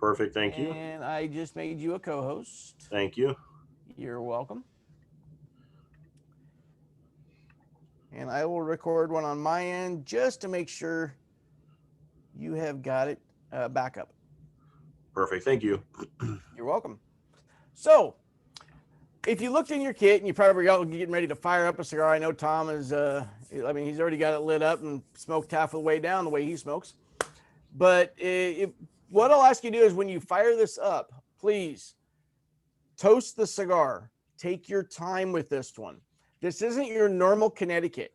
Perfect. Thank you. And I just made you a co-host. Thank you. You're welcome. And I will record one on my end just to make sure you have got it back up. Perfect. Thank you. You're welcome. So, if you looked in your kit and you probably got getting ready to fire up a cigar, I know Tom is, he's already got it lit up and smoked half of the way down the way he smokes. But what I'll ask you to do is when you fire this up, please toast the cigar. Take your time with this one. This isn't your normal Connecticut.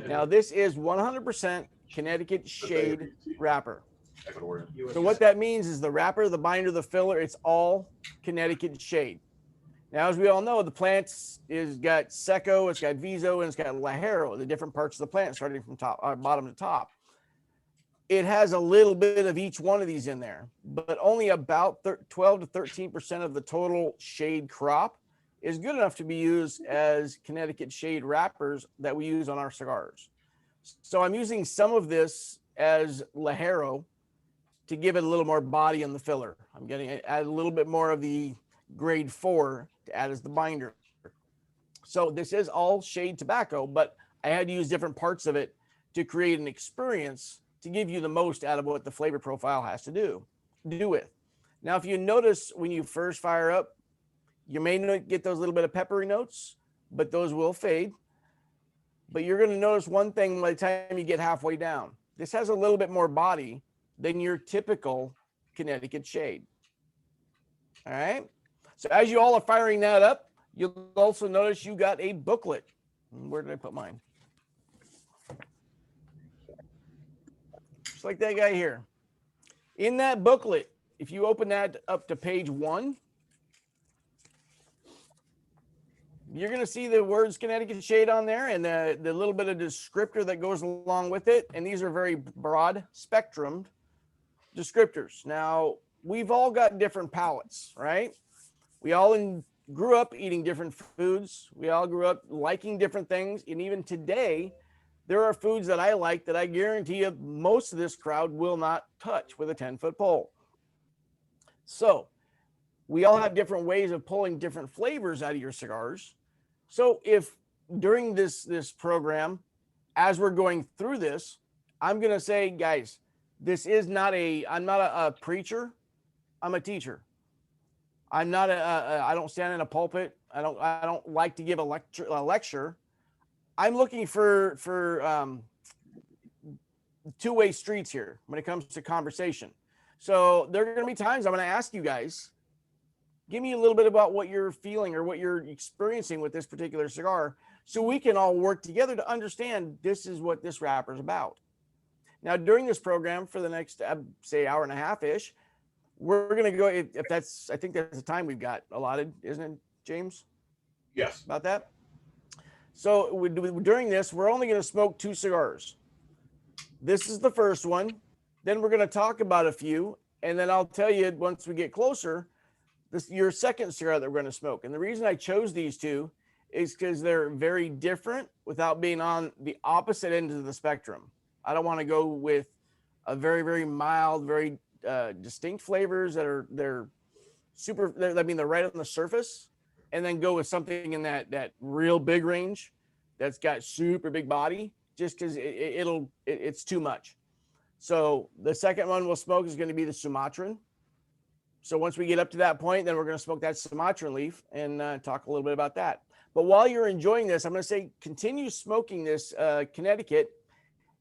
Now, this is 100% Connecticut shade wrapper. So what that means is the wrapper, the binder, the filler, it's all Connecticut shade. Now, as we all know, the plant is got Seco, it's got Viso, and it's got Ligero, the different parts of the plant starting from bottom to top. It has a little bit of each one of these in there, but only about 12 to 13% of the total shade crop is good enough to be used as Connecticut shade wrappers that we use on our cigars. So I'm using some of this as Ligero to give it a little more body on the filler. I'm getting add a little bit more of the grade 4 to add as the binder. So this is all shade tobacco, but I had to use different parts of it to create an experience to give you the most out of what the flavor profile has to do with. Now, if you notice when you first fire up, you may not get those little bit of peppery notes, but those will fade. But you're going to notice one thing by the time you get halfway down. This has a little bit more body than your typical Connecticut shade. All right. So as you all are firing that up, you'll also notice you got a booklet. Where did I put mine? Just like that guy here. In that booklet, if you open that up to page 1, you're going to see the words Connecticut shade on there and the little bit of descriptor that goes along with it. And these are very broad spectrum descriptors. Now, we've all got different palates, right? We all grew up eating different foods. We all grew up liking different things. And even today, there are foods that I like that I guarantee you most of this crowd will not touch with a 10-foot pole. So we all have different ways of pulling different flavors out of your cigars. So if during this program, as we're going through this, I'm going to say, guys, this is not I'm not a preacher. I'm a teacher. I'm not I don't stand in a pulpit. I don't like to give a lecture. I'm looking for two-way streets here when it comes to conversation. So there are going to be times I'm going to ask you guys, give me a little bit about what you're feeling or what you're experiencing with this particular cigar so we can all work together to understand this is what this wrapper is about. Now, during this program for the next, say, hour and a half-ish, we're going to go, if that's, I think that's the time we've got allotted, isn't it, James? Yes. About that? So during this, we're only going to smoke 2 cigars. This is the first one. Then we're going to talk about a few. And then I'll tell you once we get closer, your second cigar that we're going to smoke. And the reason I chose these 2 is because they're very different without being on the opposite end of the spectrum. I don't want to go with a very, very mild, very distinct flavors that they're right on the surface, and then go with something in that real big range that's got super big body, just because it's too much. So the second one we'll smoke is going to be the Sumatran. So once we get up to that point, then we're going to smoke that Sumatran leaf and talk a little bit about that. But while you're enjoying this, I'm going to say continue smoking this Connecticut,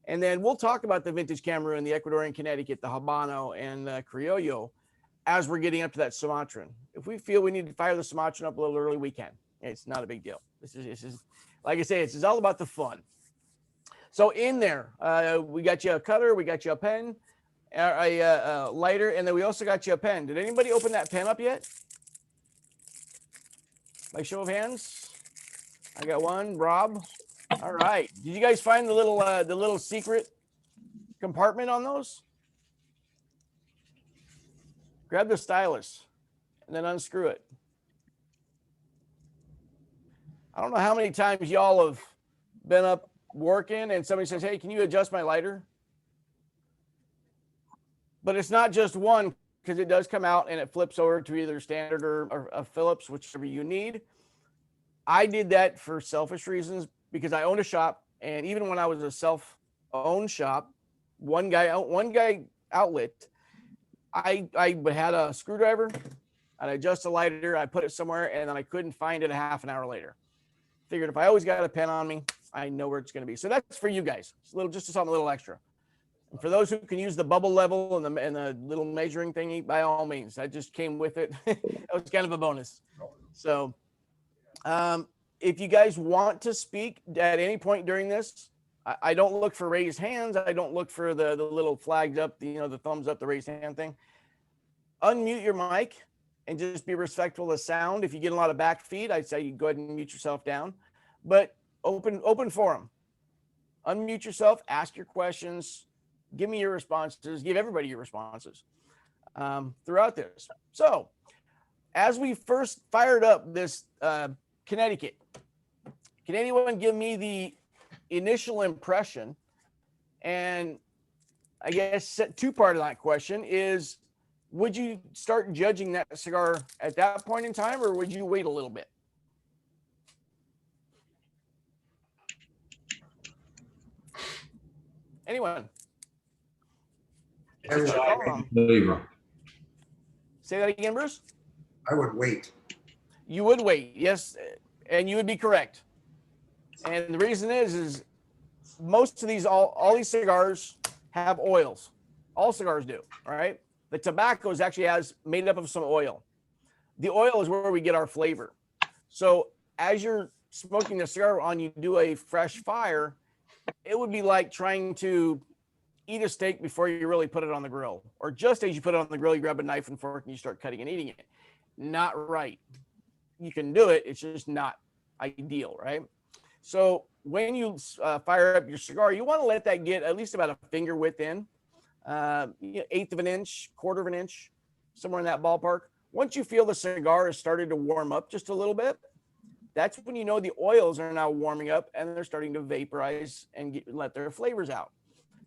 and then we'll talk about the vintage Cameroon, the Ecuadorian Connecticut, the Habano, and the Criollo as we're getting up to that Sumatran. If we feel we need to fire the Sumatran up a little early, we can. It's not a big deal. This is like I say, it's all about the fun. So in there, we got you a cutter, we got you a pen, a lighter, and then we also got you a pen. Did anybody open that pen up yet? By show of hands? I got one. Rob? All right. Did you guys find the little secret compartment on those? Grab the stylus and then unscrew it. I don't know how many times y'all have been up working and somebody says, hey, can you adjust my lighter? But it's not just one because it does come out and it flips over to either standard or a Phillips, whichever you need. I did that for selfish reasons because I owned a shop, and even when I was a self-owned shop, one guy outlet, I had a screwdriver, I'd adjust a lighter, I put it somewhere, and then I couldn't find it a half an hour later. Figured if I always got a pen on me, I know where it's going to be. So that's for you guys. It's just something a little extra. And for those who can use the bubble level and the little measuring thingy, by all means, that just came with it. It was kind of a bonus. So if you guys want to speak at any point during this, I don't look for raised hands. I don't look for the little flags up, the thumbs up, the raised hand thing. Unmute your mic and just be respectful of sound. If you get a lot of back feed, I'd say you go ahead and mute yourself down. But open forum. Unmute yourself, ask your questions, give me your responses, give everybody your responses throughout this. So as we first fired up this Connecticut, can anyone give me the initial impression? And I guess two part of that question is, would you start judging that cigar at that point in time, or would you wait a little bit? Anyone? Flavor. Say that again, Bruce. I would wait. You would wait, yes, and you would be correct. And the reason is most of these, all these cigars have oils. All cigars do, all right? The tobacco is actually made up of some oil. The oil is where we get our flavor. So as you're smoking the cigar on, you do a fresh fire, it would be like trying to eat a steak before you really put it on the grill, or just as you put it on the grill, you grab a knife and fork and you start cutting and eating it. Not right. You can do it. It's just not ideal, right? So when you fire up your cigar, you want to let that get at least about a finger width in, eighth of an inch, quarter of an inch, somewhere in that ballpark. Once you feel the cigar has started to warm up just a little bit, that's when you know the oils are now warming up and they're starting to vaporize and let their flavors out.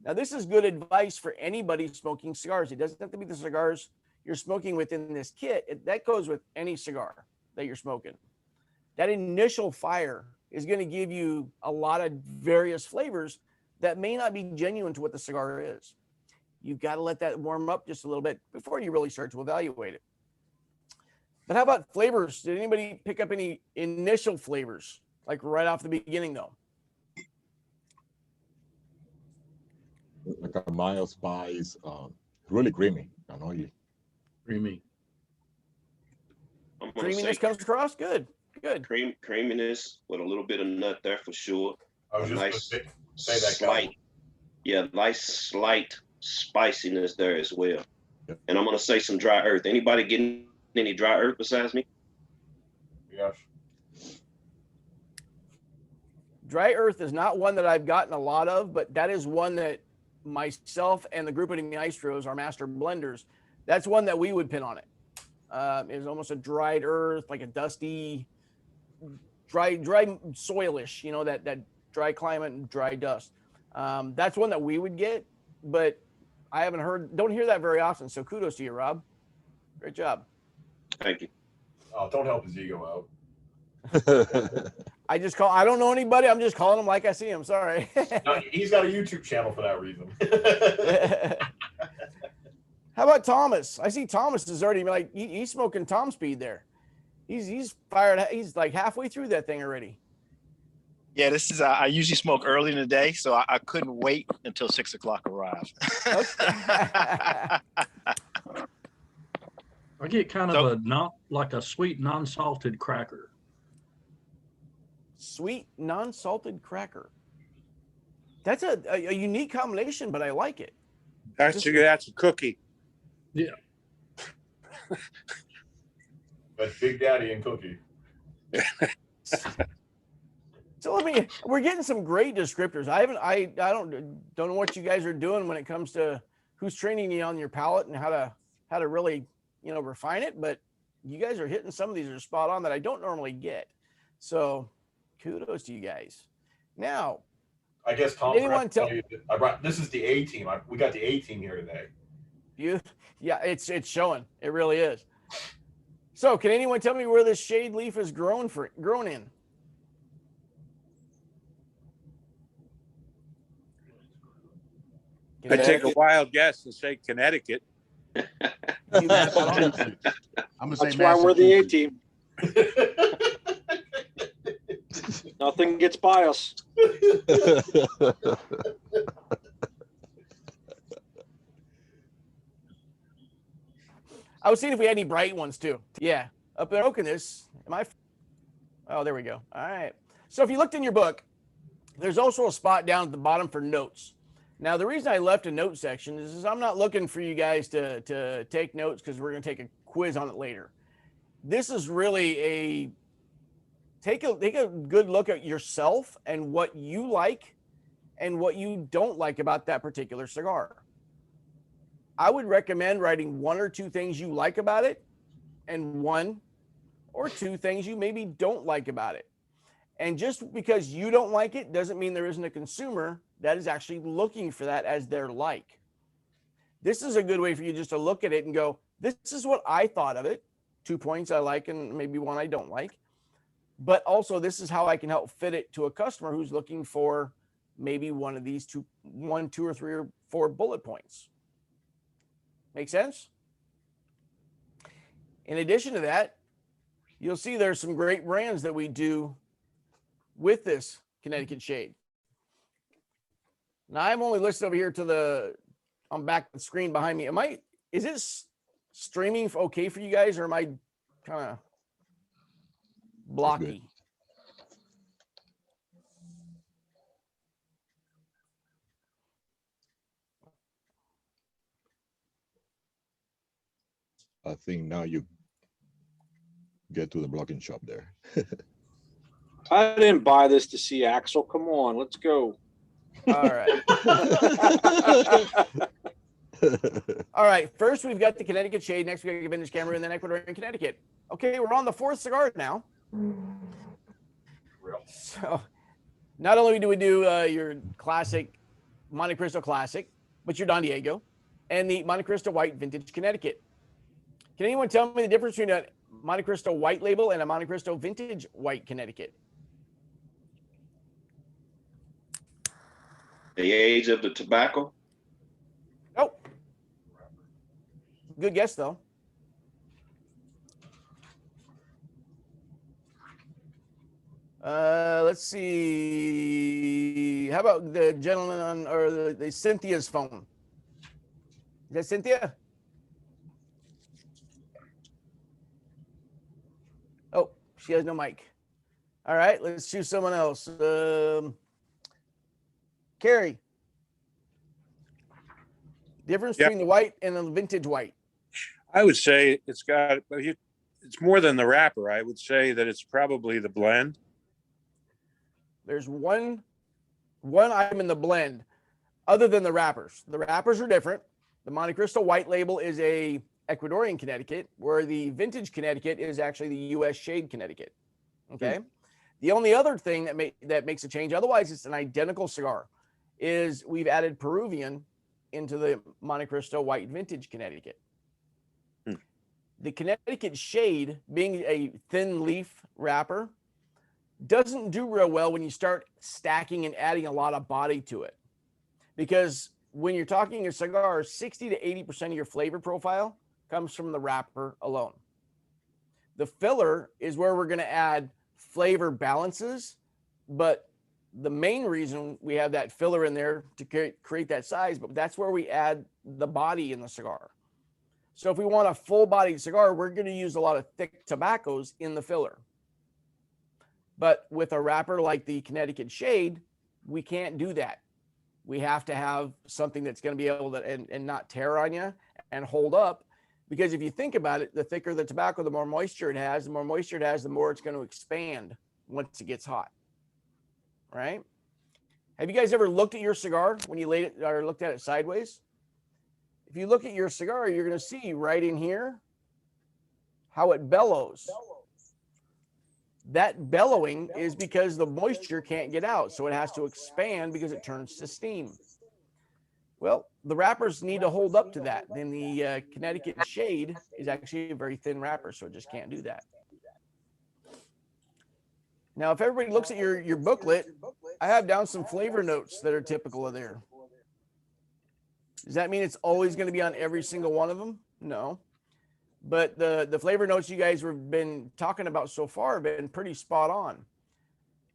Now, this is good advice for anybody smoking cigars. It doesn't have to be the cigars you're smoking within this kit. That goes with any cigar that you're smoking. That initial fire is going to give you a lot of various flavors that may not be genuine to what the cigar is. You've got to let that warm up just a little bit before you really start to evaluate it. But how about flavors? Did anybody pick up any initial flavors, like right off the beginning, though? Like a mild spice, really creamy. I know you. Creamy. Creaminess comes across good. Good. Creaminess with a little bit of nut there for sure. I was just Nice gonna say that. slight, nice slight spiciness there as well. Yep. And I'm gonna say some dry earth. Anybody getting any dry earth besides me? Yes. Dry earth is not one that I've gotten a lot of, but that is one that myself and the group of Maestros, our master blenders, that's one that we would pin on it. It's almost a dried earth, like a dusty, dry soilish, that dry climate and dry dust. That's one that we would get, but I don't hear that very often. So kudos to you, Rob. Great job. Thank you. Oh, don't help his ego out. I don't know anybody. I'm just calling him like I see him. Sorry. No, he's got a YouTube channel for that reason. How about Thomas? I see Thomas is already he's smoking Tom speed there. He's fired. He's like halfway through that thing already. Yeah, this is. I usually smoke early in the day, so I couldn't wait until 6 o'clock arrived. I get kind of a sweet non-salted cracker. Sweet non-salted cracker. That's a unique combination, but I like it. That's a cookie. Yeah. That's Big Daddy and Cookie. So we're getting some great descriptors. I don't know what you guys are doing when it comes to who's training you on your palate and how to really, refine it, but you guys are hitting some of these are spot on that I don't normally get. So kudos to you guys. Now, I guess Tom. Did anyone tell this is the A team. We got the A team here today. Yeah, it's showing. It really is. So, can anyone tell me where this shade leaf is grown in? I take a wild guess and say Connecticut. You bet on it. I'm gonna say That's why we're the A Massachusetts. team. Nothing gets by us. I was seeing if we had any bright ones too. Yeah, up in Oakiness. Oh, there we go. All right. So if you looked in your book, there's also a spot down at the bottom for notes. Now, the reason I left a note section is I'm not looking for you guys to take notes because we're going to take a quiz on it later. This is really a take a good look at yourself and what you like and what you don't like about that particular cigar. I would recommend writing 1 or 2 things you like about it and 1 or 2 things you maybe don't like about it. And just because you don't like it doesn't mean there isn't a consumer that is actually looking for that as their like. This is a good way for you just to look at it and go, this is what I thought of it. 2 points I like and maybe 1 I don't like. But also this is how I can help fit it to a customer who's looking for maybe one of these 2 or 3 or 4 bullet points. Make sense? In addition to that, you'll see there's some great brands that we do with this Connecticut shade. Now I'm only listed over here to on back the screen behind me. Is this streaming okay for you guys, or am I kind of blocky? I think now you get to the blocking shop there. I didn't buy this to see Axel. Come on, let's go. All right. All right. First, we've got the Connecticut shade. Next, we got Vintage Camera, and then Ecuadorian Connecticut. Okay, we're on the 4th cigar now. So, not only do we do your classic Monte Cristo Classic, but your Don Diego and the Monte Cristo White Vintage Connecticut. Can anyone tell me the difference between a Monte Cristo White label and a Monte Cristo Vintage White Connecticut? The age of the tobacco. Nope. Good guess, though. Let's see. How about the gentleman on, or the Cynthia's phone? Is that Cynthia? Oh, she has no mic. All right, let's choose someone else. Carrie. Difference between the white and the vintage white. I would say it's more than the wrapper. I would say that it's probably the blend. There's one item in the blend other than the wrappers. The wrappers are different. The Monte Cristo White label is a Ecuadorian Connecticut, where the vintage Connecticut is actually the U.S. shade Connecticut. Okay. The only other thing that makes a change, otherwise it's an identical cigar, is we've added Peruvian into the Monte Cristo White Vintage Connecticut. The Connecticut shade, being a thin leaf wrapper, doesn't do real well when you start stacking and adding a lot of body to it. Because when you're talking a cigar, 60 to 80% of your flavor profile comes from the wrapper alone. The filler is where we're going to add flavor balances, but the main reason we have that filler in there to create that size, but that's where we add the body in the cigar. So if we want a full-bodied cigar, we're going to use a lot of thick tobaccos in the filler. But with a wrapper like the Connecticut shade, we can't do that. We have to have something that's going to be able to and not tear on you and hold up. Because if you think about it, the thicker the tobacco, the more moisture it has. The more moisture it has, the more it's going to expand once it gets hot. Right? Have you guys ever looked at your cigar when you laid it or looked at it sideways? If you look at your cigar, you're going to see right in here how it bellows. That bellowing is because the moisture can't get out, so it has to expand because it turns to steam. Well, the wrappers need to hold up to that. Then the Connecticut shade is actually a very thin wrapper, so it just can't do that. Now, if everybody looks at your booklet, I have down some flavor notes that are typical of there. Does that mean it's always going to be on every single one of them? No. But the flavor notes you guys have been talking about so far have been pretty spot on.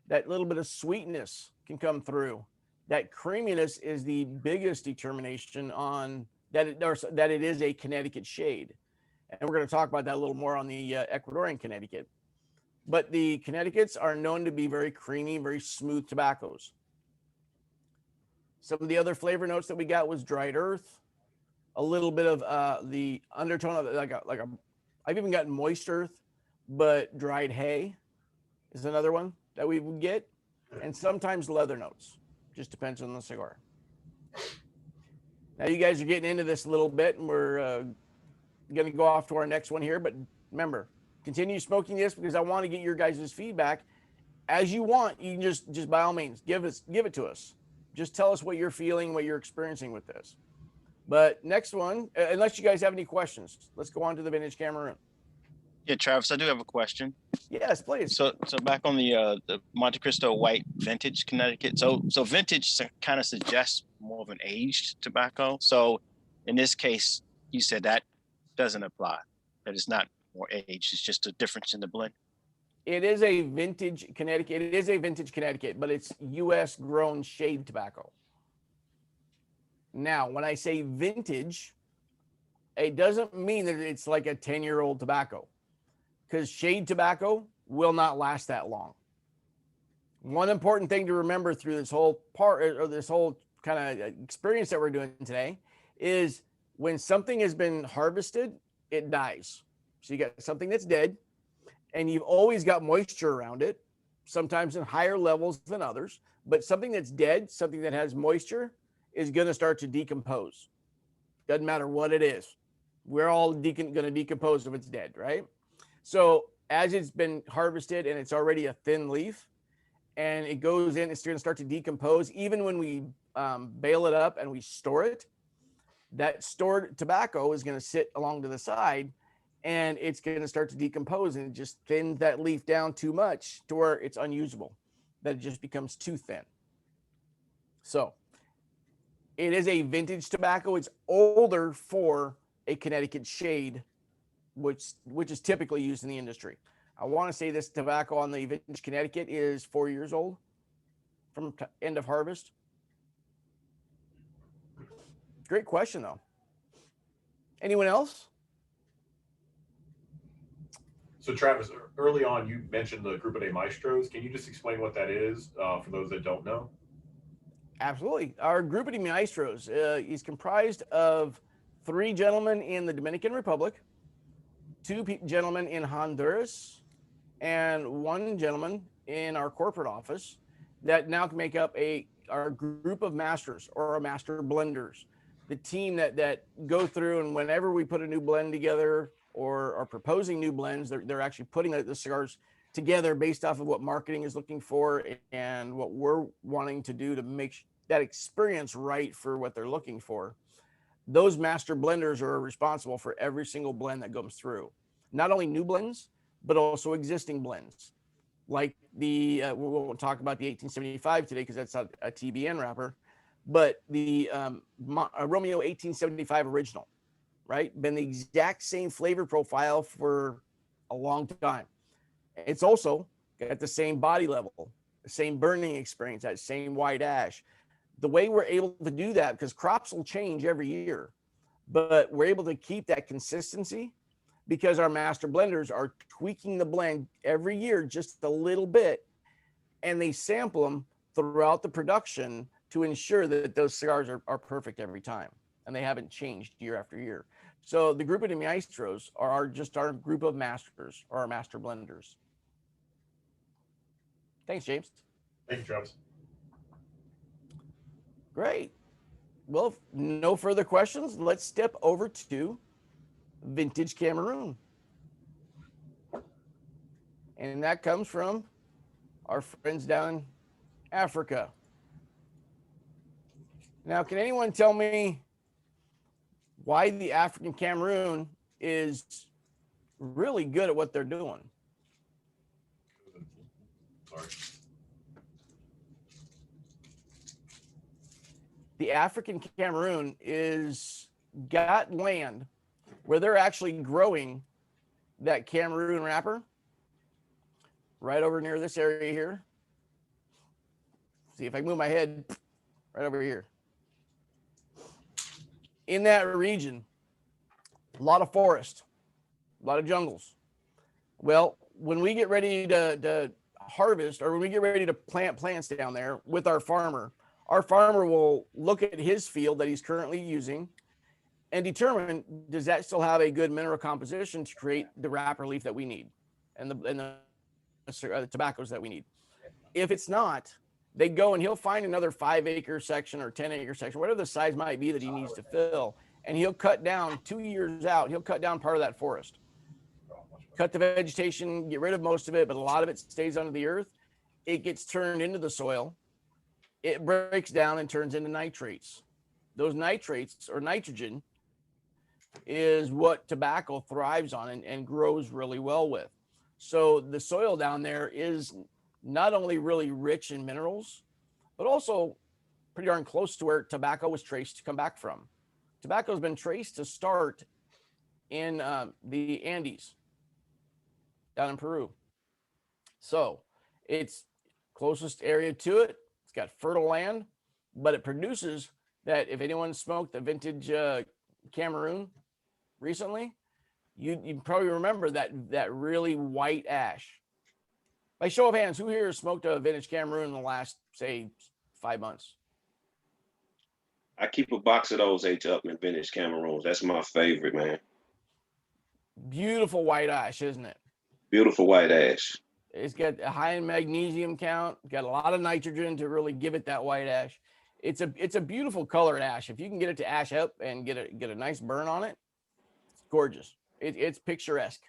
That little bit of sweetness can come through. That creaminess is the biggest determination on that it is a Connecticut shade. And we're going to talk about that a little more on the Ecuadorian Connecticut. But the Connecticut's are known to be very creamy, very smooth tobaccos. Some of the other flavor notes that we got was dried earth, a little bit of the undertone of I've even gotten moist earth, but dried hay is another one that we would get, and sometimes leather notes. Just depends on the cigar. Now you guys are getting into this a little bit, and we're going to go off to our next one here. But remember, continue smoking this because I want to get your guys' feedback as you want. You can just by all means give it to us. Just tell us what you're feeling, what you're experiencing with this. But next one, unless you guys have any questions, let's go on to the vintage Cameroon. Yeah, Travis, I do have a question. Yes, please. So back on the Monte Cristo white vintage Connecticut. So vintage kind of suggests more of an aged tobacco. So in this case, you said that doesn't apply. That it's not more aged. It's just a difference in the blend. It is a vintage Connecticut. It is a vintage Connecticut, but it's U.S. grown shade tobacco. Now, when I say vintage, it doesn't mean that it's like a 10-year-old tobacco, because shade tobacco will not last that long. One important thing to remember through this whole part or this whole kind of experience that we're doing today is when something has been harvested, it dies. So you got something that's dead, and you've always got moisture around it, sometimes in higher levels than others, but something that's dead, something that has moisture, is going to start to decompose. Doesn't matter what it is. We're all going to decompose if it's dead, right? So as it's been harvested and it's already a thin leaf and it goes in, it's going to start to decompose. Even when we bale it up and we store it, that stored tobacco is going to sit along to the side and it's going to start to decompose, and it just thins that leaf down too much to where it's unusable, that it just becomes too thin. So it is a vintage tobacco. It's older for a Connecticut shade, which is typically used in the industry. I want to say this tobacco on the vintage Connecticut is 4 years old from end of harvest. Great question, though. Anyone else? So Travis, early on, you mentioned the Grupo de Maestros. Can you just explain what that is for those that don't know? Absolutely. Our Grupo de Maestros is comprised of 3 gentlemen in the Dominican Republic, 2 gentlemen in Honduras, and 1 gentleman in our corporate office that now can make up our group of masters or our master blenders. The team that go through, and whenever we put a new blend together or are proposing new blends, they're actually putting the cigars together based off of what marketing is looking for and what we're wanting to do to make that experience right for what they're looking for. Those master blenders are responsible for every single blend that goes through, not only new blends, but also existing blends. Like we won't talk about the 1875 today because that's a TBN wrapper, but the Romeo 1875 original, right? Been the exact same flavor profile for a long time. It's also got the same body level, the same burning experience, that same white ash. The way we're able to do that, because crops will change every year, but we're able to keep that consistency because our master blenders are tweaking the blend every year just a little bit, and they sample them throughout the production to ensure that those cigars are perfect every time, and they haven't changed year after year. So the Grupo de Maestros are just our group of masters, or our master blenders. Thanks, James. Thank you, Travis. Great. Well, if no further questions, let's step over to Vintage Cameroon. And that comes from our friends down in Africa. Now, can anyone tell me why the African Cameroon is really good at what they're doing? Sorry. The African Cameroon is got land where they're actually growing that Cameroon wrapper right over near this area here. See if I move my head right over here. In that region, a lot of forest, a lot of jungles. Well, when we get ready to harvest, or when we get ready to plant plants down there with our farmer will look at his field that he's currently using and determine, does that still have a good mineral composition to create the wrapper leaf that we need and the tobaccos that we need. If it's not, they go and he'll find another 5-acre section or 10-acre section, whatever the size might be that he needs to fill, and he'll cut down 2 years out. He'll cut down part of that forest, cut the vegetation, get rid of most of it, but a lot of it stays under the earth. It gets turned into the soil. It breaks down and turns into nitrates. Those nitrates, or nitrogen, is what tobacco thrives on and grows really well with. So the soil down there is not only really rich in minerals, but also pretty darn close to where tobacco was traced to come back from. Tobacco has been traced to start in the Andes down in Peru. So it's closest area to it. It's got fertile land, but it produces that. If anyone smoked the vintage Cameroon recently, you probably remember that really white ash. By show of hands, who here has smoked a vintage Cameroon in the last, say, 5 months? I keep a box of those H-Upman vintage Cameroons. That's my favorite, man. Beautiful white ash, isn't it? Beautiful white ash. It's got a high in magnesium count, got a lot of nitrogen to really give it that white ash. It's a beautiful colored ash. If you can get it to ash up and get a nice burn on it, it's gorgeous. It's picturesque.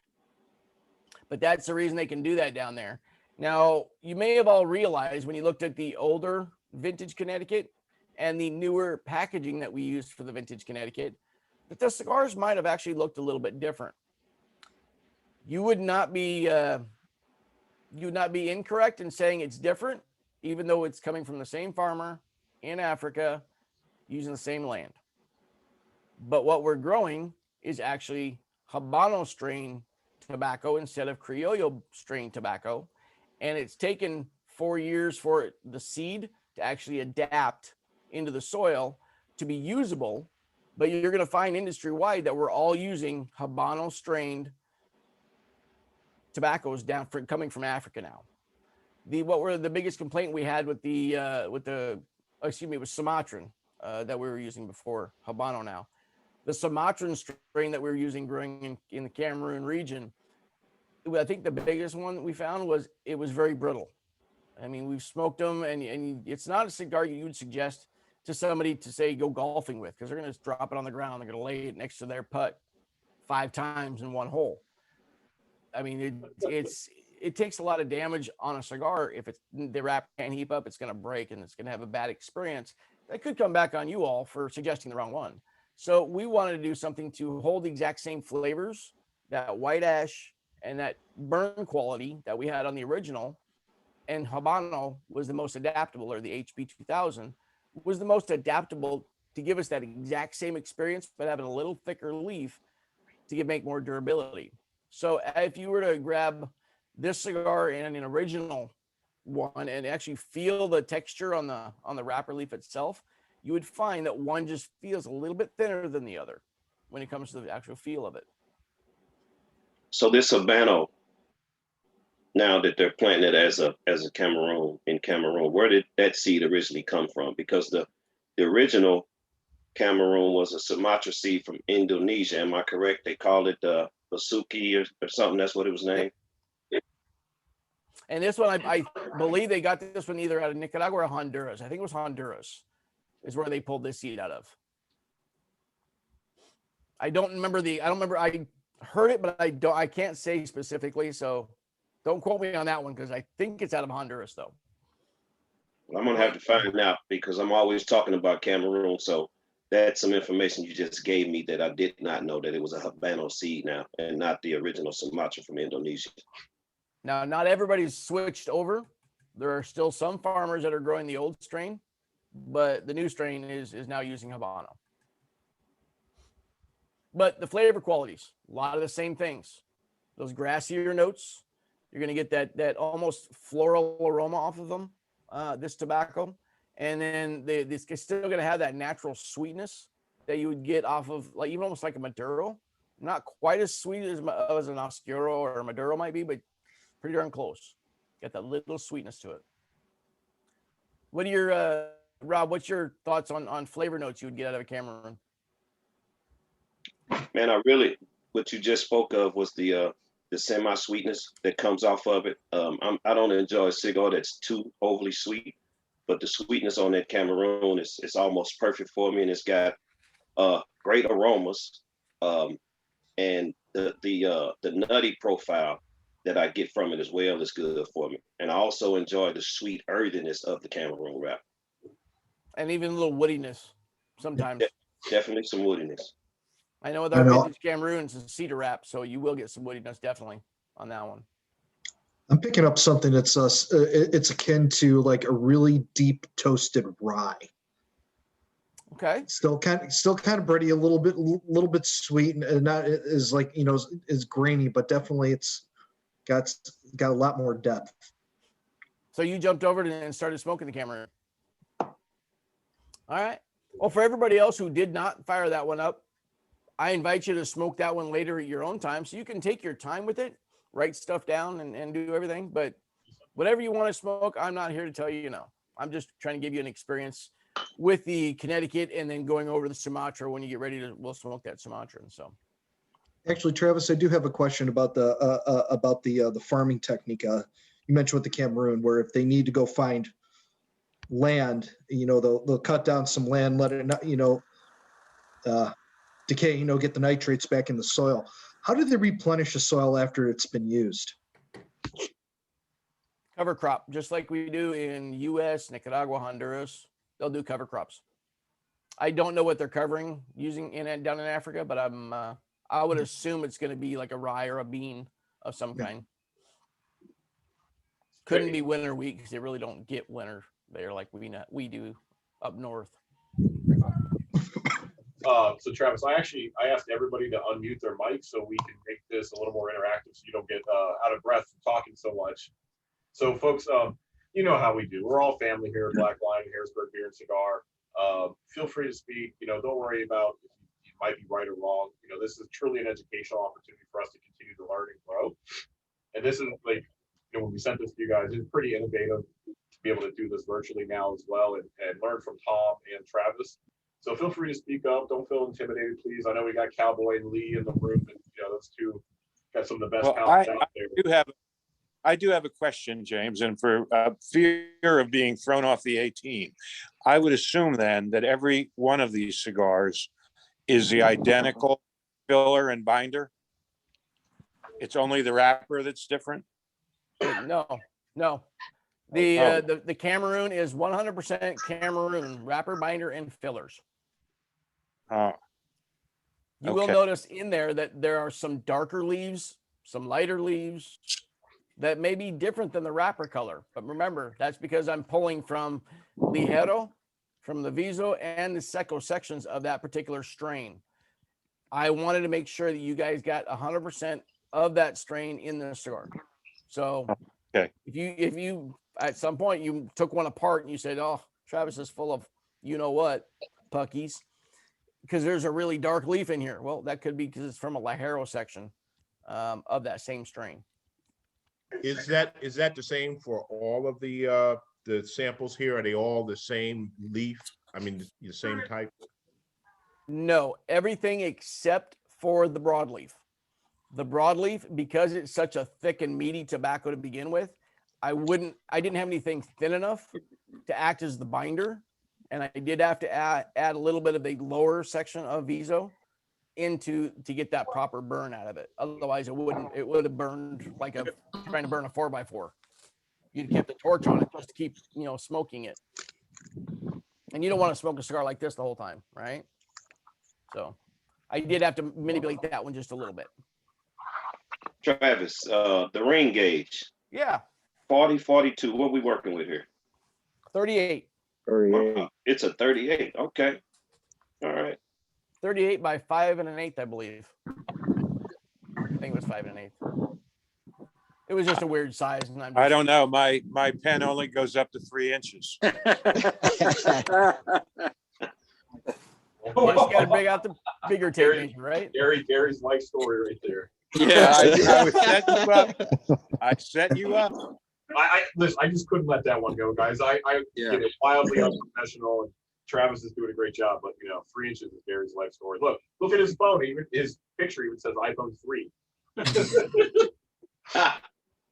But that's the reason they can do that down there. Now, you may have all realized when you looked at the older vintage Connecticut and the newer packaging that we used for the vintage Connecticut, that the cigars might have actually looked a little bit different. You would not be incorrect in saying it's different, even though it's coming from the same farmer in Africa using the same land. But what we're growing is actually Habano strain tobacco instead of Criollo strain tobacco. And it's taken 4 years for the seed to actually adapt into the soil to be usable. But you're going to find industry-wide that we're all using Habano strained tobaccos coming from Africa now. What were the biggest complaint we had with it was Sumatran that we were using before Habano now. The Sumatran strain that we were using growing in the Cameroon region, I think the biggest one that we found was it was very brittle. I mean, we've smoked them, and it's not a cigar you would suggest to somebody to say go golfing with, because they're going to drop it on the ground. They're going to lay it next to their putt 5 times in one hole. I mean, it takes a lot of damage on a cigar. If the wrap can't heat up, it's going to break and it's going to have a bad experience. That could come back on you all for suggesting the wrong one. So we wanted to do something to hold the exact same flavors, that white ash and that burn quality that we had on the original. And Habano was the most adaptable, or the HB2000 was the most adaptable to give us that exact same experience, but having a little thicker leaf to make more durability. So if you were to grab this cigar in an original one and actually feel the texture on the wrapper leaf itself, you would find that one just feels a little bit thinner than the other when it comes to the actual feel of it. So this Habano, now that they're planting it as a Cameroon, where did that seed originally come from? Because the original Cameroon was a Sumatra seed from Indonesia. Am I correct? They called it Basuki or something. That's what it was named. And this one, I believe they got this one either out of Nicaragua or Honduras. I think it was Honduras is where they pulled this seed out of. I heard it, but I can't say specifically. So don't quote me on that one, because I think it's out of Honduras though. I'm gonna have to find out because I'm always talking about Cameroon. So that's some information you just gave me that I did not know that it was a Habano seed now and not the original Sumatra from Indonesia. Now, not everybody's switched over. There are still some farmers that are growing the old strain, but the new strain is now using Habano. But the flavor qualities, a lot of the same things. Those grassier notes, you're going to get that almost floral aroma off of them, this tobacco. And then it's still going to have that natural sweetness that you would get off of, like, even almost like a Maduro. Not quite as sweet as an Oscuro or a Maduro might be, but pretty darn close. Got that little sweetness to it. What are your, Rob, what's your thoughts on flavor notes you would get out of a Cameroon? Man, what you just spoke of was the semi-sweetness that comes off of it. I don't enjoy a cigar that's too overly sweet, but the sweetness on that Cameroon is almost perfect for me, and it's got great aromas, and the nutty profile that I get from it as well is good for me. And I also enjoy the sweet earthiness of the Cameroon wrap. And even a little woodiness sometimes. Definitely some woodiness. I know with our vintage Cameroons, it's a cedar wrap, so you will get some woodiness definitely on that one. I'm picking up something that's it's akin to like a really deep toasted rye. Okay. Still kind of bready, a little bit sweet, and not is like, you know, is grainy, but definitely it's got a lot more depth. So you jumped over and started smoking the Cameroon. All right. Well, for everybody else who did not fire that one up, I invite you to smoke that one later at your own time, so you can take your time with it, write stuff down and do everything. But whatever you want to smoke, I'm not here to tell you no. I'm just trying to give you an experience with the Connecticut and then going over the Sumatra when you get ready to, we'll smoke that Sumatra. And so. Actually, Travis, I do have a question about the farming technique. You mentioned with the Cameroon, where if they need to go find land, you know, they'll cut down some land, let it not, you know, decay, you know, get the nitrates back in the soil. How do they replenish the soil after it's been used? Cover crop, just like we do in US, Nicaragua, Honduras. They'll do cover crops. I don't know what they're covering using down in Africa, but I would assume it's going to be like a rye or a bean of some kind. Couldn't be winter wheat because they really don't get winter there like we do up north. So Travis, I asked everybody to unmute their mics so we can make this a little more interactive so you don't get out of breath from talking so much. So folks, you know how we do. We're all family here at Black Lion, Harrisburg Beer and Cigar. Feel free to speak. You know, don't worry about if you might be right or wrong. You know, this is truly an educational opportunity for us to continue to learn and grow. And this is like, you know, when we sent this to you guys, it's pretty innovative to be able to do this virtually now as well and learn from Tom and Travis. So feel free to speak up. Don't feel intimidated, please. I know we got Cowboy and Lee in the room, and you know those two got some of the best talents out there. I do have a question, James, and for fear of being thrown off the 18, I would assume then that every one of these cigars is the identical filler and binder. It's only the wrapper that's different. No. The Cameroon is 100% Cameroon wrapper, binder, and fillers. Oh. You will notice in there that there are some darker leaves, some lighter leaves that may be different than the wrapper color. But remember, that's because I'm pulling from Ligero, from the Viso, and the Seco sections of that particular strain. I wanted to make sure that you guys got 100% of that strain in the cigar. So okay, if you at some point you took one apart and you said, "Oh, Travis is full of you know what puckies," because there's a really dark leaf in here. Well, that could be because it's from a Ligero section of that same strain. Is that the same for all of the samples here? Are they all the same leaf? I mean, the same type? No, everything except for the broadleaf. The broadleaf, because it's such a thick and meaty tobacco to begin with, I didn't have anything thin enough to act as the binder. And I did have to add a little bit of the lower section of Viso to get that proper burn out of it. Otherwise it would have burned like trying to burn a 4x4. you'd kept the torch on it just to keep, smoking it. And you don't want to smoke a cigar like this the whole time, right? So I did have to manipulate that one just a little bit. Travis, the ring gauge, Yeah, 40, 42. What we working with here? 38. It's a 38. Okay. All right. 38 by 5 1/8, I believe. I think it was 5 1/8. It was just a weird size. And I don't know. My pen only goes up to 3 inches. You just got to bring out the bigger tape measure, right? Gary's life story right there. Yeah, I was setting you up. I set you up. Listen, I just couldn't let that one go, guys. I get it, wildly unprofessional, and Travis is doing a great job, but 3 inches is Gary's life story. Look at his phone. Even his picture even says iPhone 3.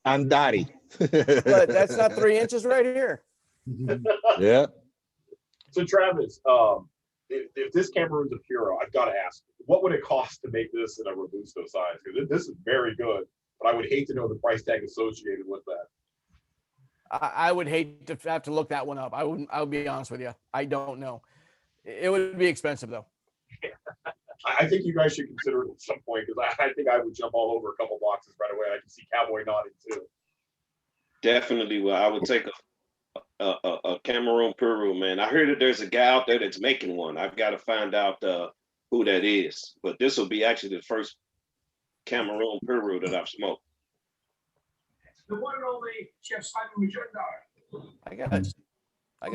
And daddy. But that's not 3 inches right here. Yeah. So Travis, if this Cameroon's a Puro, I've got to ask, what would it cost to make this in a Robusto size? Because this is very good, but I would hate to know the price tag associated with that. I would hate to have to look that one up. I would be honest with you. I don't know. It would be expensive though. I think you guys should consider it at some point, because I think I would jump all over a couple boxes right away. I can see Cowboy nodding too. Definitely. Well, I would take a Cameroon Peru, man. I heard that there's a guy out there that's making one. I've got to find out who that is. But this will be actually the first Cameroon Peru that I've smoked. The one and only Chef Simon Majundar. I got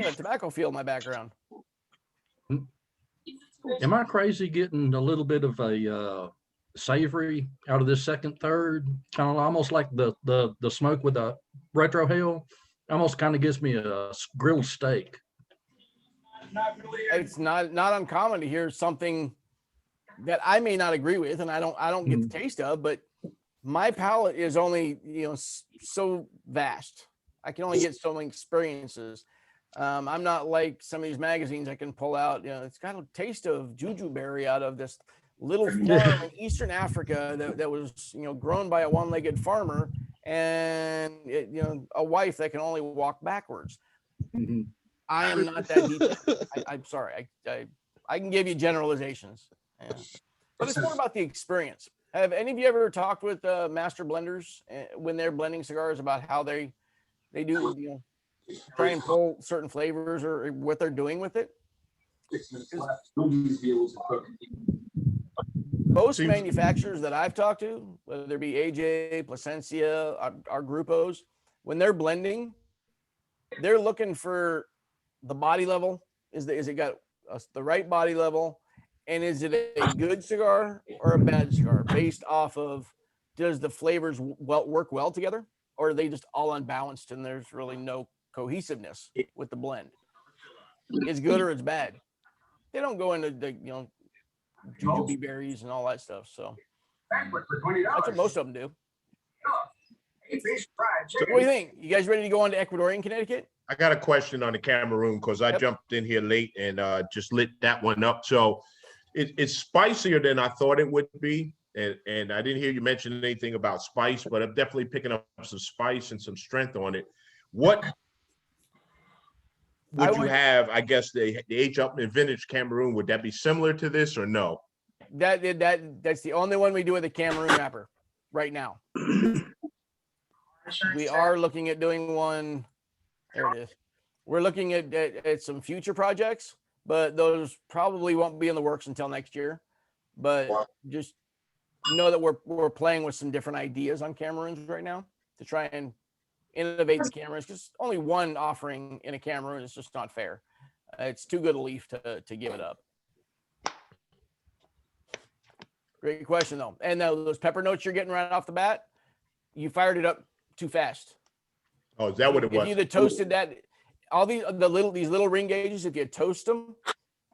a tobacco field in my background. Am I crazy getting a little bit of a savory out of this second third? Kind of almost like the smoke with the retro hail. Almost kind of gives me a grilled steak. It's not uncommon to hear something that I may not agree with, and I don't get the taste of, but my palate is only so vast. I can only get so many experiences. I'm not like some of these magazines I can pull out. It's got a taste of jujuberry out of this little farm in Eastern Africa that was grown by a one-legged farmer and a wife that can only walk backwards. Mm-hmm. I am not that deep. I'm sorry. I can give you generalizations, but it's more about the experience. Have any of you ever talked with master blenders when they're blending cigars about how they do try and pull certain flavors or what they're doing with it? Most manufacturers that I've talked to, whether it be AJ, Plasencia, our Grupos, when they're blending, they're looking for the body level. Is it got the right body level? And is it a good cigar or a bad cigar based off of, does the flavors work well together, or are they just all unbalanced and there's really no cohesiveness with the blend? It's good or it's bad. They don't go into the jujube berries and all that stuff. So that's what most of them do. So what do you think? You guys ready to go on to Ecuadorian Connecticut? I got a question on the Cameroon because I jumped in here late and just lit that one up. So it's spicier than I thought it would be. And I didn't hear you mention anything about spice, but I'm definitely picking up some spice and some strength on it. What would you have? I guess the age up in vintage Cameroon, would that be similar to this or no? That's the only one we do with a Cameroon wrapper right now. We are looking at doing one. There it is. We're looking at some future projects, but those probably won't be in the works until next year. But just know that we're playing with some different ideas on Cameroons right now to try and innovate the Cameroons, because only one offering in a Cameroon is just not fair. It's too good a leaf to give it up. Great question though. And those pepper notes you're getting right off the bat, you fired it up too fast. Oh, is that what it was? If you'd have toasted that, all these little ring gauges, if you toast them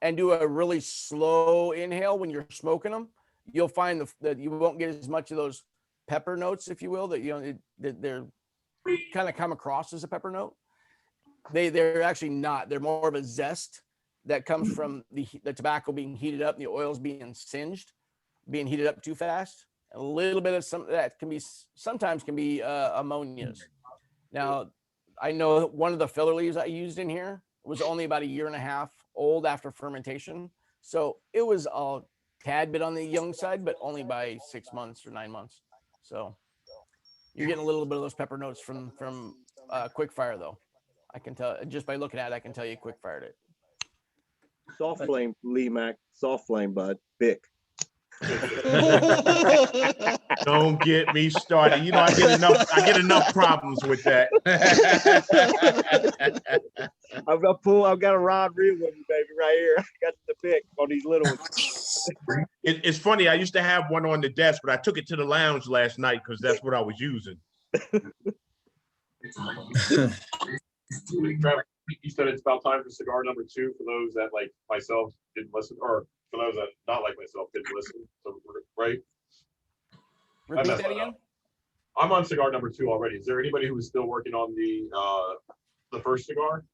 and do a really slow inhale when you're smoking them, you'll find that you won't get as much of those pepper notes, if you will, that they're kind of come across as a pepper note. They're actually not. They're more of a zest that comes from the tobacco being heated up and the oils being singed, being heated up too fast. A little bit of some that sometimes can be ammonias. Now, I know one of the filler leaves I used in here was only about 1.5 years old after fermentation. So it was a tad bit on the young side, but only by 6 months or 9 months. So you're getting a little bit of those pepper notes from quick fire though. I can tell just by looking at it, I can tell you quick fired it. Soft flame, Lee Mac. Soft flame, bud. Bic. Don't get me started. You know, I get enough problems with that. I've got a rod reel with me, baby, right here. I got the Bic on these little ones. It's funny. I used to have one on the desk, but I took it to the lounge last night because that's what I was using. You said it's about time for cigar number 2 for those that like myself didn't listen, or for those that not like myself didn't listen. So right. Repeat that again. I'm on cigar number 2 already. Is there anybody who is still working on the first cigar?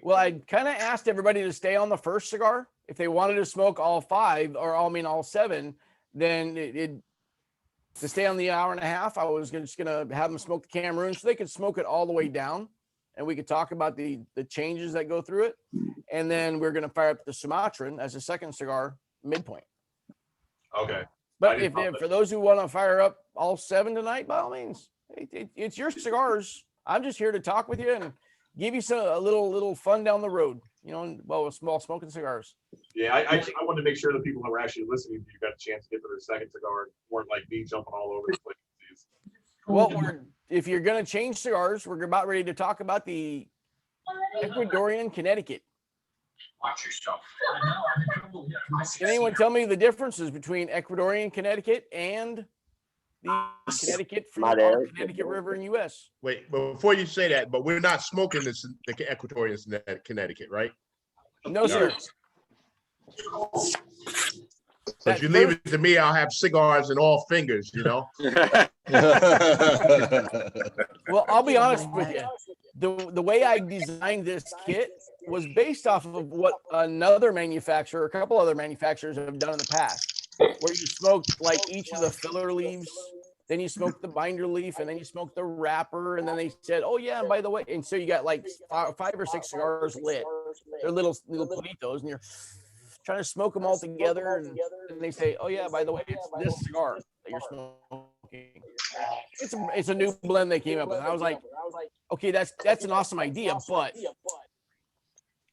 Well, I kind of asked everybody to stay on the first cigar. If they wanted to smoke all 5, or all 7, then to stay on the 1.5 hours, I was just gonna have them smoke the Cameroon so they could smoke it all the way down, and we could talk about the changes that go through it. And then we're gonna fire up the Sumatran as a second cigar midpoint. Okay. But for those who want to fire up all 7 tonight, by all means, it's your cigars. I'm just here to talk with you and give you a little fun down the road, you know, while we're smoking cigars. Yeah, I wanted to make sure the people that were actually listening to you got a chance to get to their second cigar and weren't like me jumping all over the place. Well, if you're going to change cigars, we're about ready to talk about the Ecuadorian Connecticut. Watch yourself. Can anyone tell me the differences between Ecuadorian Connecticut and the Connecticut from the Connecticut River in U.S.? Wait, but before you say that, but we're not smoking the Ecuadorian Connecticut, right? No, sir. So if you leave it to me, I'll have cigars in all fingers, you know? Well, I'll be honest with you. The way I designed this kit was based off of what another manufacturer, a couple other manufacturers have done in the past, where you smoked like each of the filler leaves, then you smoked the binder leaf, and then you smoked the wrapper, and then they said, oh yeah, and by the way, and so you got like 5 or 6 cigars lit. They're little palitos, and you're trying to smoke them all together, and they say, oh yeah, by the way, it's this cigar that you're smoking. It's a new blend they came up with. And I was like, okay, that's an awesome idea, but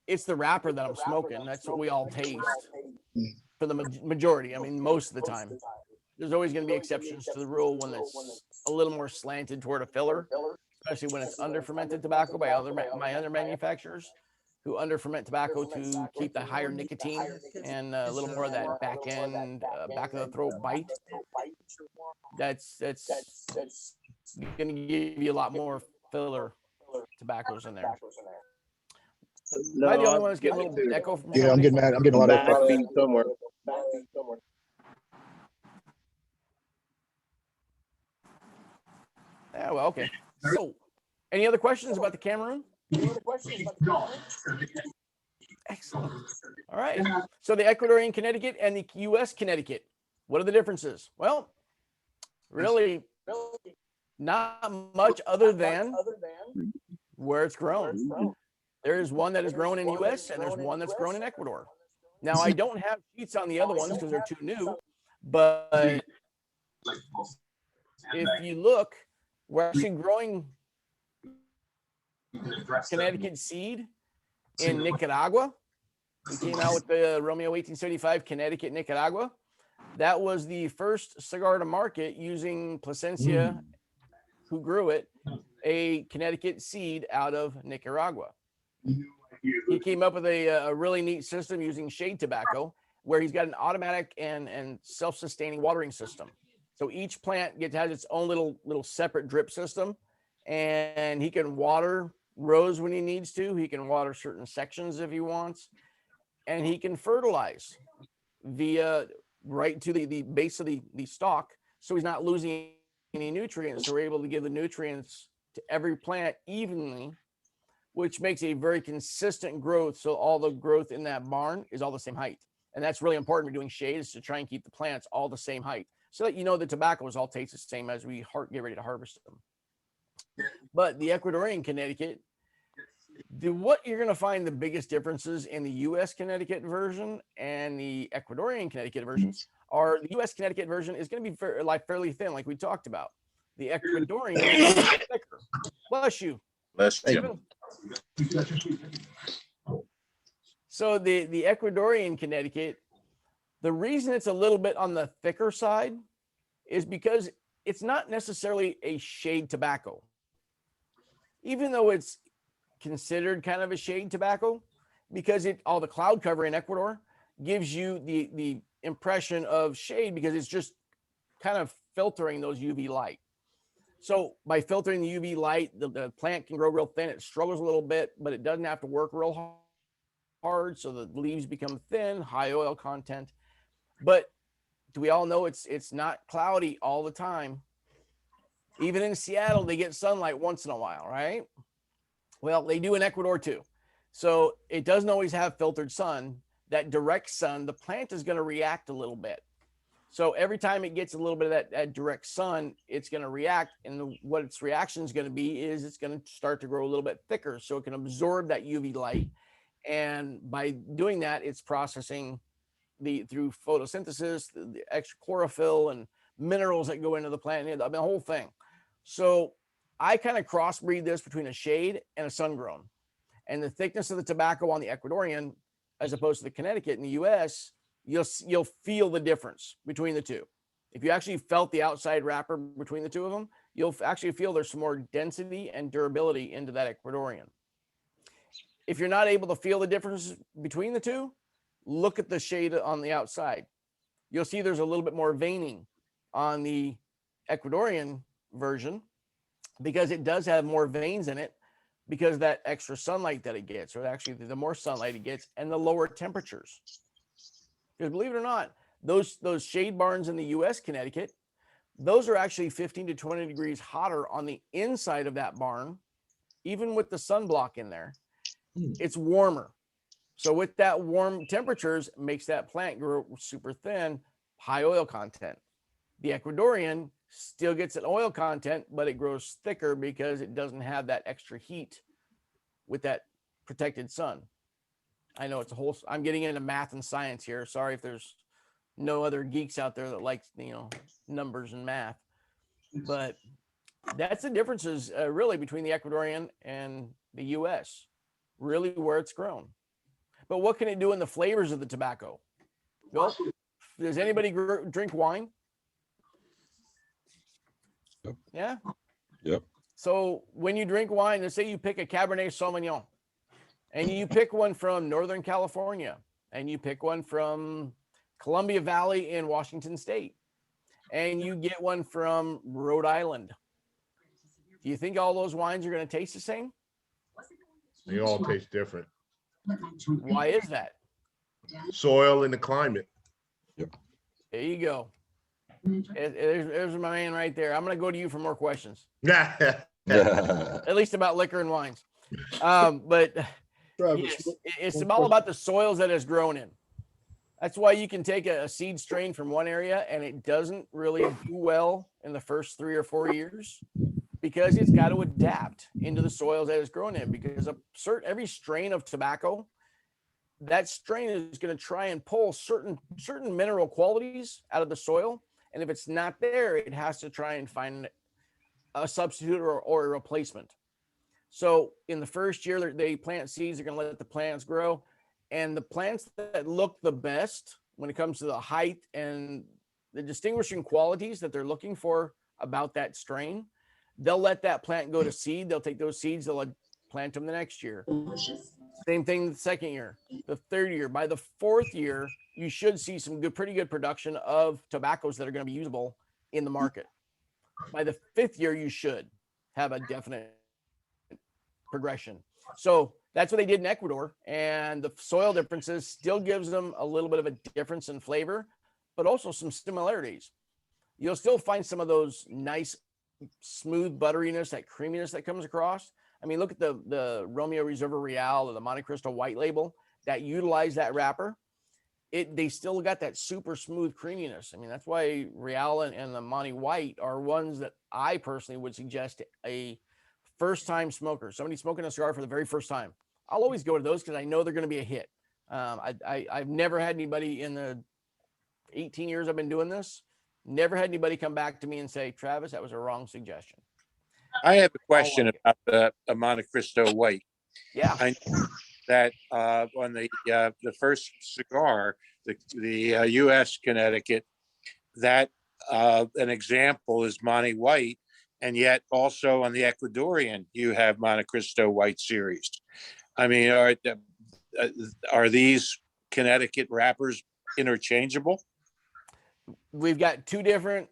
it's the wrapper that I'm smoking. That's what we all taste for the majority. I mean, most of the time. There's always going to be exceptions to the rule when it's a little more slanted toward a filler, especially when it's under fermented tobacco by my other manufacturers who under ferment tobacco to keep the higher nicotine and a little more of that back of the throat bite. That's going to give you a lot more filler tobaccos in there. Am I the only one that's getting a little echo from Yeah, I'm getting a lot of echo somewhere. Yeah, well, okay. So, any other questions about the Cameroon? Excellent. All right. So the Ecuadorian Connecticut and the U.S. Connecticut, what are the differences? Well, really not much other than where it's grown. There is one that is grown in the U.S. and there's one that's grown in Ecuador. Now, I don't have sheets on the other ones because they're too new, but if you look, we're actually growing Connecticut seed in Nicaragua. We came out with the Romeo 1875 Connecticut, Nicaragua. That was the first cigar to market using Plasencia, who grew it, a Connecticut seed out of Nicaragua. He came up with a really neat system using shade tobacco, where he's got an automatic and self-sustaining watering system. So each plant has its own little separate drip system, and he can water rows when he needs to. He can water certain sections if he wants, and he can fertilize via right to the base of the stalk, so he's not losing any nutrients. So we're able to give the nutrients to every plant evenly, which makes a very consistent growth. So all the growth in that barn is all the same height. And that's really important when doing shade, is to try and keep the plants all the same height, so that you know the tobaccos all taste the same as we get ready to harvest them. But the Ecuadorian Connecticut, what you're going to find the biggest differences in the U.S. Connecticut version and the Ecuadorian Connecticut versions are the U.S. Connecticut version is going to be fairly thin, like we talked about. The Ecuadorian is thicker. Bless you. Bless you. Stephen. So the Ecuadorian Connecticut, the reason it's a little bit on the thicker side is because it's not necessarily a shade tobacco. Even though it's considered kind of a shade tobacco, because all the cloud cover in Ecuador gives you the impression of shade because it's just kind of filtering those UV light. So by filtering the UV light, the plant can grow real thin. It struggles a little bit, but it doesn't have to work real hard. So the leaves become thin, high oil content. But do we all know it's not cloudy all the time? Even in Seattle, they get sunlight once in a while, right? Well, they do in Ecuador too. So it doesn't always have filtered sun. That direct sun, the plant is going to react a little bit. So every time it gets a little bit of that direct sun, it's going to react. And what its reaction is going to be is it's going to start to grow a little bit thicker so it can absorb that UV light. And by doing that, it's processing through photosynthesis, the extra chlorophyll and minerals that go into the plant, the whole thing. So I kind of crossbreed this between a shade and a sun grown. And the thickness of the tobacco on the Ecuadorian, as opposed to the Connecticut in the US, you'll feel the difference between the two. If you actually felt the outside wrapper between the two of them, you'll actually feel there's some more density and durability into that Ecuadorian. If you're not able to feel the difference between the two, look at the shade on the outside. You'll see there's a little bit more veining on the Ecuadorian version because it does have more veins in it because of that extra sunlight that it gets, or actually the more sunlight it gets and the lower temperatures. Because believe it or not, those shade barns in the US Connecticut, those are actually 15 to 20 degrees hotter on the inside of that barn, even with the sunblock in there. It's warmer. So with that warm temperatures, makes that plant grow super thin, high oil content. The Ecuadorian still gets an oil content, but it grows thicker because it doesn't have that extra heat with that protected sun. I know it's I'm getting into math and science here. Sorry if there's no other geeks out there that like, numbers and math, but that's the differences really between the Ecuadorian and the US, really where it's grown. But what can it do in the flavors of the tobacco? Well, does anybody drink wine? Yep. Yeah. Yep. So when you drink wine, let's say you pick a Cabernet Sauvignon and you pick one from Northern California and you pick one from Columbia Valley in Washington State and you get one from Rhode Island. Do you think all those wines are going to taste the same? They all taste different. Why is that? Soil and the climate. There you go. There's my man right there. I'm going to go to you for more questions. Yeah. At least about liquor and wines. But yes, it's all about the soils that it's grown in. That's why you can take a seed strain from one area and it doesn't really do well in the first 3 or 4 years because it's got to adapt into the soils that it's grown in, because every strain of tobacco, that strain is going to try and pull certain mineral qualities out of the soil. And if it's not there, it has to try and find a substitute or a replacement. So in the first year, they plant seeds, they're going to let the plants grow. And the plants that look the best when it comes to the height and the distinguishing qualities that they're looking for about that strain, they'll let that plant go to seed. They'll take those seeds, they'll plant them the next year. Same thing the second year, the third year. By the fourth year, you should see some pretty good production of tobaccos that are going to be usable in the market. By the fifth year, you should have a definite progression. So that's what they did in Ecuador. And the soil differences still gives them a little bit of a difference in flavor, but also some similarities. You'll still find some of those nice, smooth butteriness, that creaminess that comes across. I mean, look at the Romeo Reserva Real or the Monte Cristo White Label that utilize that wrapper. They still got that super smooth creaminess. I mean, that's why Real and the Monte White are ones that I personally would suggest a first time smoker, somebody smoking a cigar for the very first time, I'll always go to those because I know they're going to be a hit. I've never had anybody in the 18 years I've been doing this, never had anybody come back to me and say, Travis, that was a wrong suggestion. I have a question about the Monte Cristo White. Yeah. I know that on the first cigar, the U.S. Connecticut, that an example is Monte White, and yet also on the Ecuadorian you have Monte Cristo White series. I mean, are these Connecticut wrappers interchangeable? We've got two different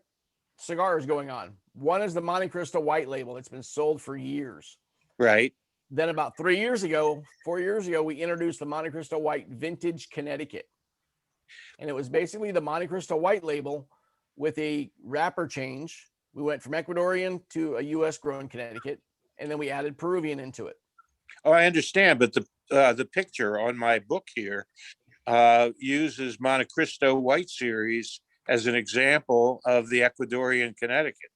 cigars going on. One is the Monte Cristo White label. It's been sold for years. Right. Then about 4 years ago, we introduced the Monte Cristo White Vintage Connecticut. And it was basically the Monte Cristo White label with a wrapper change. We went from Ecuadorian to a U.S. grown Connecticut, and then we added Peruvian into it. Oh, I understand, but the picture on my book here uses Monte Cristo White series as an example of the Ecuadorian Connecticut.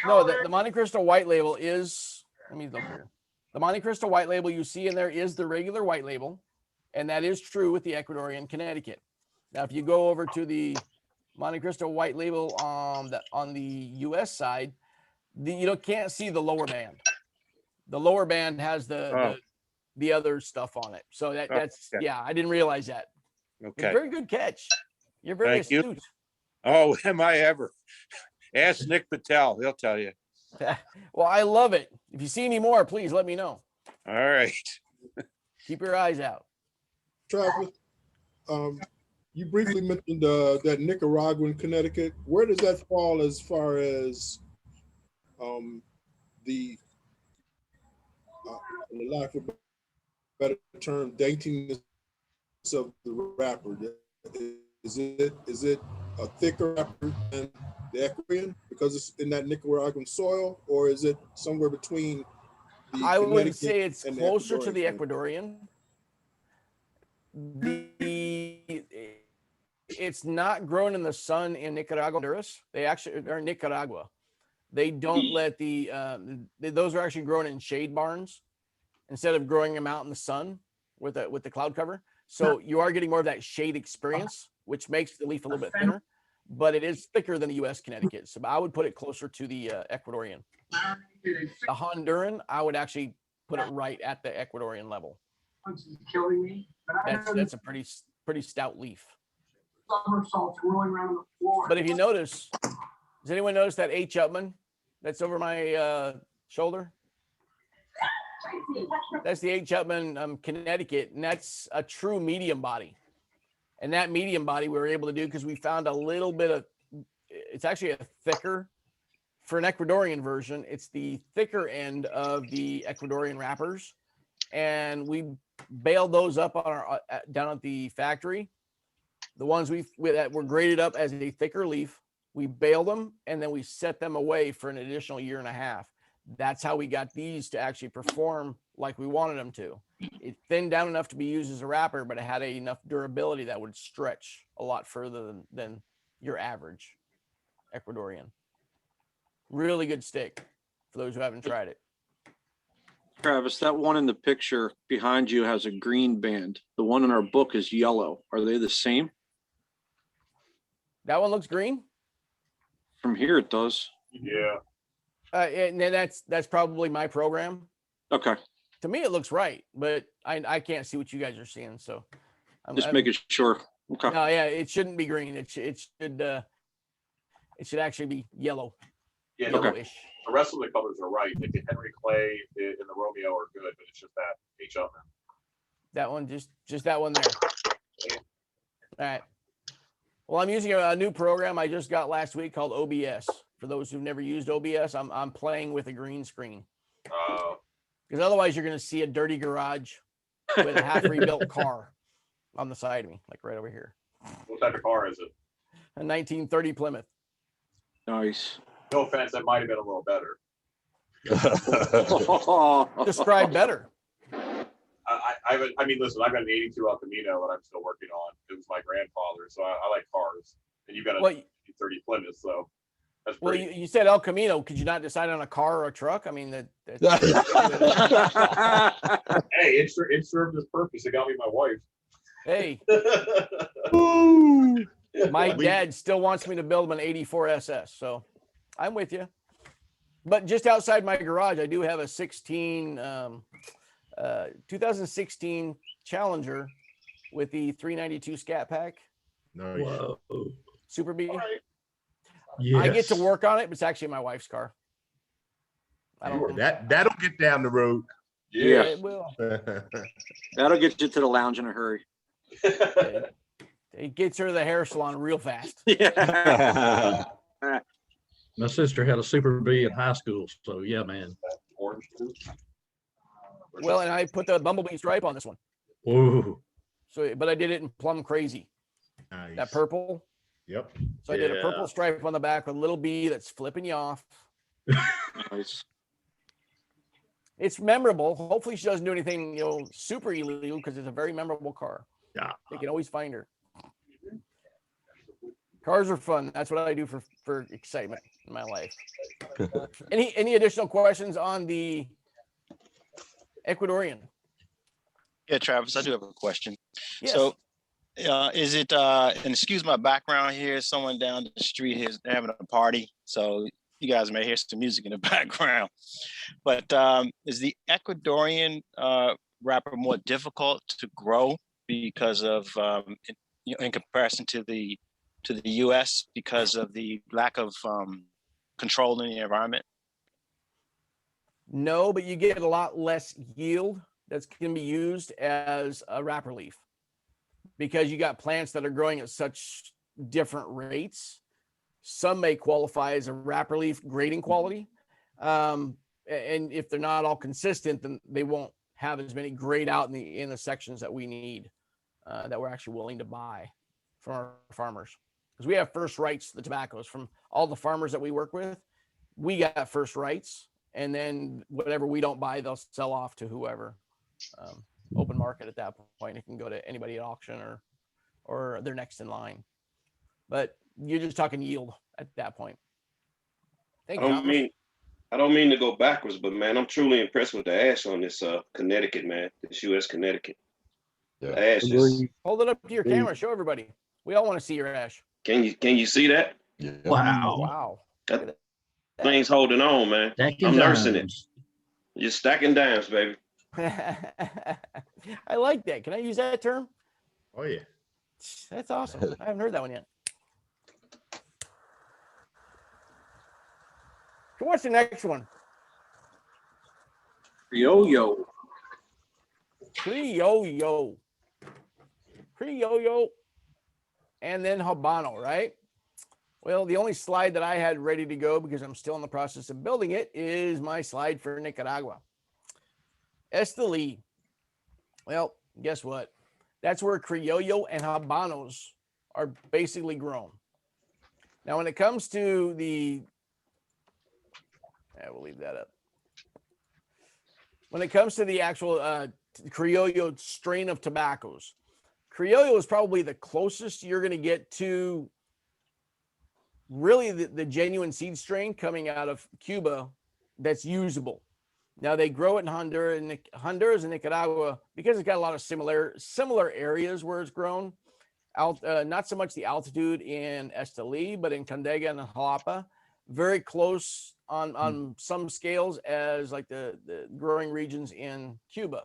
No, the Monte Cristo White label is, let me look here. The Monte Cristo White label you see in there is the regular white label, and that is true with the Ecuadorian Connecticut. Now, if you go over to the Monte Cristo White label on the U.S. side, you can't see the lower band. The lower band has the other stuff on it. So that's okay. Yeah, I didn't realize that. Okay. Very good catch. You're very Thank you. astute. Oh, am I ever? Ask Nick Patel. He'll tell you. Well, I love it. If you see any more, please let me know. All right. Keep your eyes out. Travis, you briefly mentioned that Nicaraguan Connecticut. Where does that fall as far as the lack of a better term, daintiness of the wrapper? Is it a thicker wrapper than the Ecuadorian because it's in that Nicaraguan soil, or is it somewhere between the I would Connecticut say it's and closer to the Ecuadorian? It's not grown in the sun in Nicaragua, Honduras. They actually are in Nicaragua. They don't let those are actually grown in shade barns instead of growing them out in the sun with the cloud cover. So you are getting more of that shade experience, which makes the leaf a little bit thinner, but it is thicker than the U.S. Connecticut. So I would put it closer to the Ecuadorian. The Honduran, I would actually put it right at the Ecuadorian level. Killing me. That's a pretty stout leaf. Somersaults rolling around the floor. But if you notice, does anyone notice that H. Upman that's over my shoulder? That's the H. Upman Connecticut, and that's a true medium body. And that medium body we were able to do because we found a little bit of, it's actually a thicker, for an Ecuadorian version, it's the thicker end of the Ecuadorian wrappers. And we baled those up on our down at the factory. The ones that were graded up as a thicker leaf, we baled them and then we set them away for an additional 1.5 years. That's how we got these to actually perform like we wanted them to. It thinned down enough to be used as a wrapper, but it had enough durability that would stretch a lot further than your average Ecuadorian. Really good steak for those who haven't tried it. Travis, that one in the picture behind you has a green band. The one in our book is yellow. Are they the same? That one looks green? From here it does. Yeah. And then that's probably my program. Okay. To me, it looks right, but I can't see what you guys are seeing. So Just making sure. Okay. No, yeah, it shouldn't be green. It should actually be yellow. Yeah, yellowish. The rest of the colors are right. Like the Henry Clay and the Romeo are good, but it's just that H. Upman. That one, just that one there. All right. Well, I'm using a new program I just got last week called OBS. For those who've never used OBS, I'm playing with a green screen. Because otherwise you're going to see a dirty garage with a half rebuilt car on the side of me, like right over here. What type of car is it? A 1930 Plymouth. Nice. No offense, that might have been a little better. Describe better. I mean, listen, I've got an 82 El Camino that I'm still working on. It was my grandfather, so I like cars. And you've got a 30 Plymouth, so. That's Well, pretty. you said El Camino. Could you not decide on a car or a truck? I mean, Hey, it served its purpose. It got me my wife. hey, my dad still wants me to build him an 84 SS. So I'm with you. But just outside my garage, I do have a 2016 Challenger with the 392 Scat Pack. Nice. Whoa. Super B. All right. Yes. I get to work on it, but it's actually my wife's car. I don't. That'll get down the road. Yeah, Yeah. it will. That'll get you to the lounge in a hurry. It gets her to the hair salon real fast. Yeah. My sister had a Super B in high school, so yeah, man. Orange too. Well, and I put the bumblebee stripe on this one. Ooh. So, but I did it in plum crazy. Nice. That purple. Yep. So I did a Yeah. purple stripe on the back with a little bee that's flipping you off. Nice. It's memorable. Hopefully she doesn't do anything, super illegal because it's a very memorable car. Yeah. They can always find her. Cars are fun. That's what I do for excitement in my life. Any additional questions on the Ecuadorian? Yeah, Travis, I do have a question. Yes. So, is it, and excuse my background here, someone down the street is having a party. So you guys may hear some music in the background, but is the Ecuadorian wrapper more difficult to grow because of, in comparison to the US because of the lack of control in the environment? No, but you get a lot less yield that can be used as a wrapper leaf because you got plants that are growing at such different rates. Some may qualify as a wrapper leaf grading quality. And if they're not all consistent, then they won't have as many grade out in the sections that we need, that we're actually willing to buy from our farmers. Because we have first rights to the tobaccos from all the farmers that we work with. We got first rights, and then whatever we don't buy, they'll sell off to whoever. Open market at that point. It can go to anybody at auction or they're next in line. But you're just talking yield at that point. I don't mean to go backwards, but man, I'm truly impressed with the ash on this Connecticut, man. This US Connecticut. The ash is. Hold it up to your camera. Show everybody. We all want to see your ash. Can you see that? Yeah. Wow. Wow. That thing's holding on, man. Stacking I'm nursing it. dimes. Just stacking dimes, baby. I like that. Can I use that term? Oh yeah. That's awesome. I haven't heard that one yet. So what's the next one? Yo-yo. Criollo. And then Habano, right? Well, the only slide that I had ready to go because I'm still in the process of building it is my slide for Nicaragua. Esteli. Well, guess what? That's where Criollo and Habanos are basically grown. Now, when it comes to we'll leave that up. When it comes to the actual Criollo strain of tobaccos, Criollo is probably the closest you're going to get to really the genuine seed strain coming out of Cuba that's usable. Now they grow it in Honduras and Nicaragua because it's got a lot of similar areas where it's grown. Not so much the altitude in Esteli, but in Condega and Jalapa, very close on some scales as like the growing regions in Cuba.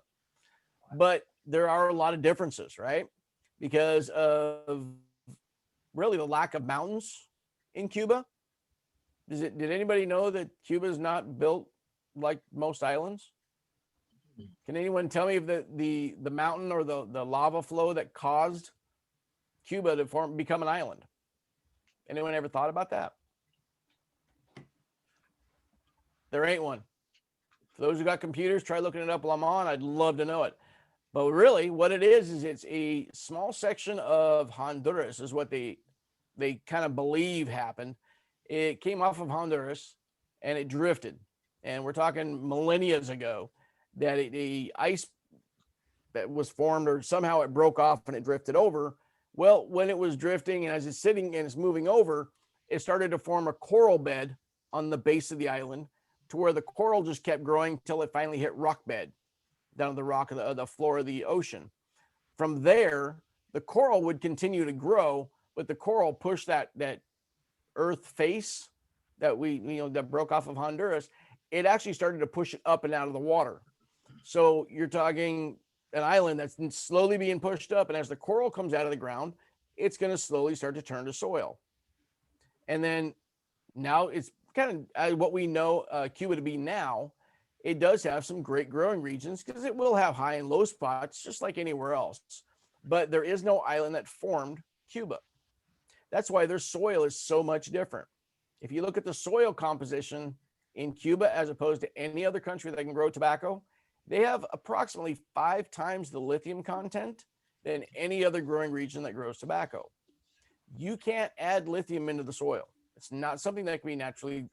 But there are a lot of differences, right? Because of really the lack of mountains in Cuba. Did anybody know that Cuba is not built like most islands? Can anyone tell me if the mountain or the lava flow that caused Cuba to become an island? Anyone ever thought about that? There ain't one. For those who got computers, try looking it up while I'm on. I'd love to know it. But really what it is it's a small section of Honduras is what they kind of believe happened. It came off of Honduras and it drifted. And we're talking millennia ago that the ice that was formed or somehow it broke off and it drifted over. Well, when it was drifting and as it's sitting and it's moving over, it started to form a coral bed on the base of the island, to where the coral just kept growing till it finally hit rock bed down to the rock of the floor of the ocean. From there, the coral would continue to grow, but the coral pushed that earth face that that broke off of Honduras. It actually started to push it up and out of the water. So you're talking an island that's slowly being pushed up, and as the coral comes out of the ground, it's going to slowly start to turn to soil. And then now it's kind of what we know Cuba to be now. It does have some great growing regions because it will have high and low spots just like anywhere else. But there is no island that formed Cuba. That's why their soil is so much different. If you look at the soil composition in Cuba as opposed to any other country that can grow tobacco, they have approximately 5 times the lithium content than any other growing region that grows tobacco. You can't add lithium into the soil. It's not something that can be naturally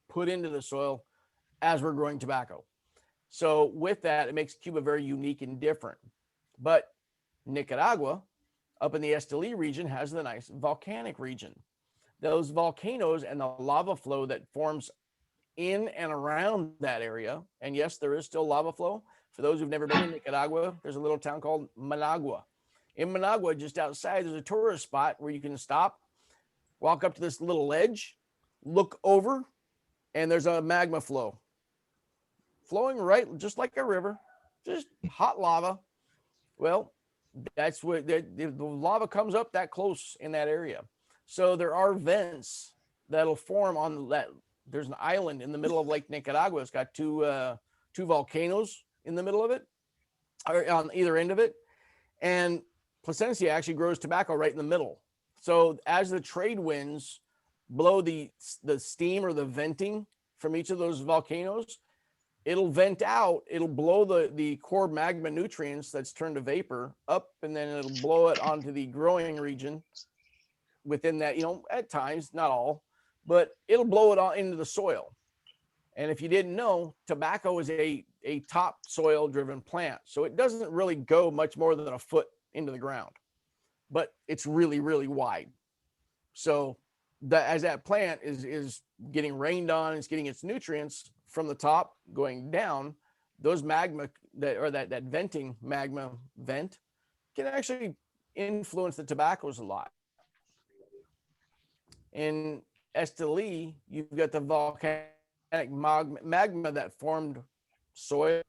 put into the soil as we're growing tobacco. So with that, it makes Cuba very unique and different. But Nicaragua, up in the Esteli region, has the nice volcanic region. Those volcanoes and the lava flow that forms in and around that area, and yes, there is still lava flow. For those who've never been to Nicaragua, there's a little town called Managua. In Managua, just outside, there's a tourist spot where you can stop, walk up to this little ledge, look over, and there's a magma flow flowing right just like a river, just hot lava. Well, that's what the lava comes up that close in that area. So there are vents that'll form on that. There's an island in the middle of Lake Nicaragua. It's got two volcanoes in the middle of it, or on either end of it. And Plasencia actually grows tobacco right in the middle. So as the trade winds blow the steam or the venting from each of those volcanoes, it'll vent out, it'll blow the core magma nutrients that's turned to vapor up, and then it'll blow it onto the growing region within that, at times, not all, but it'll blow it all into the soil. And if you didn't know, tobacco is a top soil driven plant. So it doesn't really go much more than a foot into the ground, but it's really, really wide. So as that plant is getting rained on, it's getting its nutrients from the top going down, those magma that venting magma vent can actually influence the tobaccos a lot. In Esteli, you've got the volcanic magma that formed soil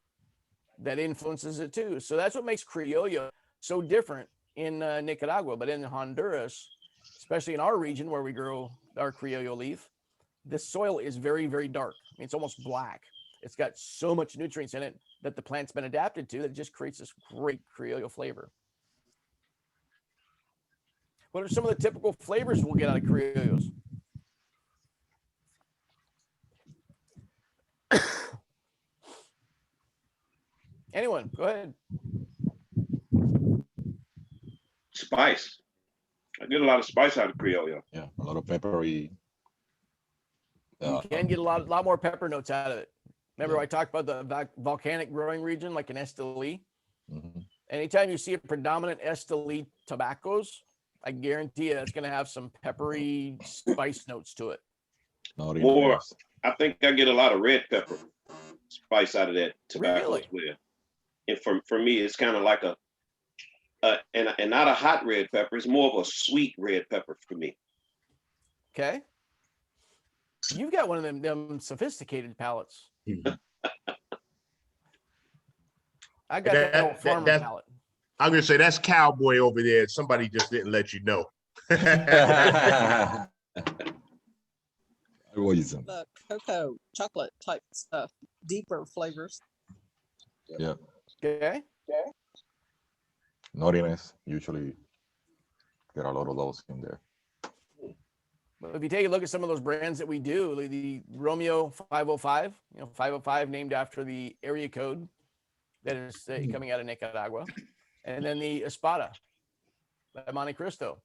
that influences it too. So that's what makes Criollo so different in Nicaragua. But in Honduras, especially in our region where we grow our Criollo leaf, the soil is very, very dark. I mean, it's almost black. It's got so much nutrients in it that the plant's been adapted to that it just creates this great Criollo flavor. What are some of the typical flavors we'll get out of Criollos? Anyone, go ahead. Spice. I get a lot of spice out of Criollo. Yeah, a lot of peppery. You can get a lot more pepper notes out of it. Remember, I talked about the volcanic growing region, like in Esteli. Mm-hmm. Anytime you see a predominant Esteli tobaccos, I guarantee you it's going to have some peppery spice notes to it. More, I think I get a lot of red pepper spice out of that tobacco as well. And for me, it's kind of like and not a hot red pepper. It's more of a sweet red pepper for me. Okay. You've got one of them sophisticated palates. I got that old farmer palate. I'm gonna say that's cowboy over there. Somebody just didn't let you know. The cocoa chocolate type stuff, deeper flavors. Yeah. Okay. Naughtiness, usually get a lot of those in there. If you take a look at some of those brands that we do, like the Romeo 505, 505 named after the area code that is coming out of Nicaragua, and then the Espada by Monte Cristo.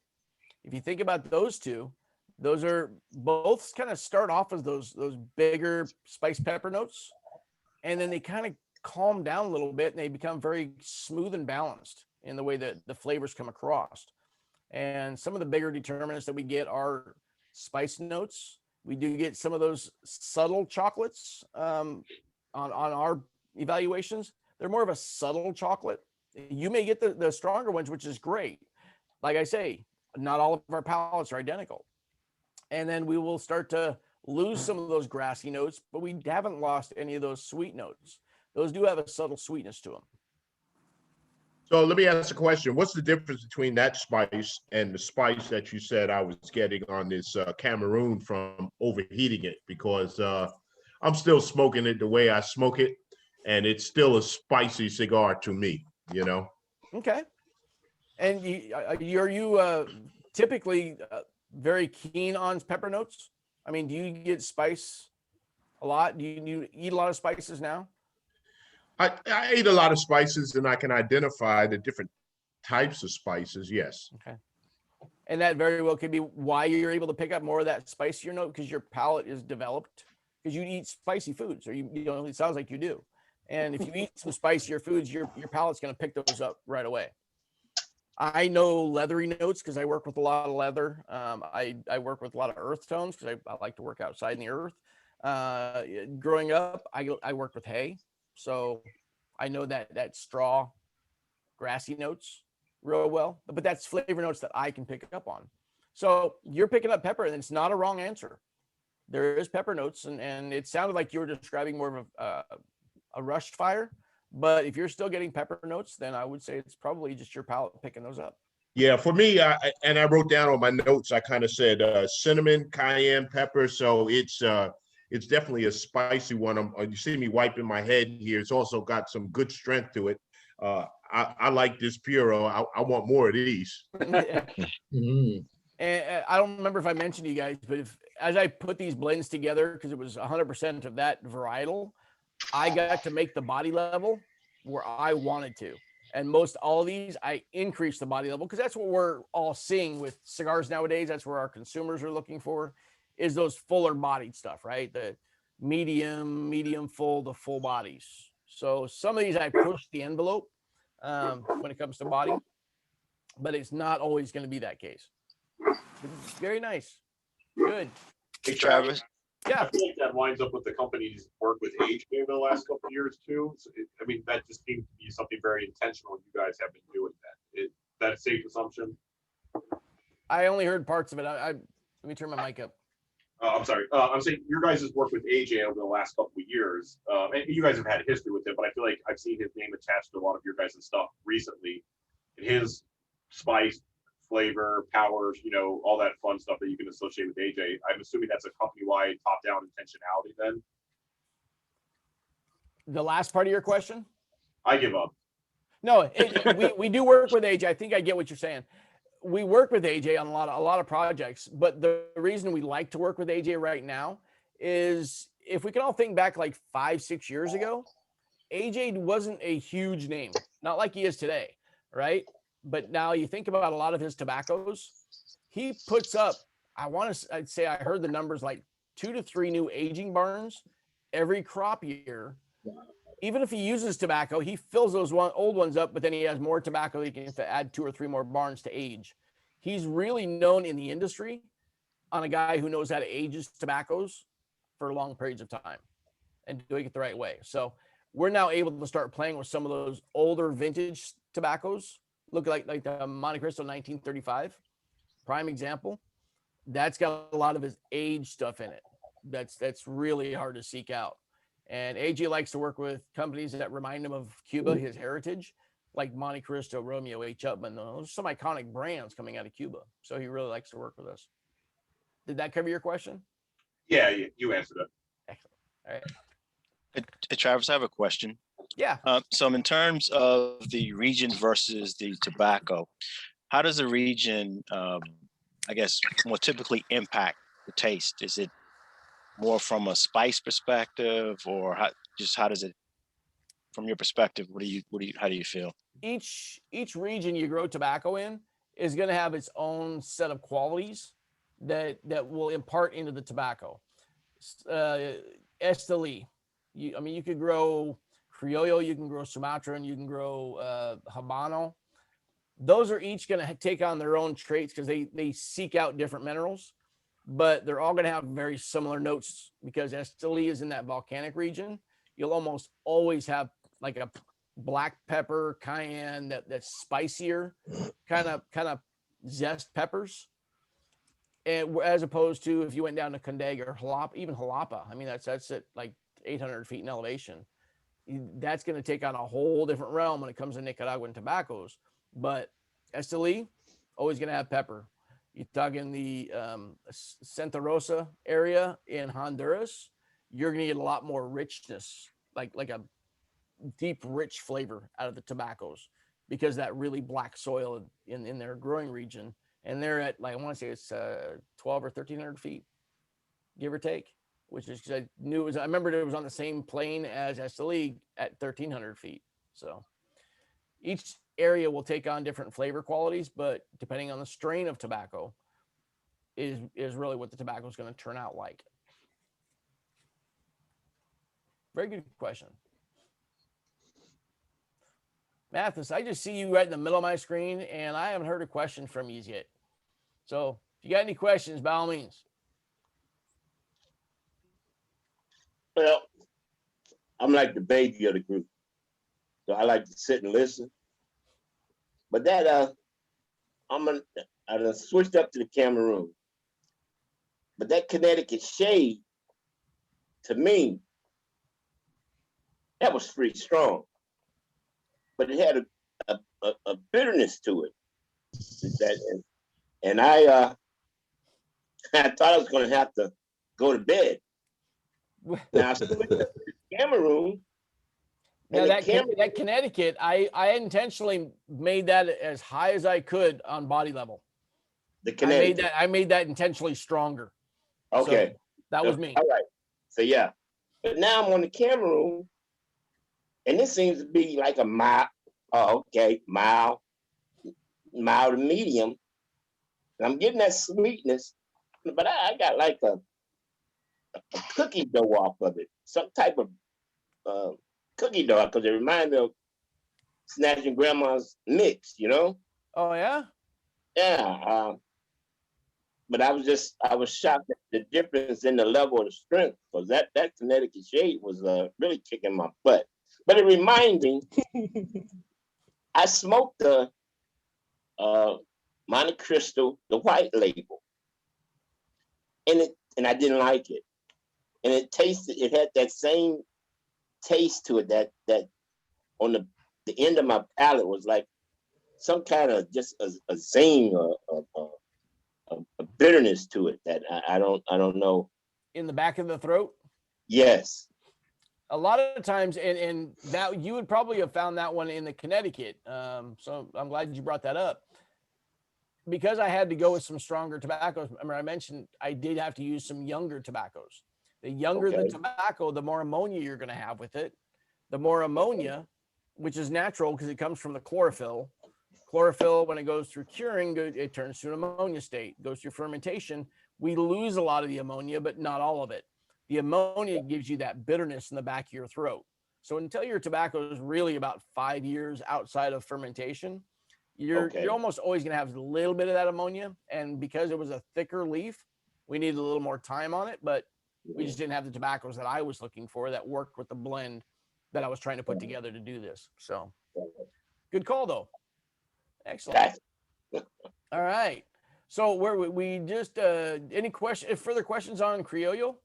If you think about those two, those are both kind of start off as those bigger spice pepper notes, and then they kind of calm down a little bit and they become very smooth and balanced in the way that the flavors come across. And some of the bigger determinants that we get are spice notes. We do get some of those subtle chocolates on our evaluations. They're more of a subtle chocolate. You may get the stronger ones, which is great. Like I say, not all of our palates are identical. And then we will start to lose some of those grassy notes, but we haven't lost any of those sweet notes. Those do have a subtle sweetness to them. So let me ask a question. What's the difference between that spice and the spice that you said I was getting on this Cameroon from overheating it? Because I'm still smoking it the way I smoke it, and it's still a spicy cigar to me, you know? Okay. And are you typically very keen on pepper notes? I mean, do you get spice a lot? Do you eat a lot of spices now? I eat a lot of spices, and I can identify the different types of spices, yes. Okay. And that very well could be why you're able to pick up more of that spicier note, because your palate is developed, because you eat spicy foods, or you know, it sounds like you do. And if you eat some spicier foods, your palate's going to pick those up right away. I know leathery notes because I work with a lot of leather. I work with a lot of earth tones because I like to work outside in the earth. Growing up, I worked with hay. So I know that straw, grassy notes real well, but that's flavor notes that I can pick up on. So you're picking up pepper, and it's not a wrong answer. There is pepper notes, and it sounded like you were describing more of a rushed fire. But if you're still getting pepper notes, then I would say it's probably just your palate picking those up. Yeah, for me, I wrote down on my notes, I kind of said cinnamon, cayenne pepper. So it's definitely a spicy one. You see me wiping my head here. It's also got some good strength to it. I like this Puro. I want more of these. And I don't remember if I mentioned to you guys, but as I put these blends together, because it was 100% of that varietal, I got to make the body level where I wanted to. And most all of these, I increased the body level because that's what we're all seeing with cigars nowadays. That's where our consumers are looking for, is those fuller bodied stuff, right? The medium full, the full bodies. So some of these I push the envelope when it comes to body, but it's not always going to be that case. Very nice. Good. Hey, Travis. Yeah. I feel like that lines up with the company's work with age over the last couple of years too. So I mean, that just seems to be something very intentional. You guys have been doing that. That's a safe assumption. I only heard parts of it. Let me turn my mic up. I'm sorry. I'm saying your guys' work with AJ over the last couple of years, and you guys have had history with him, but I feel like I've seen his name attached to a lot of your guys' stuff recently. And his spice, flavor, powers, you know, all that fun stuff that you can associate with AJ. I'm assuming that's a company-wide top-down intentionality then? The last part of your question? I give up. No, we do work with AJ. I think I get what you're saying. We work with AJ on a lot of projects, but the reason we like to work with AJ right now is if we can all think back like 5-6 years ago, AJ wasn't a huge name, not like he is today, right? But now you think about a lot of his tobaccos, he puts up, I'd say I heard the numbers like 2 to 3 new aging barns every crop year. Even if he uses tobacco, he fills those old ones up, but then he has more tobacco. He can add 2 or 3 more barns to age. He's really known in the industry on a guy who knows how to age his tobaccos for long periods of time and doing it the right way. So we're now able to start playing with some of those older vintage tobaccos. Look like the Monte Cristo 1935, prime example. That's got a lot of his age stuff in it. That's really hard to seek out. And AJ likes to work with companies that remind him of Cuba, his heritage, like Monte Cristo, Romeo H. Upman. Those are some iconic brands coming out of Cuba. So he really likes to work with us. Did that cover your question? Yeah, you answered it. Excellent. All right. Hey, Travis, I have a question. Yeah. So in terms of the region versus the tobacco, how does the region, I guess, more typically impact the taste? Is it more from a spice perspective, or how does it, from your perspective, how do you feel? Each region you grow tobacco in is going to have its own set of qualities that will impart into the tobacco. Esteli, you could grow Criollo, you can grow Sumatra, and you can grow Habano. Those are each going to take on their own traits because they seek out different minerals. but they're all going to have very similar notes because Esteli is in that volcanic region. You'll almost always have like a black pepper, cayenne, that's spicier, kind of zest peppers. And as opposed to if you went down to Condega or Jalapa, even Jalapa, I mean, that's at like 800 feet in elevation. That's going to take on a whole different realm when it comes to Nicaraguan tobaccos. But Esteli, always going to have pepper. You talk in the Santa Rosa area in Honduras, you're going to get a lot more richness, like a deep, rich flavor out of the tobaccos because that really black soil in their growing region. And they're at, like, I want to say it's 12 or 1,300 feet, give or take, which is, I knew it was, I remembered it was on the same plane as Esteli at 1,300 feet. So each area will take on different flavor qualities, but depending on the strain of tobacco is really what the tobacco is going to turn out like. Very good question. Mathis, I just see you right in the middle of my screen, and I haven't heard a question from you yet. So if you got any questions, by all means. Well, I'm like the baby of the group, so I like to sit and listen. But that I done switched up to the Cameroon. But that Connecticut shade, to me, that was pretty strong. But it had a bitterness to it. And I thought I was going to have to go to bed. Now I switched up to Cameroon. Now that Connecticut, I intentionally made that as high as I could on body level. The Connecticut. I made that intentionally stronger. Okay. So that was me. All right. So yeah. But now I'm on the Cameroon, and this seems to be like a mild, mild to medium. And I'm getting that sweetness, but I got like a cookie dough off of it, some type of cookie dough, because it reminds me of snatching grandma's mix, you know? Oh yeah? Yeah. But I was shocked at the difference in the level of the strength, because that Connecticut shade was really kicking my butt. But it reminded me, I smoked the Monte Cristo, the white label, and I didn't like it. And it had that same taste to it that on the end of my palate was like some kind of just a zing or a bitterness to it that I don't know. In the back of the throat? Yes. A lot of times, and that you would probably have found that one in the Connecticut. So I'm glad you brought that up. Because I had to go with some stronger tobaccos. Remember, I mentioned I did have to use some younger tobaccos. The younger the tobacco, the more ammonia you're going to have with it. The more ammonia, which is natural because it comes from the chlorophyll. Chlorophyll, when it goes through curing, it turns to an ammonia state. It goes through fermentation. We lose a lot of the ammonia, but not all of it. The ammonia gives you that bitterness in the back of your throat. So until your tobacco is really about 5 years outside of fermentation, you're almost always going to have a little bit of that ammonia. And because it was a thicker leaf, we needed a little more time on it, but we just didn't have the tobaccos that I was looking for that worked with the blend that I was trying to put together to do this. So good call though. Excellent. All right. So where we just, any further questions on Criollo?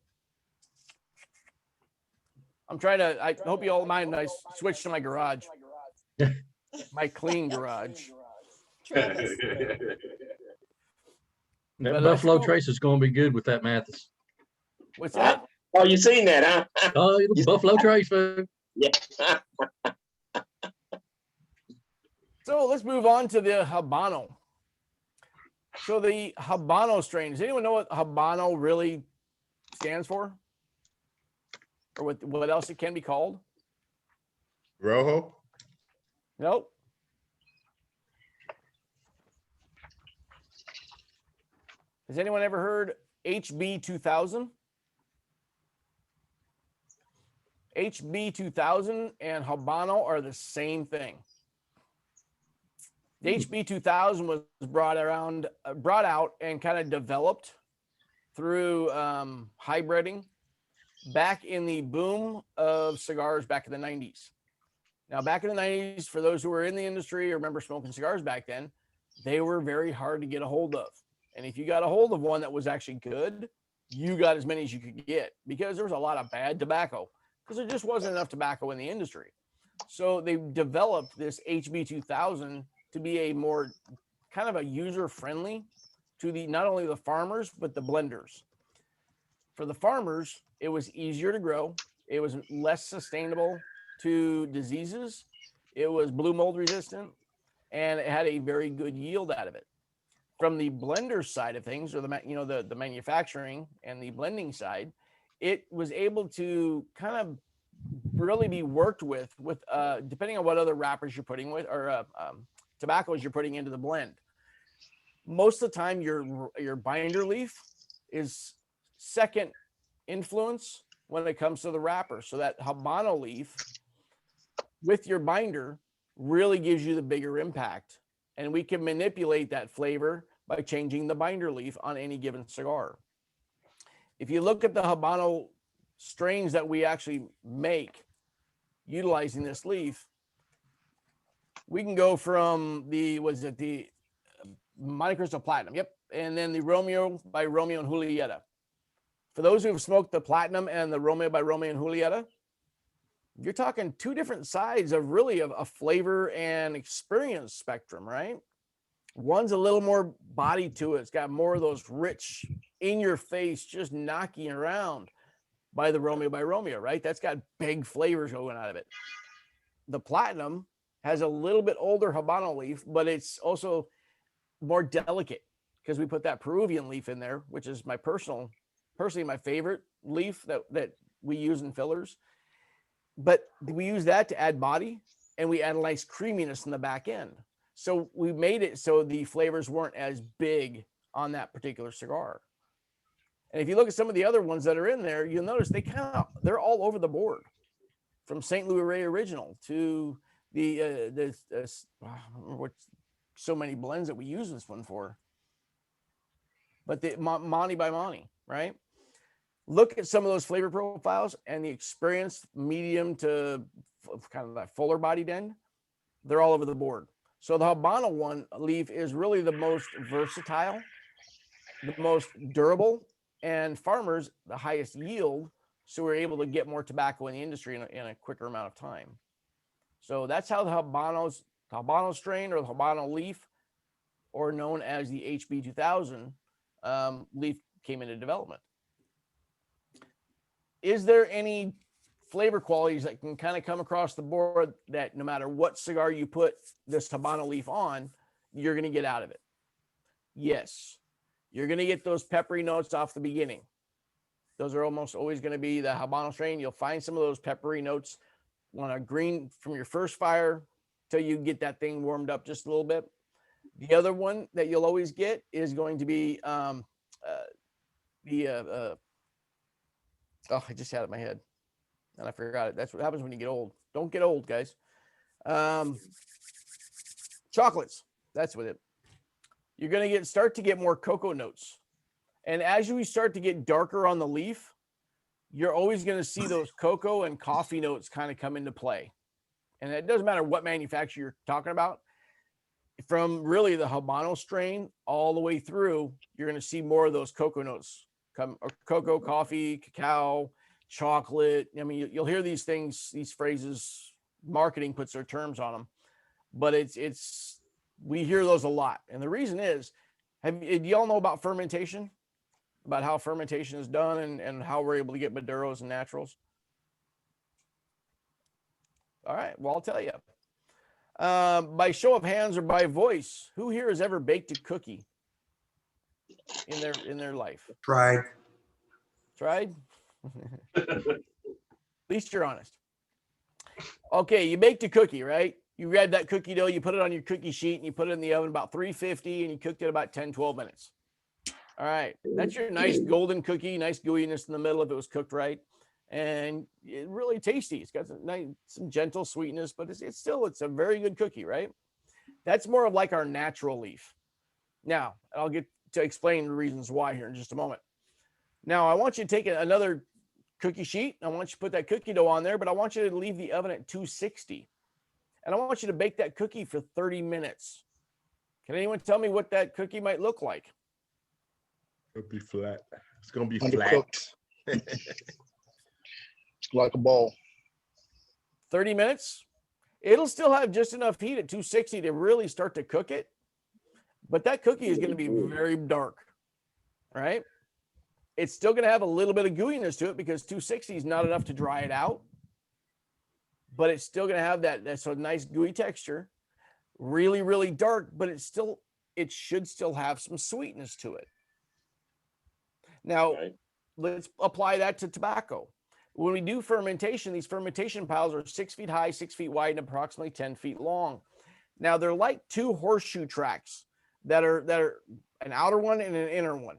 I hope you all mind. I switched to my garage, my clean garage. That Buffalo Trace is going to be good with that Mathis. What's that? Oh, you seen that, huh? Oh, Buffalo Trace food. Yeah. So let's move on to the Habano. So the Habano strain, does anyone know what Habano really stands for? Or what else it can be called? Rojo? Nope. Has anyone ever heard HB 2000? HB 2000 and Habano are the same thing. The HB 2000 was brought out and kind of developed through hybriding back in the boom of cigars back in the 90s. Now, back in the 90s, for those who were in the industry or remember smoking cigars back then, they were very hard to get a hold of. And if you got a hold of one that was actually good, you got as many as you could get because there was a lot of bad tobacco because there just wasn't enough tobacco in the industry. So they developed this HB2000 to be a more kind of a user-friendly to the not only the farmers, but the blenders. For the farmers, it was easier to grow. It was less sustainable to diseases. It was blue mold resistant, and it had a very good yield out of it. From the blender side of things, or the manufacturing and the blending side, it was able to kind of really be worked with depending on what other wrappers you're putting with or tobaccos you're putting into the blend. Most of the time, your binder leaf is second influence when it comes to the wrapper. So that Habano leaf with your binder really gives you the bigger impact. And we can manipulate that flavor by changing the binder leaf on any given cigar. If you look at the Habano strains that we actually make utilizing this leaf, we can go from the Monte Cristo Platinum, yep, and then the Romeo by Romeo and Julieta. For those who have smoked the Platinum and the Romeo by Romeo and Julieta, you're talking two different sides of really of a flavor and experience spectrum, right? One's a little more body to it. It's got more of those rich, in your face, just knocking around by the Romeo by Romeo, right? That's got big flavors going out of it. The Platinum has a little bit older Habano leaf, but it's also more delicate because we put that Peruvian leaf in there, which is personally my favorite leaf that we use in fillers. But we use that to add body, and we add a nice creaminess in the back end. So we made it so the flavors weren't as big on that particular cigar. And if you look at some of the other ones that are in there, you'll notice they're all over the board, from St. Louis Ray Original to so many blends that we use this one for. But the Monty by Monty, right? Look at some of those flavor profiles and the experienced medium to kind of that fuller bodied end. They're all over the board. So the Habano one leaf is really the most versatile, the most durable, and farmers the highest yield. So we're able to get more tobacco in the industry in a quicker amount of time. So that's how the Habano strain or the Habano leaf, or known as the HB2000 leaf, came into development. Is there any flavor qualities that can kind of come across the board that no matter what cigar you put this Habano leaf on, you're going to get out of it? Yes. You're going to get those peppery notes off the beginning. Those are almost always going to be the Habano strain. You'll find some of those peppery notes on a green from your first fire till you get that thing warmed up just a little bit. The other one that you'll always get is going to be I just had it in my head and I forgot it. That's what happens when you get old. Don't get old, guys. Chocolates. That's what it. You're going to start to get more cocoa notes. And as you start to get darker on the leaf, you're always going to see those cocoa and coffee notes kind of come into play. And it doesn't matter what manufacturer you're talking about. From really the Habano strain all the way through, you're going to see more of those cocoa notes come, or cocoa, coffee, cacao, chocolate. I mean, you'll hear these things, these phrases, marketing puts their terms on them, but we hear those a lot. And the reason is, do y'all know about fermentation? About how fermentation is done and how we're able to get Maduros and naturals? All right, well, I'll tell you. By show of hands or by voice, who here has ever baked a cookie in their life? Tried. At least you're honest. Okay, you baked a cookie, right? You grabbed that cookie dough, you put it on your cookie sheet, and you put it in the oven about 350, and you cooked it about 10, 12 minutes. All right, that's your nice golden cookie, nice gooeyiness in the middle if it was cooked right. And it's really tasty. It's got some gentle sweetness, but it's a very good cookie, right? That's more of like our natural leaf. Now, I'll get to explain the reasons why here in just a moment. Now I want you to take another cookie sheet. I want you to put that cookie dough on there, but I want you to leave the oven at 260. And I want you to bake that cookie for 30 minutes. Can anyone tell me what that cookie might look like? It'll be flat. It's gonna be flat. Undercooked. It's like a ball. 30 minutes. It'll still have just enough heat at 260 to really start to cook it. But that cookie is going to be very dark, right? It's still going to have a little bit of gooiness to it because 260 is not enough to dry it out. But it's still going to have that sort of nice gooey texture. Really, really dark, but it should still have some sweetness to it. Now, let's apply that to tobacco. When we do fermentation, these fermentation piles are 6 feet high, 6 feet wide, and approximately 10 feet long. Now, they're like two horseshoe tracks that are an outer one and an inner one.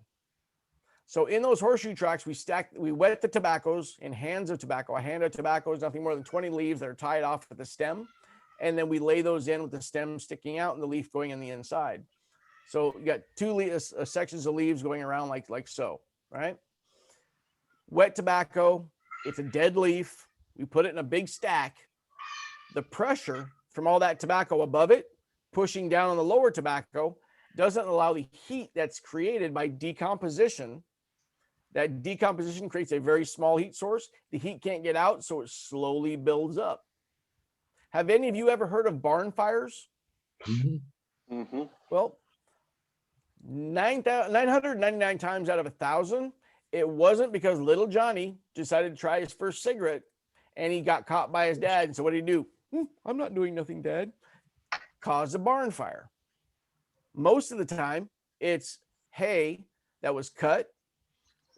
So in those horseshoe tracks, we wet the tobaccos in hands of tobacco. A hand of tobacco is nothing more than 20 leaves that are tied off at the stem. And then we lay those in with the stem sticking out and the leaf going in the inside. So you got two sections of leaves going around like so, right? Wet tobacco, it's a dead leaf. We put it in a big stack. The pressure from all that tobacco above it, pushing down on the lower tobacco, doesn't allow the heat that's created by decomposition. That decomposition creates a very small heat source. The heat can't get out, so it slowly builds up. Have any of you ever heard of barn fires? Mm-hmm. Well, 999 times out of 1,000, it wasn't because little Johnny decided to try his first cigarette and he got caught by his dad. And so what did he do? I'm not doing nothing, Dad. Caused a barn fire. Most of the time, it's hay that was cut,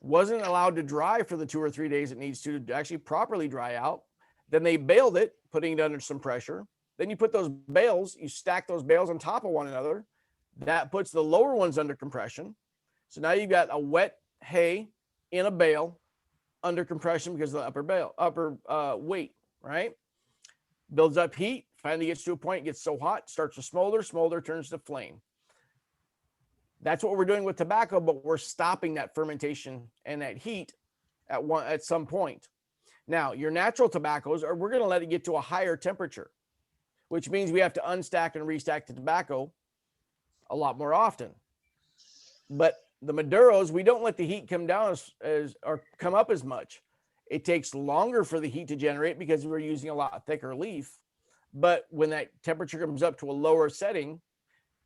wasn't allowed to dry for the 2 or 3 days it needs to actually properly dry out. Then they baled it, putting it under some pressure. Then you put those bales, you stack those bales on top of one another. That puts the lower ones under compression. So now you've got a wet hay in a bale under compression because of the upper weight, right? Builds up heat, finally gets to a point, gets so hot, starts to smolder, turns to flame. That's what we're doing with tobacco, but we're stopping that fermentation and that heat at some point. Now, your natural tobaccos, we're going to let it get to a higher temperature, which means we have to unstack and restack the tobacco a lot more often. But the Maduros, we don't let the heat come down or come up as much. It takes longer for the heat to generate because we're using a lot thicker leaf. But when that temperature comes up to a lower setting,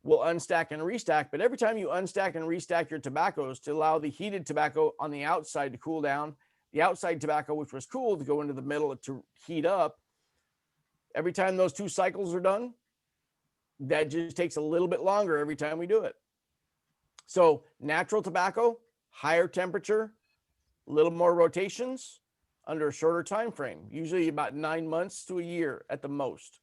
we'll unstack and restack. But every time you unstack and restack your tobaccos to allow the heated tobacco on the outside to cool down, the outside tobacco, which was cool, to go into the middle to heat up, every time those 2 cycles are done, that just takes a little bit longer every time we do it. So natural tobacco, higher temperature, a little more rotations under a shorter time frame, usually about 9 months to a year at the most.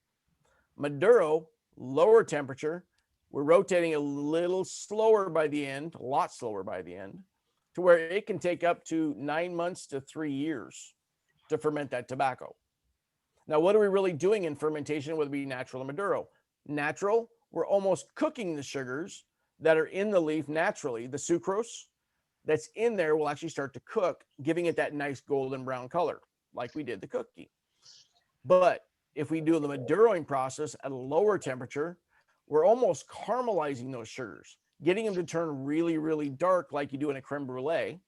Maduro, lower temperature, we're rotating a little slower by the end, a lot slower by the end, to where it can take up to 9 months to 3 years to ferment that tobacco. Now, what are we really doing in fermentation, whether it be natural or Maduro? Natural, we're almost cooking the sugars that are in the leaf naturally. The sucrose that's in there will actually start to cook, giving it that nice golden brown color, like we did the cookie. But if we do the Maduroing process at a lower temperature, we're almost caramelizing those sugars, getting them to turn really, really dark like you do in a creme brulee.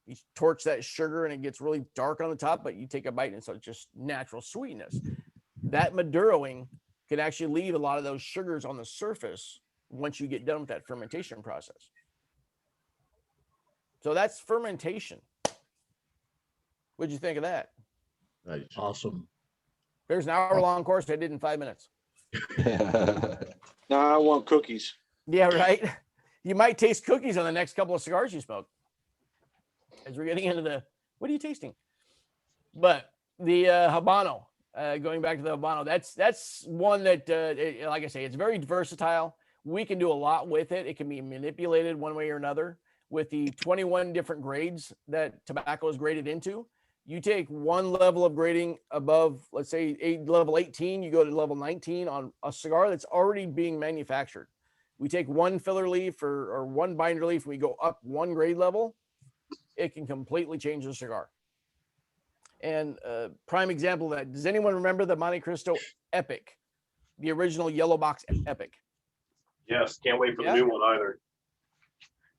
You torch that sugar and it gets really dark on the top, but you take a bite and so it's just natural sweetness. That Maduroing can actually leave a lot of those sugars on the surface once you get done with that fermentation process. So that's fermentation. What'd you think of that? Nice. Awesome. There's an hour-long course I did in 5 minutes. Now I want cookies. Yeah, right. You might taste cookies on the next couple of cigars you smoke. As we're getting into what are you tasting? But the Habano, going back to the Habano, that's one that, like I say, it's very versatile. We can do a lot with it. It can be manipulated one way or another. With the 21 different grades that tobacco is graded into, you take one level of grading above, let's say level 18, you go to level 19 on a cigar that's already being manufactured. We take one filler leaf or one binder leaf, and we go up one grade level. it can completely change the cigar. And prime example of that, does anyone remember the Monte Cristo Epic, the original yellow box Epic? Yes, can't wait for Yeah. the new one either.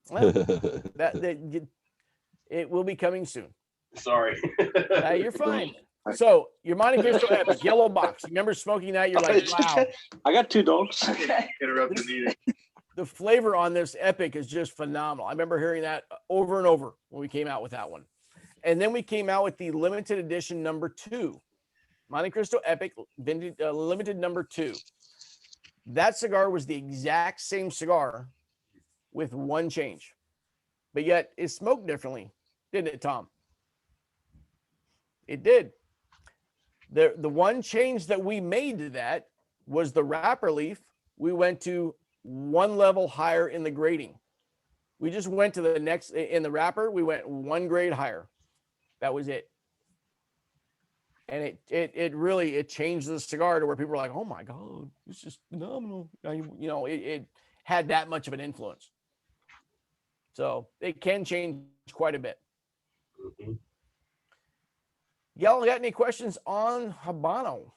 Well, it will be coming soon. Sorry. You're fine. So your Monte Cristo Epic yellow box. You remember smoking that? You're like, wow. I got 2 dogs. Interrupt the meeting. The flavor on this Epic is just phenomenal. I remember hearing that over and over when we came out with that one. And then we came out with the limited edition number 2, Monte Cristo Epic vintage, limited number 2. That cigar was the exact same cigar with one change, but yet it smoked differently, didn't it, Tom? It did. The one change that we made to that was the wrapper leaf. We went to one level higher in the grading. We just went to the next in the wrapper. We went 1 grade higher. That was it. And it really changed the cigar to where people were like, oh my God, it's just phenomenal. You know, it had that much of an influence. So it can change quite a bit. Mm-hmm. Y'all got any questions on Habano?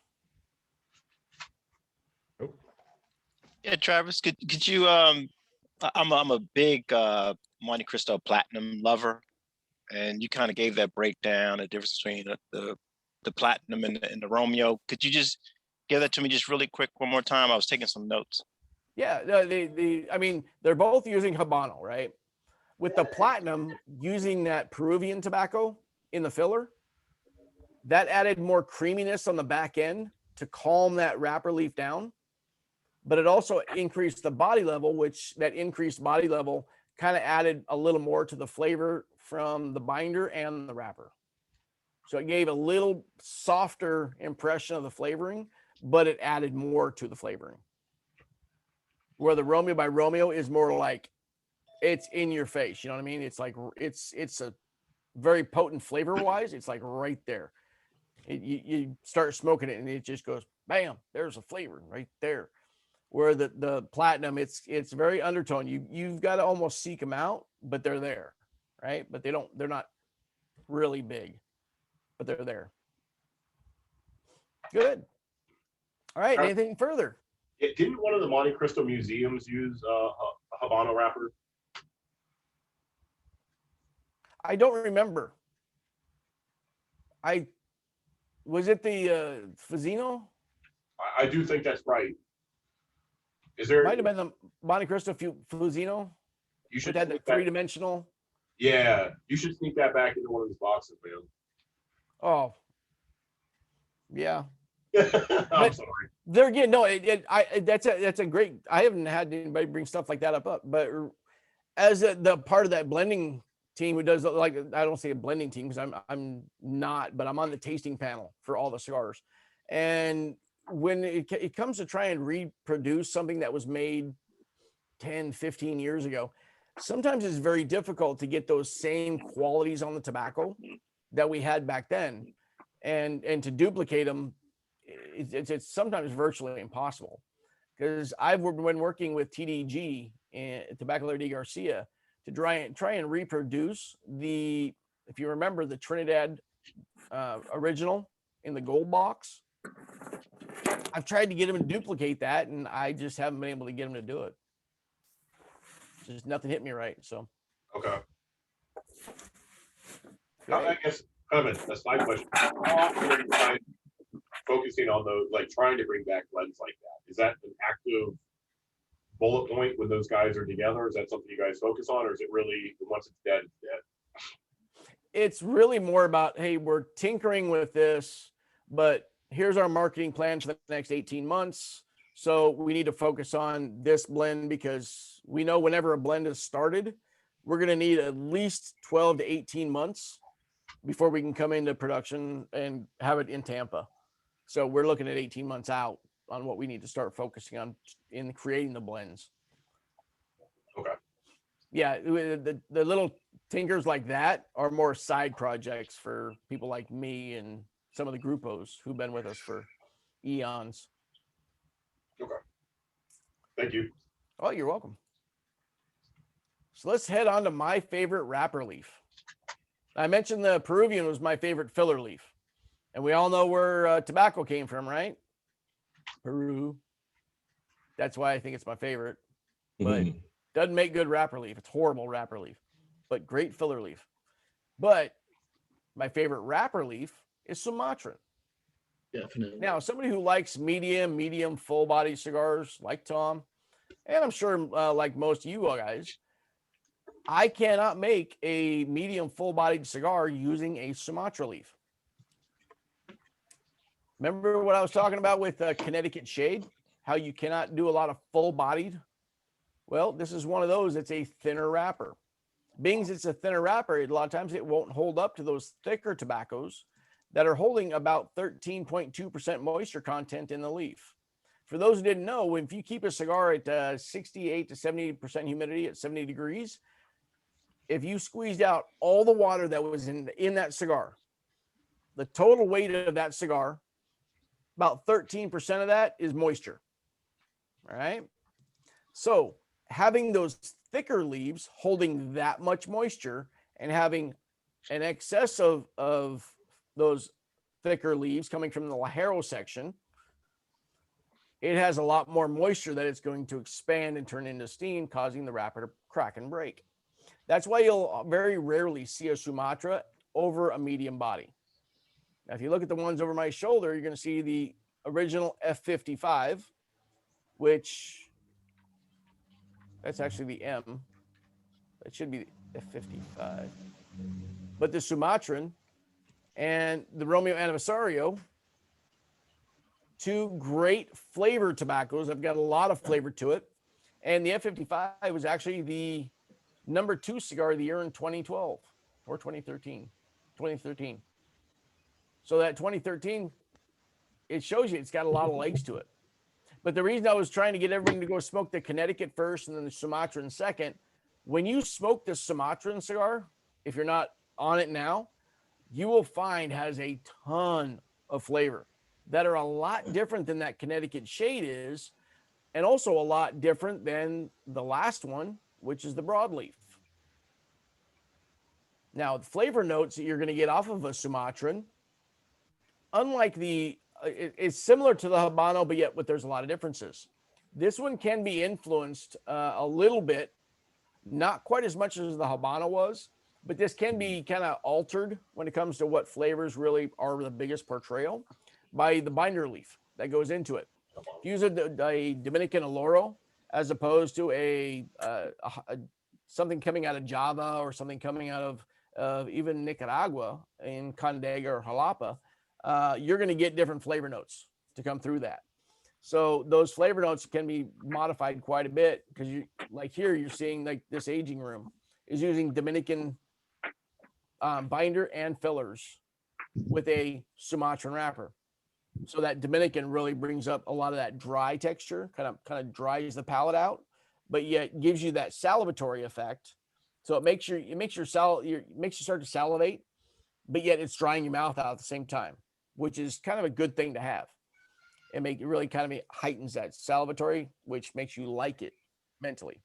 Yeah, Travis, could you I'm a big Monte Cristo Platinum lover, and you kind of gave that breakdown, the difference between the Platinum and the Romeo. Could you just give that to me just really quick one more time? I was taking some notes. Yeah, I mean, they're both using Habano, right? With the Platinum using that Peruvian tobacco in the filler, that added more creaminess on the back end to calm that wrapper leaf down. But it also increased the body level, which that increased body level kind of added a little more to the flavor from the binder and the wrapper. So it gave a little softer impression of the flavoring, but it added more to the flavoring. Where the Romeo by Romeo is more like it's in your face. You know what I mean? It's like it's a very potent flavor wise. It's like right there. You start smoking it and it just goes bam. There's a flavor right there. Where the Platinum, it's very undertone. You've got to almost seek them out, but they're there, right? But they're not really big, but they're there. Good. All right. Anything further? Didn't one of the Monte Cristo museums use a Habano wrapper? I don't remember. Was it the Fazino? I do think that's right. Is there? Might have been the Monte Cristo Fusino. You should have that 3-dimensional. Yeah, you should sneak that back into one of these boxes, man. Oh, yeah. I'm sorry. There again, no. That's a great. I haven't had anybody bring stuff like that up, but as the part of that blending team who does, like, I don't say a blending team because I'm not, but I'm on the tasting panel for all the cigars, and when it comes to try and reproduce something that was made 10, 15 years ago, sometimes it's very difficult to get those same qualities on the tobacco that we had back then. And to duplicate them, it's sometimes virtually impossible. Because I've been working with TDG and Tabacalera de Garcia to try and reproduce if you remember the Trinidad original in the gold box. I've tried to get him to duplicate that, and I just haven't been able to get him to do it. Just nothing hit me right. So. Okay. I guess kind of a side question. How often are you guys focusing on those, like trying to bring back blends like that? Is that an active bullet point when those guys are together? Is that something you guys focus on, or is it really once it's dead, it's dead? It's really more about, hey, we're tinkering with this, but here's our marketing plan for the next 18 months. So we need to focus on this blend because we know whenever a blend is started, we're going to need at least 12 to 18 months before we can come into production and have it in Tampa. So we're looking at 18 months out on what we need to start focusing on in creating the blends. Okay. Yeah, the little tinkers like that are more side projects for people like me and some of the grupos who've been with us for eons. Okay. Thank you. Oh, you're welcome. So let's head on to my favorite wrapper leaf. I mentioned the Peruvian was my favorite filler leaf. And we all know where tobacco came from, right? Peru. That's why I think it's my favorite. But doesn't make good wrapper leaf. It's horrible wrapper leaf, but great filler leaf. But my favorite wrapper leaf is Sumatran. Definitely. Now, somebody who likes medium, full body cigars like Tom, and I'm sure like most of you guys, I cannot make a medium full bodied cigar using a Sumatra leaf. Remember what I was talking about with Connecticut Shade? How you cannot do a lot of full bodied? Well, this is one of those. It's a thinner wrapper. Being as it's a thinner wrapper, a lot of times it won't hold up to those thicker tobaccos that are holding about 13.2% moisture content in the leaf. For those who didn't know, if you keep a cigar at 68 to 70% humidity at 70 degrees, if you squeezed out all the water that was in that cigar, the total weight of that cigar, about 13% of that is moisture. All right. So having those thicker leaves holding that much moisture and having an excess of those thicker leaves coming from the Lajero section, it has a lot more moisture that it's going to expand and turn into steam, causing the wrapper to crack and break. That's why you'll very rarely see a Sumatra over a medium body. Now, if you look at the ones over my shoulder, you're going to see the original F55, which that's actually the M. That should be the F55. But the Sumatran and the Romeo Anniversario, two great flavor tobaccos. I've got a lot of flavor to it. And the F55 was actually the number 2 cigar of the year in 2012 or 2013. 2013. So that 2013, it shows you it's got a lot of legs to it. But the reason I was trying to get everybody to go smoke the Connecticut first and then the Sumatran second, when you smoke the Sumatran cigar, if you're not on it now, you will find has a ton of flavor that are a lot different than that Connecticut Shade is, and also a lot different than the last one, which is the broadleaf. Now, the flavor notes that you're going to get off of a Sumatran, unlike it's similar to the Habano, but yet there's a lot of differences. This one can be influenced a little bit, not quite as much as the Habano was, but this can be kind of altered when it comes to what flavors really are the biggest portrayal by the binder leaf that goes into it. If you use a Dominican Oloro as opposed to something coming out of Java or something coming out of even Nicaragua in Condega or Jalapa, you're going to get different flavor notes to come through that. So those flavor notes can be modified quite a bit because you like here, you're seeing like this aging room is using Dominican binder and fillers with a Sumatran wrapper. So that Dominican really brings up a lot of that dry texture, kind of dries the palate out, but yet gives you that salivatory effect. So it makes you start to salivate, but yet it's drying your mouth out at the same time, which is kind of a good thing to have. It really kind of heightens that salivatory, which makes you like it mentally.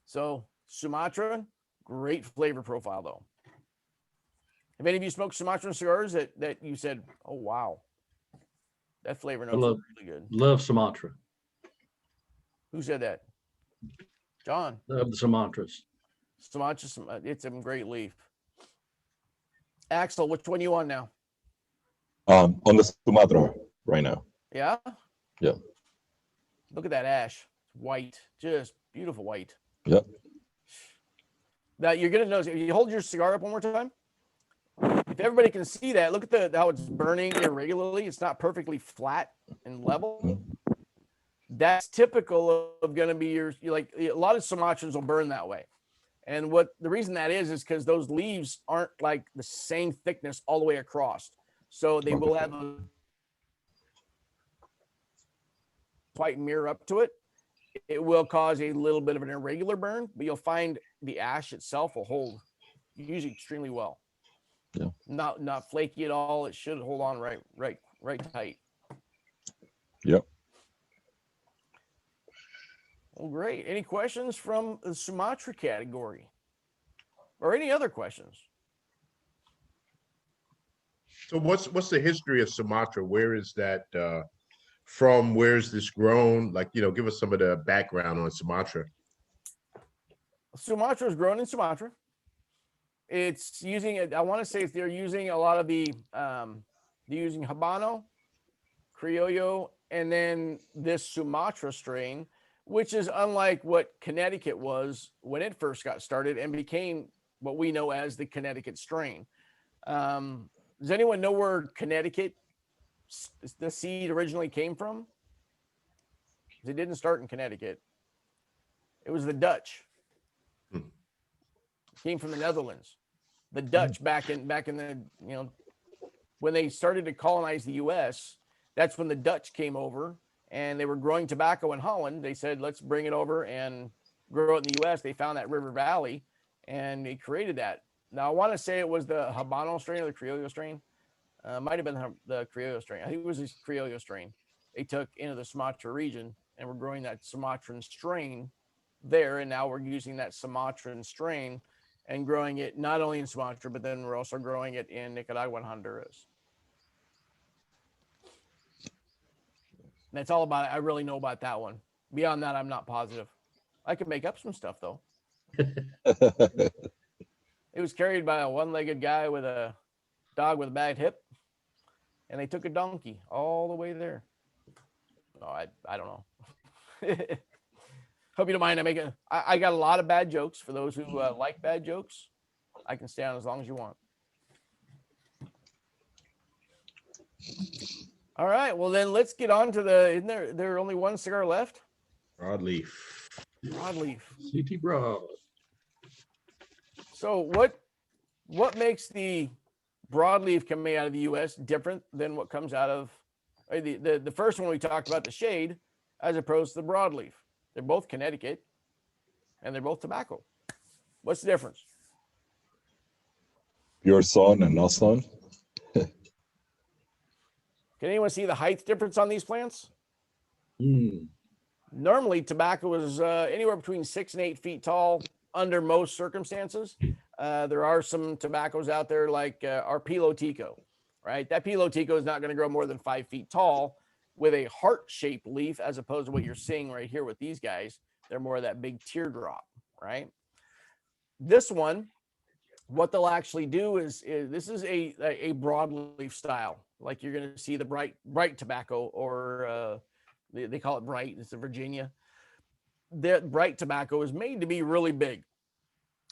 So Sumatra, great flavor profile though. Have any of you smoked Sumatran cigars that you said, oh wow, that flavor notes are really good? Love Sumatra. Who said that? John. Love the Sumatras. Sumatra, it's a great leaf. Axel, which one are you on now? On the Sumatra right now. Yeah? Yeah. Look at that ash. It's white. Just beautiful white. Yep. Now you're gonna notice if you hold your cigar up one more time. If everybody can see that, look at how it's burning irregularly. It's not perfectly flat and level. That's typical of going to be your like a lot of Sumatrans will burn that way. And the reason that is because those leaves aren't like the same thickness all the way across. So they will have a slight mirror up to it. It will cause a little bit of an irregular burn, but you'll find the ash itself will hold usually extremely well. Yeah. Not flaky at all. It should hold on right tight. Yep. Well, great. Any questions from the Sumatra category? or any other questions. So what's the history of Sumatra? Where is that from? Where's this grown? Like, give us some of the background on Sumatra. Sumatra is grown in Sumatra. It's using it. I want to say they're using a lot of the they're using Habano, Criollo, and then this Sumatra strain, which is unlike what Connecticut was when it first got started and became what we know as the Connecticut strain. Does anyone know where Connecticut, the seed originally came from? It didn't start in Connecticut. It was the Dutch. Came from the Netherlands. The Dutch back in the, when they started to colonize the US, that's when the Dutch came over and they were growing tobacco in Holland. They said, let's bring it over and grow it in the US. They found that River Valley and they created that. Now I want to say it was the Habano strain or the Criollo strain. Might have been the Criollo strain. I think it was this Criollo strain they took into the Sumatra region and we're growing that Sumatran strain there. And now we're using that Sumatran strain and growing it not only in Sumatra, but then we're also growing it in Nicaragua and Honduras. And that's all about it. I really know about that one. Beyond that, I'm not positive. I could make up some stuff though. It was carried by a one-legged guy with a dog with a bad hip, and they took a donkey all the way there. Oh, I don't know. Hope you don't mind. I got a lot of bad jokes for those who like bad jokes. I can stay on as long as you want. All right. Well, then let's get on to isn't there only one cigar left? Broadleaf. Broadleaf. CT Broad. So what makes the broadleaf coming out of the U.S. different than what comes out of the first one we talked about, the shade, as opposed to the broadleaf? They're both Connecticut, and they're both tobacco. What's the difference? Pure sun and no sun. Can anyone see the height difference on these plants? Normally, tobacco is anywhere between 6 and 8 feet tall under most circumstances. There are some tobaccos out there like our Pilotico, right? That Pilotico is not going to grow more than 5 feet tall with a heart-shaped leaf, as opposed to what you're seeing right here with these guys. They're more of that big teardrop, right? This one, what they'll actually do is this is a broadleaf style, like you're going to see the bright tobacco, or they call it bright. It's a Virginia. That bright tobacco is made to be really big,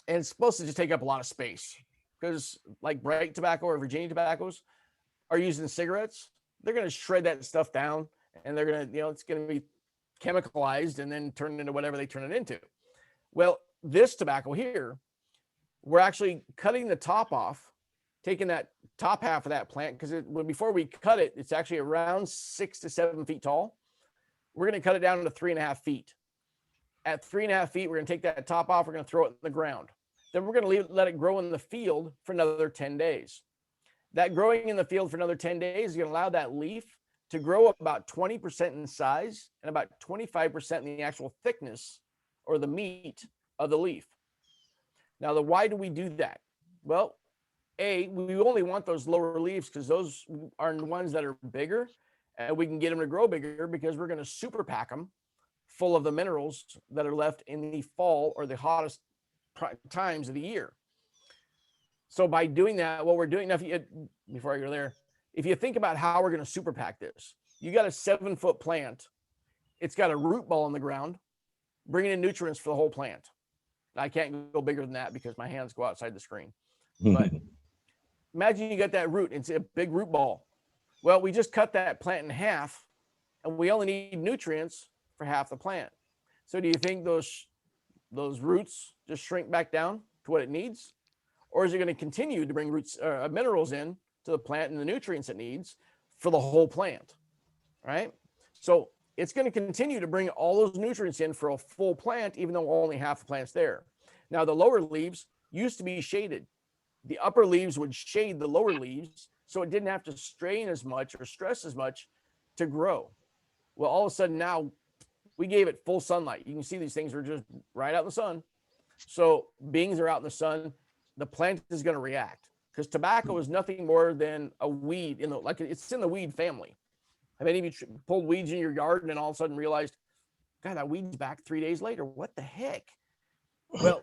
and it's supposed to just take up a lot of space, because like bright tobacco or Virginia tobaccos are used in cigarettes. They're going to shred that stuff down, and they're going to, it's going to be chemicalized and then turned into whatever they turn it into. Well, this tobacco here, we're actually cutting the top off, taking that top half of that plant, because before we cut it, it's actually around 6 to 7 feet tall. We're going to cut it down to 3.5 feet. At 3.5 feet, we're going to take that top off. We're going to throw it in the ground. Then we're going to let it grow in the field for another 10 days. That growing in the field for another 10 days is going to allow that leaf to grow about 20% in size and about 25% in the actual thickness or the meat of the leaf. Now, why do we do that? Well, we only want those lower leaves because those are the ones that are bigger, and we can get them to grow bigger because we're going to super pack them full of the minerals that are left in the fall or the hottest times of the year. So by doing that, what we're doing now, before I go there, if you think about how we're going to super pack this, you got a 7-foot plant. It's got a root ball in the ground, bringing in nutrients for the whole plant. I can't go bigger than that because my hands go outside the screen. But imagine you got that root. It's a big root ball. Well, we just cut that plant in half, and we only need nutrients for half the plant. So do you think those roots just shrink back down to what it needs? Or is it going to continue to bring minerals in to the plant and the nutrients it needs for the whole plant, right? So it's going to continue to bring all those nutrients in for a full plant, even though only half the plant's there. Now, the lower leaves used to be shaded. The upper leaves would shade the lower leaves, so it didn't have to strain as much or stress as much to grow. Well, all of a sudden now we gave it full sunlight. You can see these things are just right out in the sun. So beings are out in the sun. the plant is going to react, because tobacco is nothing more than a weed like it's in the weed family. Have any of you pulled weeds in your yard and then all of a sudden realized, God, that weed's back 3 days later? What the heck? Well,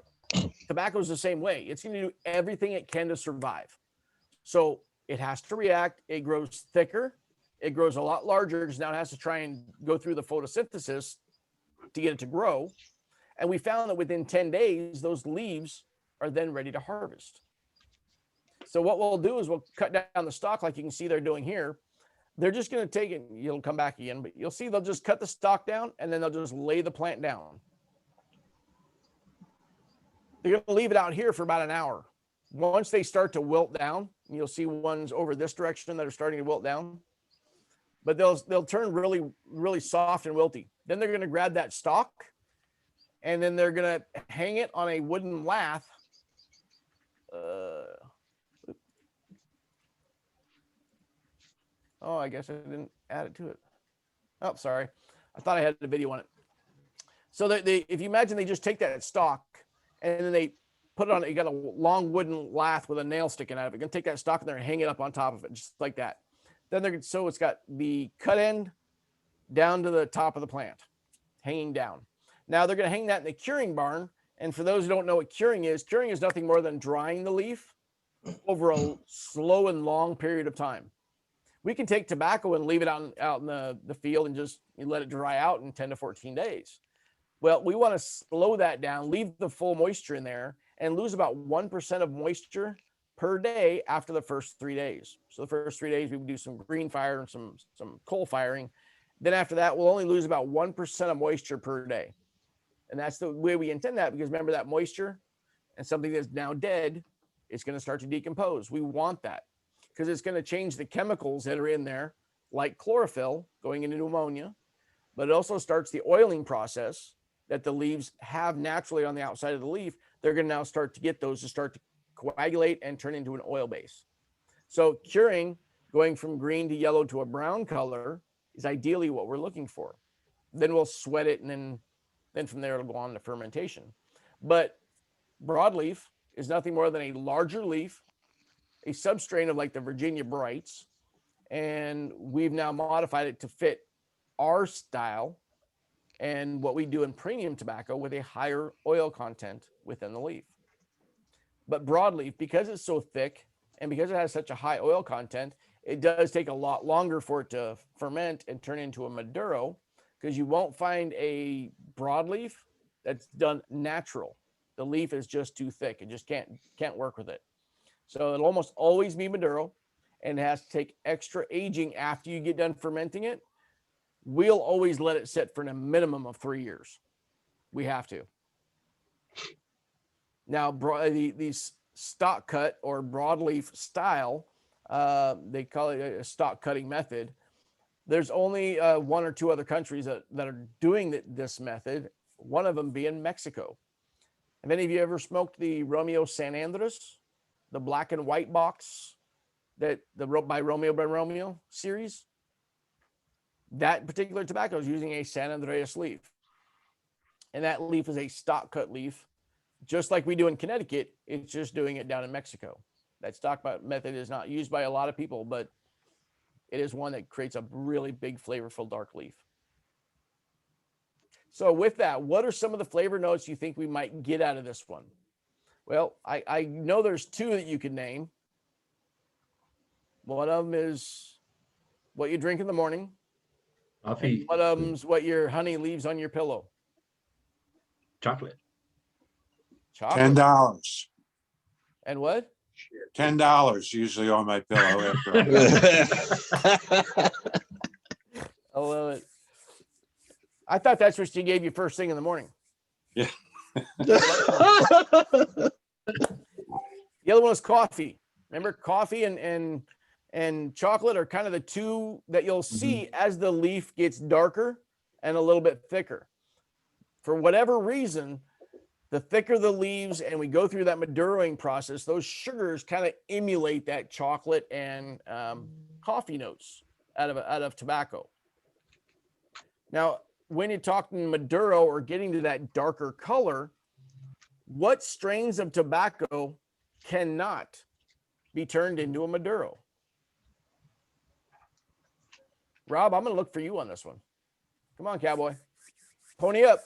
tobacco is the same way. It's going to do everything it can to survive. So it has to react. It grows thicker. It grows a lot larger because now it has to try and go through the photosynthesis to get it to grow. And we found that within 10 days, those leaves are then ready to harvest. So what we'll do is we'll cut down the stalk like you can see they're doing here. They're just going to take it. You'll come back again, but you'll see they'll just cut the stalk down and then they'll just lay the plant down. They're going to leave it out here for about an hour. Once they start to wilt down, you'll see ones over this direction that are starting to wilt down, but they'll turn really, really soft and wilty. Then they're going to grab that stalk and then they're going to hang it on a wooden lath. Oh, I guess I didn't add it to it. Oh, sorry. I thought I had the video on it. So if you imagine they just take that stalk and then they put it on, you got a long wooden lath with a nail sticking out of it. You're gonna take that stalk and they're gonna hang it up on top of it, just like that. Then so it's got the cut end down to the top of the plant, hanging down. Now they're gonna hang that in the curing barn. And for those who don't know what curing is nothing more than drying the leaf over a slow and long period of time. We can take tobacco and leave it out in the field and just let it dry out in 10 to 14 days. Well, we want to slow that down, leave the full moisture in there, and lose about 1% of moisture per day after the first 3 days. So the first 3 days, we would do some green fire and some coal firing. Then after that, we'll only lose about 1% of moisture per day. And that's the way we intend that, because remember that moisture and something that's now dead, it's going to start to decompose. We want that because it's going to change the chemicals that are in there, like chlorophyll going into ammonia, but it also starts the oiling process that the leaves have naturally on the outside of the leaf. They're going to now start to get those to start to coagulate and turn into an oil base. So curing, going from green to yellow to a brown color, is ideally what we're looking for. Then we'll sweat it, and then from there it'll go on to fermentation. But broadleaf is nothing more than a larger leaf, a substrain of like the Virginia Brights, and we've now modified it to fit our style and what we do in premium tobacco with a higher oil content within the leaf. But broadleaf, because it's so thick and because it has such a high oil content, it does take a lot longer for it to ferment and turn into a Maduro, because you won't find a broadleaf that's done natural. The leaf is just too thick. It just can't work with it. So it'll almost always be Maduro, and it has to take extra aging after you get done fermenting it. We'll always let it sit for a minimum of 3 years. We have to. Now, these stock cut or broadleaf style, they call it a stock cutting method. There's only 1 or 2 other countries that are doing this method, one of them being Mexico. Have any of you ever smoked the Romeo San Andres, the black and white box by Romeo series? That particular tobacco is using a San Andreas leaf. And that leaf is a stock cut leaf, just like we do in Connecticut. It's just doing it down in Mexico. That stock cut method is not used by a lot of people, but it is one that creates a really big, flavorful dark leaf. So with that, what are some of the flavor notes you think we might get out of this one? Well, I know there's 2 that you could name. One of them is what you drink in the morning. Coffee. One of them's what your honey leaves on your pillow. Chocolate. $10. And what? $10 usually on my pillow after I love it. I thought that's what she gave you first thing in the morning. Yeah. The other one was coffee. Remember, coffee and chocolate are kind of the 2 that you'll see as the leaf gets darker and a little bit thicker. For whatever reason, the thicker the leaves and we go through that maduring process, those sugars kind of emulate that chocolate and coffee notes out of tobacco. Now, when you're talking Maduro or getting to that darker color, what strains of tobacco cannot be turned into a Maduro? Rob, I'm going to look for you on this one. Come on, cowboy. Pony up.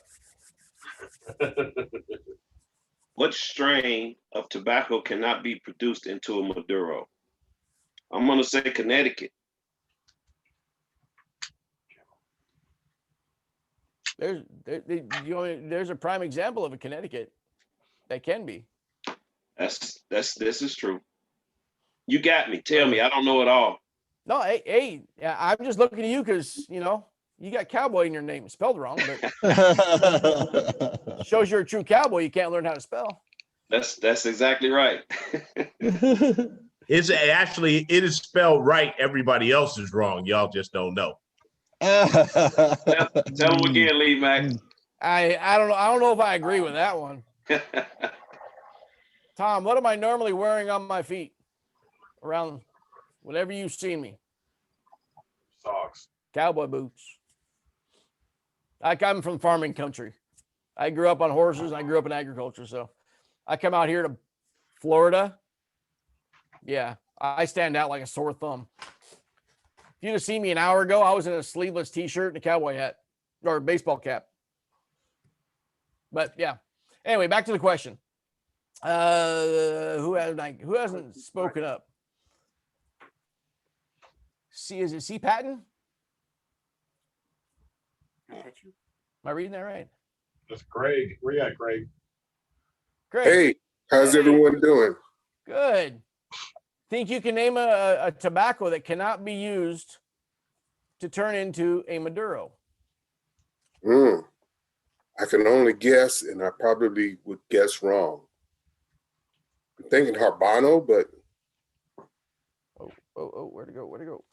What strain of tobacco cannot be produced into a Maduro? I'm going to say Connecticut. There's a prime example of a Connecticut that can be. This is true. You got me. Tell me. I don't know it all. No, hey, I'm just looking at you because you got cowboy in your name, spelled wrong, but shows you're a true cowboy. You can't learn how to spell. That's exactly right. It's actually, it is spelled right. Everybody else is wrong. Y'all just don't know. Tell them again, Lee Mac. I don't know. I don't know if I agree with that one. Tom, what am I normally wearing on my feet? Around whenever you've seen me. Socks. Cowboy boots. I'm from farming country. I grew up on horses and I grew up in agriculture. So I come out here to Florida. Yeah, I stand out like a sore thumb. If you'd have seen me an hour ago, I was in a sleeveless t-shirt and a cowboy hat or a baseball cap. But yeah. Anyway, back to the question. Who hasn't spoken up? Is it C. Patton? Am I reading that right? That's Greg. Where you at, Greg? Greg. Hey, how's everyone doing? Good. Think you can name a tobacco that cannot be used to turn into a Maduro? I can only guess, and I probably would guess wrong. I'm thinking Habano, but Where'd it go?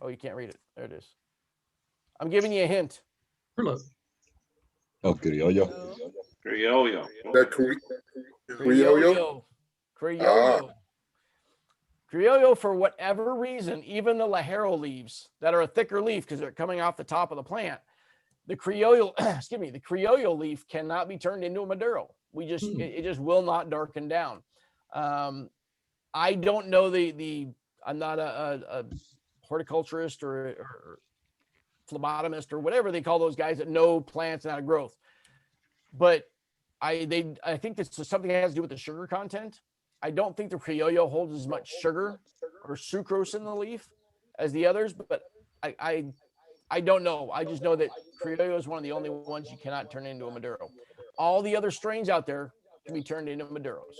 Oh, you can't read it. There it is. I'm giving you a hint. Hello. Oh, criollo. Criollo. Criollo. Criollo, for whatever reason, even the Lajero leaves that are a thicker leaf because they're coming off the top of the plant, the Criollo, the Criollo leaf cannot be turned into a Maduro. It just will not darken down. I don't know I'm not a horticulturist or phlebotomist or whatever they call those guys that know plants and how to growth. But I think this is something that has to do with the sugar content. I don't think the Criollo holds as much sugar or sucrose in the leaf as the others, but I don't know. I just know that Criollo is one of the only ones you cannot turn into a Maduro. All the other strains out there can be turned into Maduros.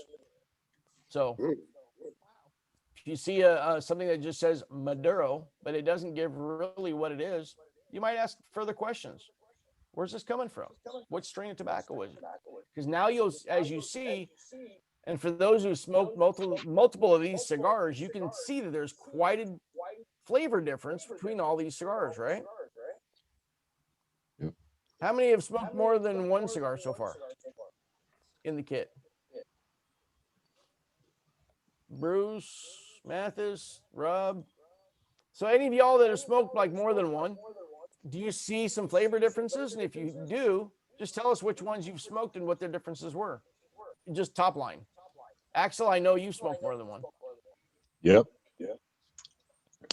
So if you see something that just says Maduro, but it doesn't give really what it is, you might ask further questions. Where's this coming from? What strain of tobacco is it? Because now as you see, and for those who smoke multiple of these cigars, you can see that there's quite a flavor difference between all these cigars, right? Yep. How many have smoked more than one cigar so far in the kit? Bruce, Mathis, Rob. So any of y'all that have smoked like more than one, do you see some flavor differences? And if you do, just tell us which ones you've smoked and what their differences were. Just top line. Axel, I know you smoked more than one. Yep.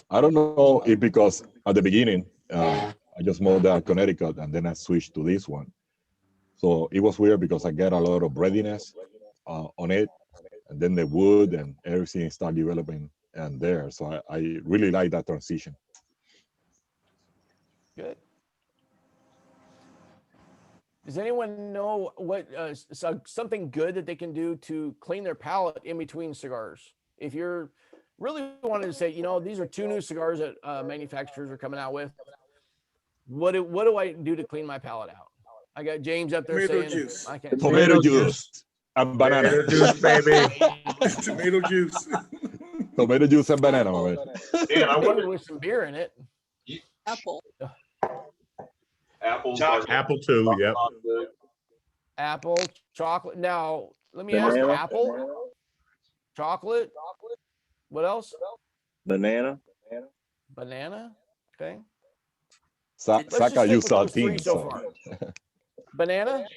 I don't know if because at the beginning, I just smoked that Connecticut and then I switched to this one. So it was weird because I get a lot of breadiness on it. And then the wood and everything started developing and there. So I really like that transition. Good. Does anyone know what something good that they can do to clean their palate in between cigars? If you're really wanting to say, these are two new cigars that manufacturers are coming out with, what do I do to clean my palate out? I got James up there Tomato saying, juice. I can't. Tomato juice and banana. Tomato juice, baby. Tomato juice. Tomato juice and banana, my man. Man, I wonder with some beer in it. Apple. Apples. Apple too, yep. Apple, chocolate. Now, let me ask you, apple, chocolate, what else? Banana. Okay. Saca you saltine. So far. Banana's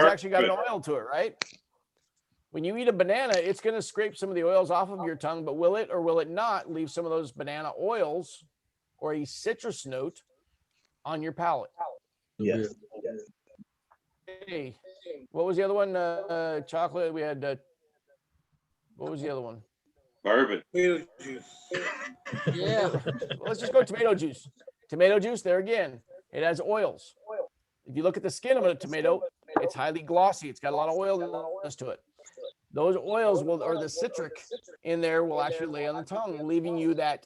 actually got an oil to it, right? When you eat a banana, it's going to scrape some of the oils off of your tongue, but will it or will it not leave some of those banana oils or a citrus note on your palate? Yes. Hey, what was the other one? Chocolate. We had, what was the other one? Bourbon. Yeah. Let's just go tomato juice. Tomato juice, there again, it has oils. If you look at the skin of a tomato, it's highly glossy. It's got a lot of oils to it. Those oils will, or the citric in there will actually lay on the tongue, leaving you that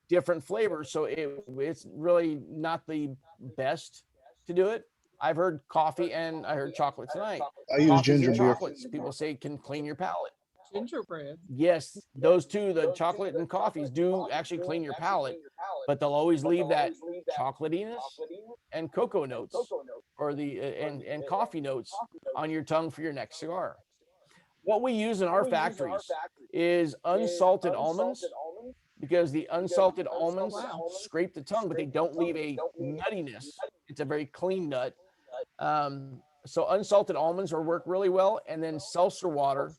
different flavor. So it's really not the best to do it. I've heard coffee and I heard chocolate tonight. I use Coffees ginger and beer. chocolates, people say can clean your palate. Gingerbread. Yes, those two, the chocolate and coffees, do actually clean your palate, but they'll always leave that chocolatiness and cocoa notes or the and coffee notes on your tongue for your next cigar. What we use in our factories is unsalted almonds, because the unsalted almonds scrape the tongue, but they don't leave a nuttiness. It's a very clean nut. So unsalted almonds work really well, and then seltzer water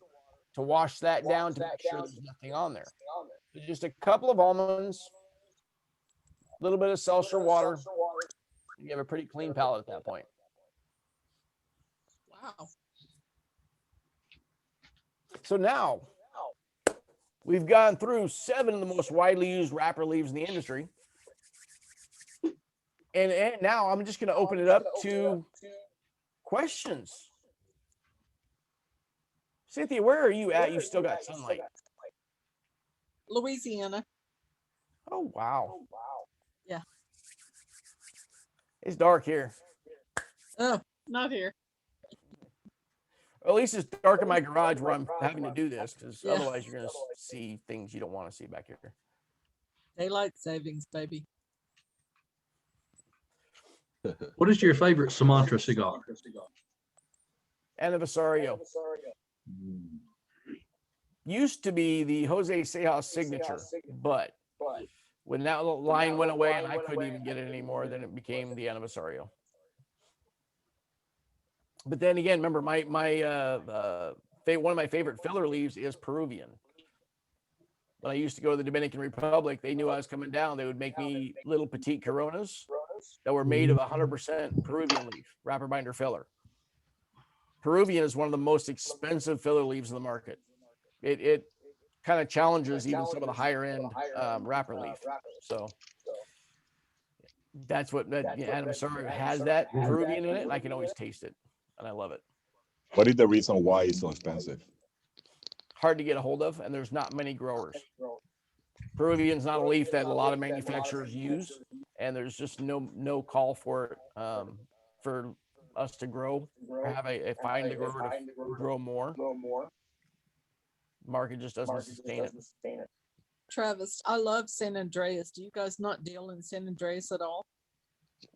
to wash that down to make sure there's nothing on there. So just a couple of almonds, a little bit of seltzer water. You have a pretty clean palate at that point. Wow. So now we've gone through 7 of the most widely used wrapper leaves in the industry. And now I'm just going to open it up to questions. Cynthia, where are you at? You've still got sunlight. Louisiana. Oh, wow. Yeah. It's dark here. Oh, not here. Or at least it's dark in my garage where I'm having to do this, because Yeah. otherwise you're going to see things you don't want to see back here. Daylight savings, baby. What is your favorite Sumatra cigar? Anniversario. Used to be the Jose Sejas signature, but when that line went away and I couldn't even get it anymore, then it became the Anniversario. But then again, remember one of my favorite filler leaves is Peruvian. When I used to go to the Dominican Republic, they knew I was coming down. They would make me little petite Coronas that were made of 100% Peruvian leaf, wrapper binder filler. Peruvian is one of the most expensive filler leaves in the market. It kind of challenges even some of the higher end wrapper leaf. So that's what Anniversario has, that Peruvian in it, and I can always taste it, and I love it. What is the reason why it's so expensive? Hard to get a hold of, and there's not many growers. Peruvian's not a leaf that a lot of manufacturers use, and there's just no call for it for us to grow or have a find a grower to grow more. Market just doesn't sustain it. Travis, I love San Andreas. Do you guys not deal in San Andreas at all?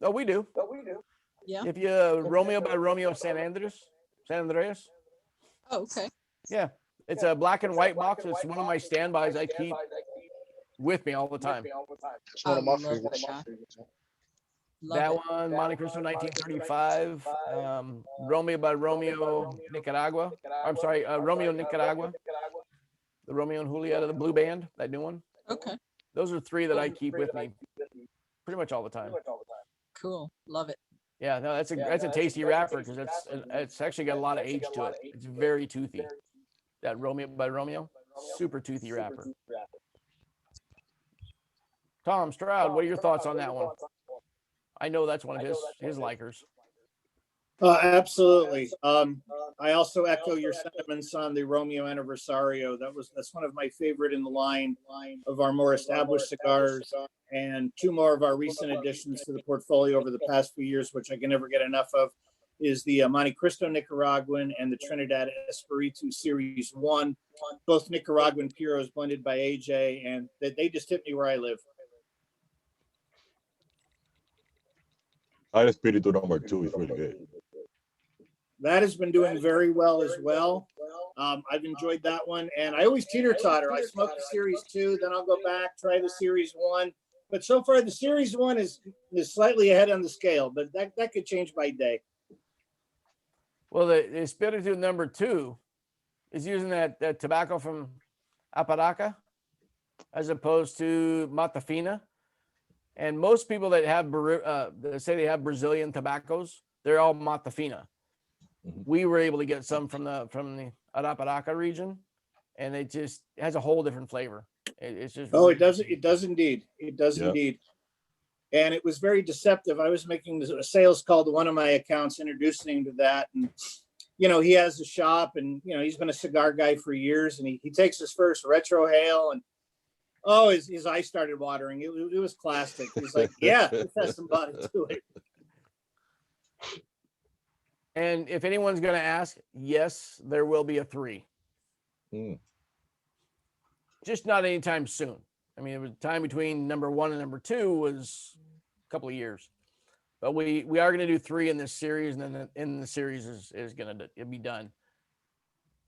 Oh, we do. Yeah. If you Romeo by Romeo San Andreas. Oh, okay. Yeah, it's a black and white box. It's one of my standbys I keep with me all the time. It's one of my love favorites. that guy. That one, Monte Cristo 1935, Romeo by Romeo Nicaragua. I'm sorry, Romeo Nicaragua. The Romeo and Juliet of the Blue Band, that new one. Okay. Those are 3 that I keep with me pretty much all the time. Cool. Love it. Yeah, no, that's a tasty wrapper, because it's actually got a lot of age to it. It's very toothy. That Romeo by Romeo, super toothy wrapper. Tom Stroud, what are your thoughts on that one? I know that's one of his likers. Absolutely. I also echo your sentiments on the Romeo Anniversario. That's one of my favorite in the line of our more established cigars, and 2 more of our recent additions to the portfolio over the past few years, which I can never get enough of, is the Monte Cristo Nicaraguan and the Trinidad Espiritu Series 1, both Nicaraguan Puros blended by AJ, and they just hit me where I live. Our Espiritu number 2 is really good. That has been doing very well as well. I've enjoyed that one, and I always teeter-totter. I smoke the Series 2, then I'll go back, try the Series 1. But so far, the Series 1 is slightly ahead on the scale, but that could change by day. Well, the Espiritu number 2 is using that tobacco from Apodaca as opposed to Mata Fina. And most people that have that say they have Brazilian tobaccos, they're all Mata Fina. We were able to get some from the Arapiraca region, and it just has a whole different flavor. It's just Oh, it does. It does indeed. It does Yeah. indeed. And it was very deceptive. I was making a sales call to one of my accounts, introducing him to that. And, you know, he has a shop and, you know, he's been a cigar guy for years, and he takes his first retro hail, and oh, his eyes started watering. It was classic. He's like, yeah, this has some body to it. And if anyone's going to ask, yes, there will be a 3. Just not anytime soon. I mean, it was time between number 1 and number 2 was a couple of years, but we are going to do 3 in this series, and then in the series is going to be done.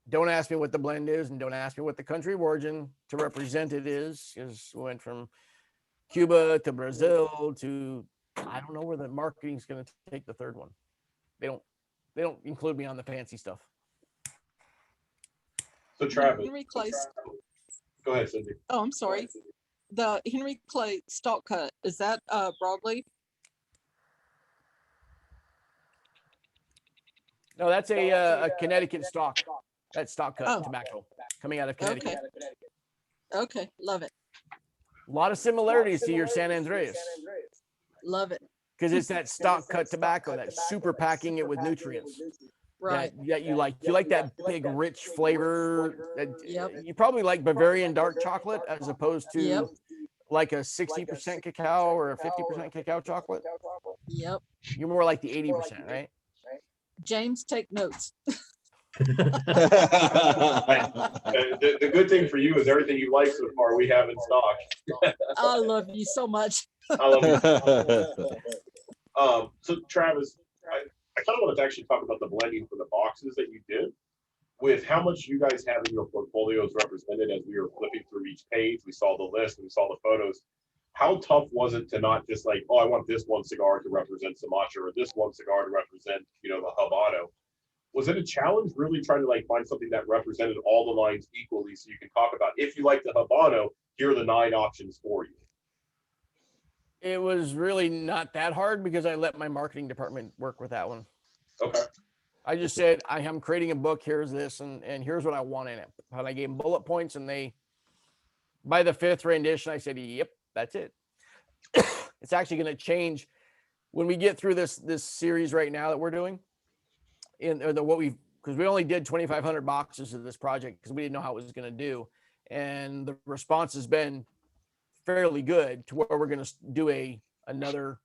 Don't ask me what the blend is, and don't ask me what the country of origin to represent it is, because we went from Cuba to Brazil to, I don't know where the marketing's going to take the third one. They don't include me on the fancy stuff. So Travis, Henry Clay. go ahead, Cindy. Oh, I'm sorry. The Henry Clay stock cut, is that broadleaf? No, that's a Connecticut stock. That's stock cut tobacco coming out of Connecticut. Okay, love it. A lot of similarities to your San Andreas. Love it. Because it's that stock cut tobacco, that super packing it with nutrients. Right. That you like. You like that big, rich flavor. You probably like Bavarian dark chocolate as opposed to like a 60% cacao or a 50% cacao chocolate. Yep. You're more like the 80%, right? James, take notes. The good thing for you is everything you like so far we have in stock. I love you so much. I love you. So Travis, I kind of wanted to actually talk about the blending for the boxes that you did. With how much you guys have in your portfolios represented as we were flipping through each page, we saw the list and we saw the photos. How tough was it to not just like, oh, I want this one cigar to represent Sumatra or this one cigar to represent, you know, the Habano? Was it a challenge really trying to like find something that represented all the lines equally so you can talk about, if you like the Habano, here are the 9 options for you? It was really not that hard because I let my marketing department work with that one. Okay. I just said, I am creating a book. Here's this, and here's what I want in it. And I gave them bullet points, and they, by the 5th rendition, I said, yep, that's it. It's actually going to change when we get through this series right now that we're doing. Because we only did 2,500 boxes of this project because we didn't know how it was going to do, and the response has been fairly good to where we're going to do another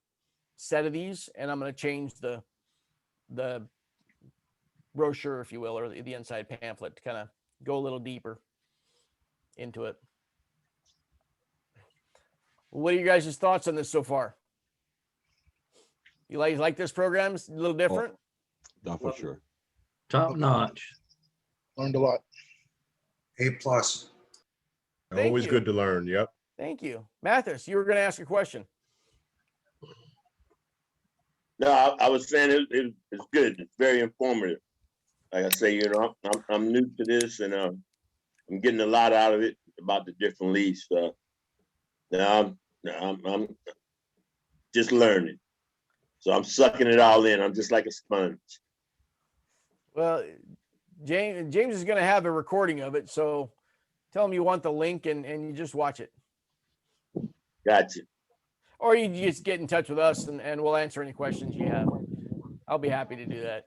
set of these, and I'm going to change the brochure, if you will, or the inside pamphlet to kind of go a little deeper into it. What are you guys' thoughts on this so far? You like this program? It's a little different. That for sure. Top notch. Learned a lot. A+. Always good to learn. Yep. Thank you. Mathis, you were going to ask a question. No, I was saying it's good. It's very informative. Like I say, you know, I'm new to this, and I'm getting a lot out of it about the different leads. So now I'm just learning. So I'm sucking it all in. I'm just like a sponge. Well, James is going to have a recording of it, so tell him you want the link and you just watch it. Gotcha. Or you just get in touch with us and we'll answer any questions you have. I'll be happy to do that.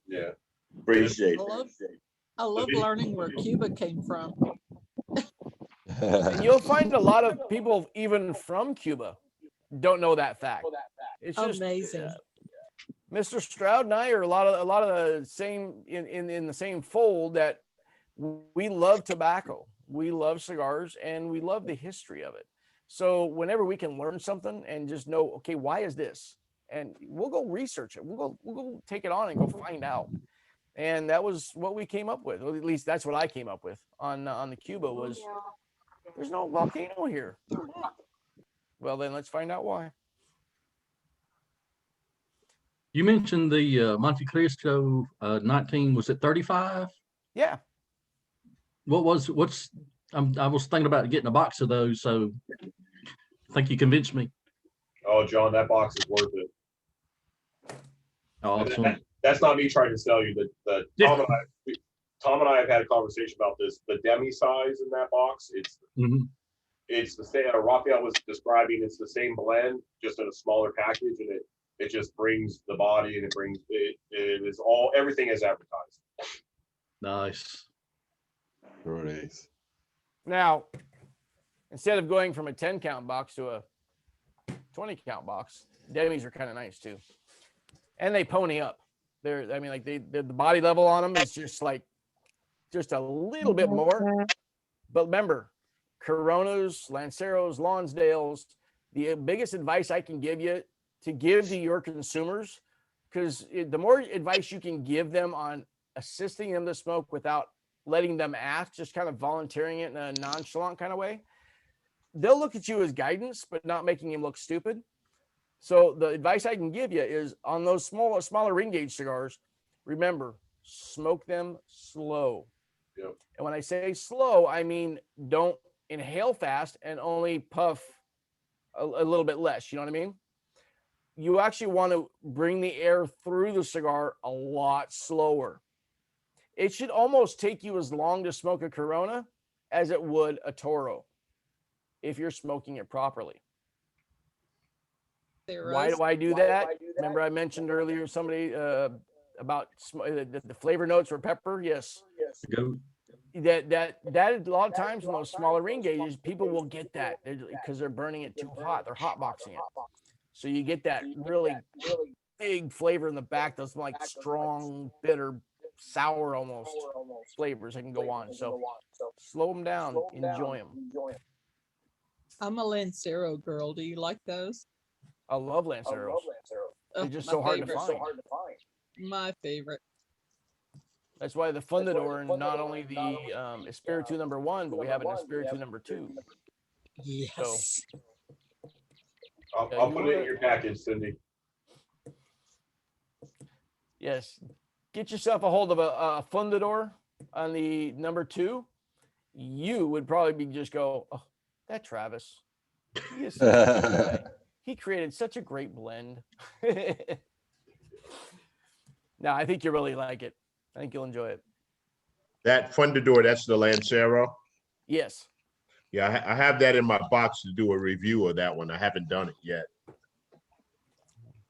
Yeah. Appreciate it. I love learning where Cuba came from. And you'll find a lot of people, even from Cuba, don't know that fact. It's just amazing. Mr. Stroud and I are a lot of the same in the same fold, that we love tobacco, we love cigars, and we love the history of it. So whenever we can learn something and just know, okay, why is this? And we'll go research it. We'll go take it on and go find out. And that was what we came up with. Or at least that's what I came up with on the Cuba was, there's no volcano here. Well, then let's find out why. You mentioned the Monte Cristo 19, was it 35? Yeah. I was thinking about getting a box of those, so I think you convinced me. Oh, John, that box is worth it. Awesome. That's not me trying to sell you. Tom and I have had a conversation about this. The demi size in that box, it's the same. Raphael was describing. It's the same blend, just in a smaller package, and it just brings the body, and it is all everything is advertised. Nice. Sure it is. Now, instead of going from a 10 count box to a 20 count box, demis are kind of nice too, and they pony up. I mean, like the body level on them is just a little bit more. But remember, Coronas, Lanceros, Lonsdales, the biggest advice I can give you to give to your consumers, because the more advice you can give them on assisting them to smoke without letting them ask, just kind of volunteering it in a nonchalant kind of way, they'll look at you as guidance, but not making them look stupid. So the advice I can give you is on those smaller ring gauge cigars, remember, smoke them slow. Yep. And when I say slow, I mean don't inhale fast and only puff a little bit less. You know what I mean? You actually want to bring the air through the cigar a lot slower. It should almost take you as long to smoke a Corona as it would a Toro if you're smoking it properly. Why do I do that? Remember I mentioned earlier somebody about the flavor notes for pepper? Yes. That a lot of times in those smaller ring gauges, people will get that because they're burning it too hot. They're hot boxing it. So you get that really big flavor in the back, those like strong, bitter, sour almost flavors that can go on. So slow them down, enjoy them. I'm a Lancero girl. Do you like those? I love Lanceros. They're just so hard to find. My favorite. That's why the Fundador and not only the Espiritu #1, but we have an Espiritu #2. Yes. So, I'll put it in your package, Cindy. Yes. Get yourself a hold of a Fundador on the #2. You would probably be just go, oh, that Travis. He is such a good guy. He created such a great blend. No, I think you really like it. I think you'll enjoy it. That Fundador, that's the Lancero? Yes. Yeah, I have that in my box to do a review of that one. I haven't done it yet.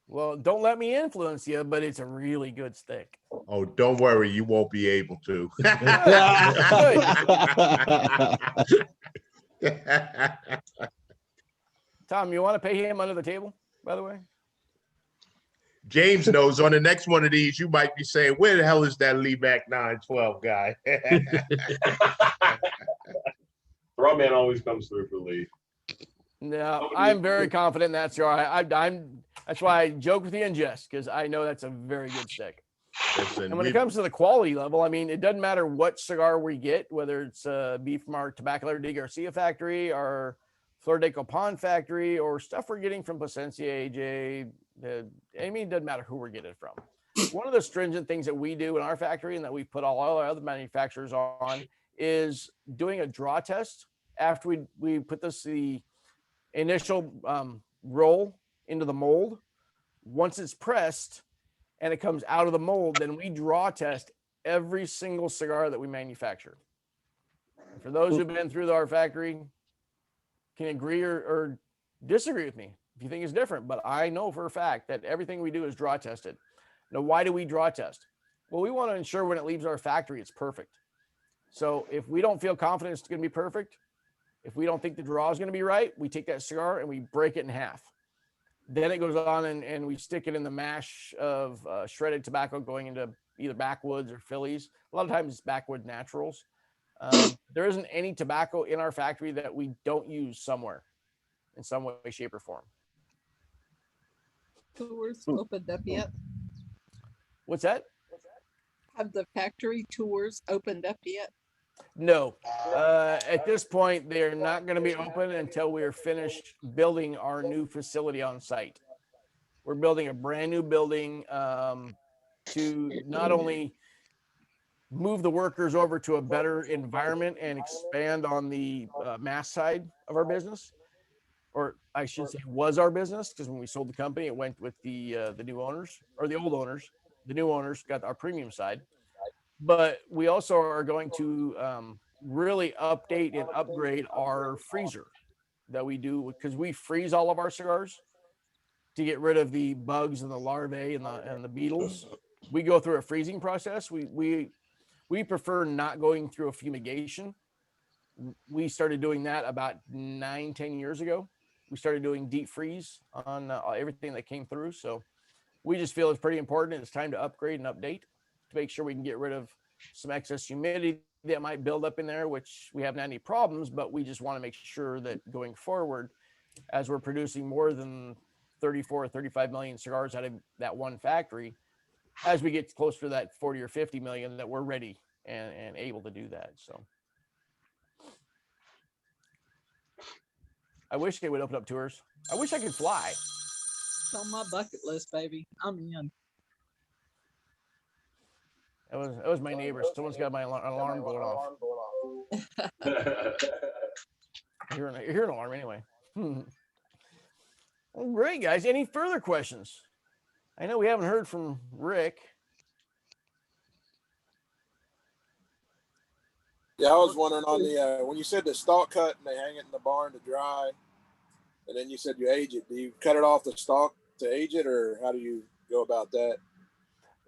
Well, don't let me influence you, but it's a really good stick. Oh, don't worry. You won't be able to. Tom, you want to pay him under the table, by the way? James knows on the next one of these, you might be saying, where the hell is that Leeback 912 guy? Throwman always comes through for Lee. No, I'm very confident in that cigar. That's why I joke with you and jest, because I know that's a very good stick. Listen, and when it comes to the quality level, I mean, it doesn't matter what cigar we get, whether it's beef from our Tabacalera de Garcia factory, our Flor de Copan factory, or stuff we're getting from Plasencia, AJ. I mean, it doesn't matter who we're getting it from. One of the stringent things that we do in our factory and that we put all our other manufacturers on is doing a draw test after we put the initial roll into the mold. Once it's pressed and it comes out of the mold, then we draw test every single cigar that we manufacture. And for those who've been through our factory, can agree or disagree with me if you think it's different, but I know for a fact that everything we do is draw tested. Now, why do we draw test? Well, we want to ensure when it leaves our factory, it's perfect. So if we don't feel confident it's going to be perfect, if we don't think the draw is going to be right, we take that cigar and we break it in half. Then it goes on and we stick it in the mash of shredded tobacco going into either backwoods or Phillies. A lot of times it's backwood naturals. There isn't any tobacco in our factory that we don't use somewhere in some way, shape, or form. Tours opened up yet? What's that? Have the factory tours opened up yet? No. At this point, they're not going to be open until we're finished building our new facility on site. We're building a brand new building to not only move the workers over to a better environment and expand on the mass side of our business, or I should say was our business, because when we sold the company, it went with the new owners or the old owners. The new owners got our premium side, but we also are going to really update and upgrade our freezer that we do, because we freeze all of our cigars to get rid of the bugs and the larvae and the beetles. We go through a freezing process. We prefer not going through a fumigation. We started doing that about 9-10 years ago. We started doing deep freeze on everything that came through. So we just feel it's pretty important. It's time to upgrade and update to make sure we can get rid of some excess humidity that might build up in there, which we haven't had any problems, but we just want to make sure that going forward, as we're producing more than 34 or 35 million cigars out of that one factory, as we get closer to that 40 or 50 million, that we're ready and able to do that. So I wish they would open up tours. I wish I could fly. It's on my bucket list, baby. I'm in. That was my neighbor. Someone's got my alarm going off. You're an alarm anyway. Well, great, guys. Any further questions? I know we haven't heard from Rick. Yeah, I was wondering on the when you said the stalk cut and they hang it in the barn to dry, and then you said you age it. Do you cut it off the stalk to age it, or how do you go about that?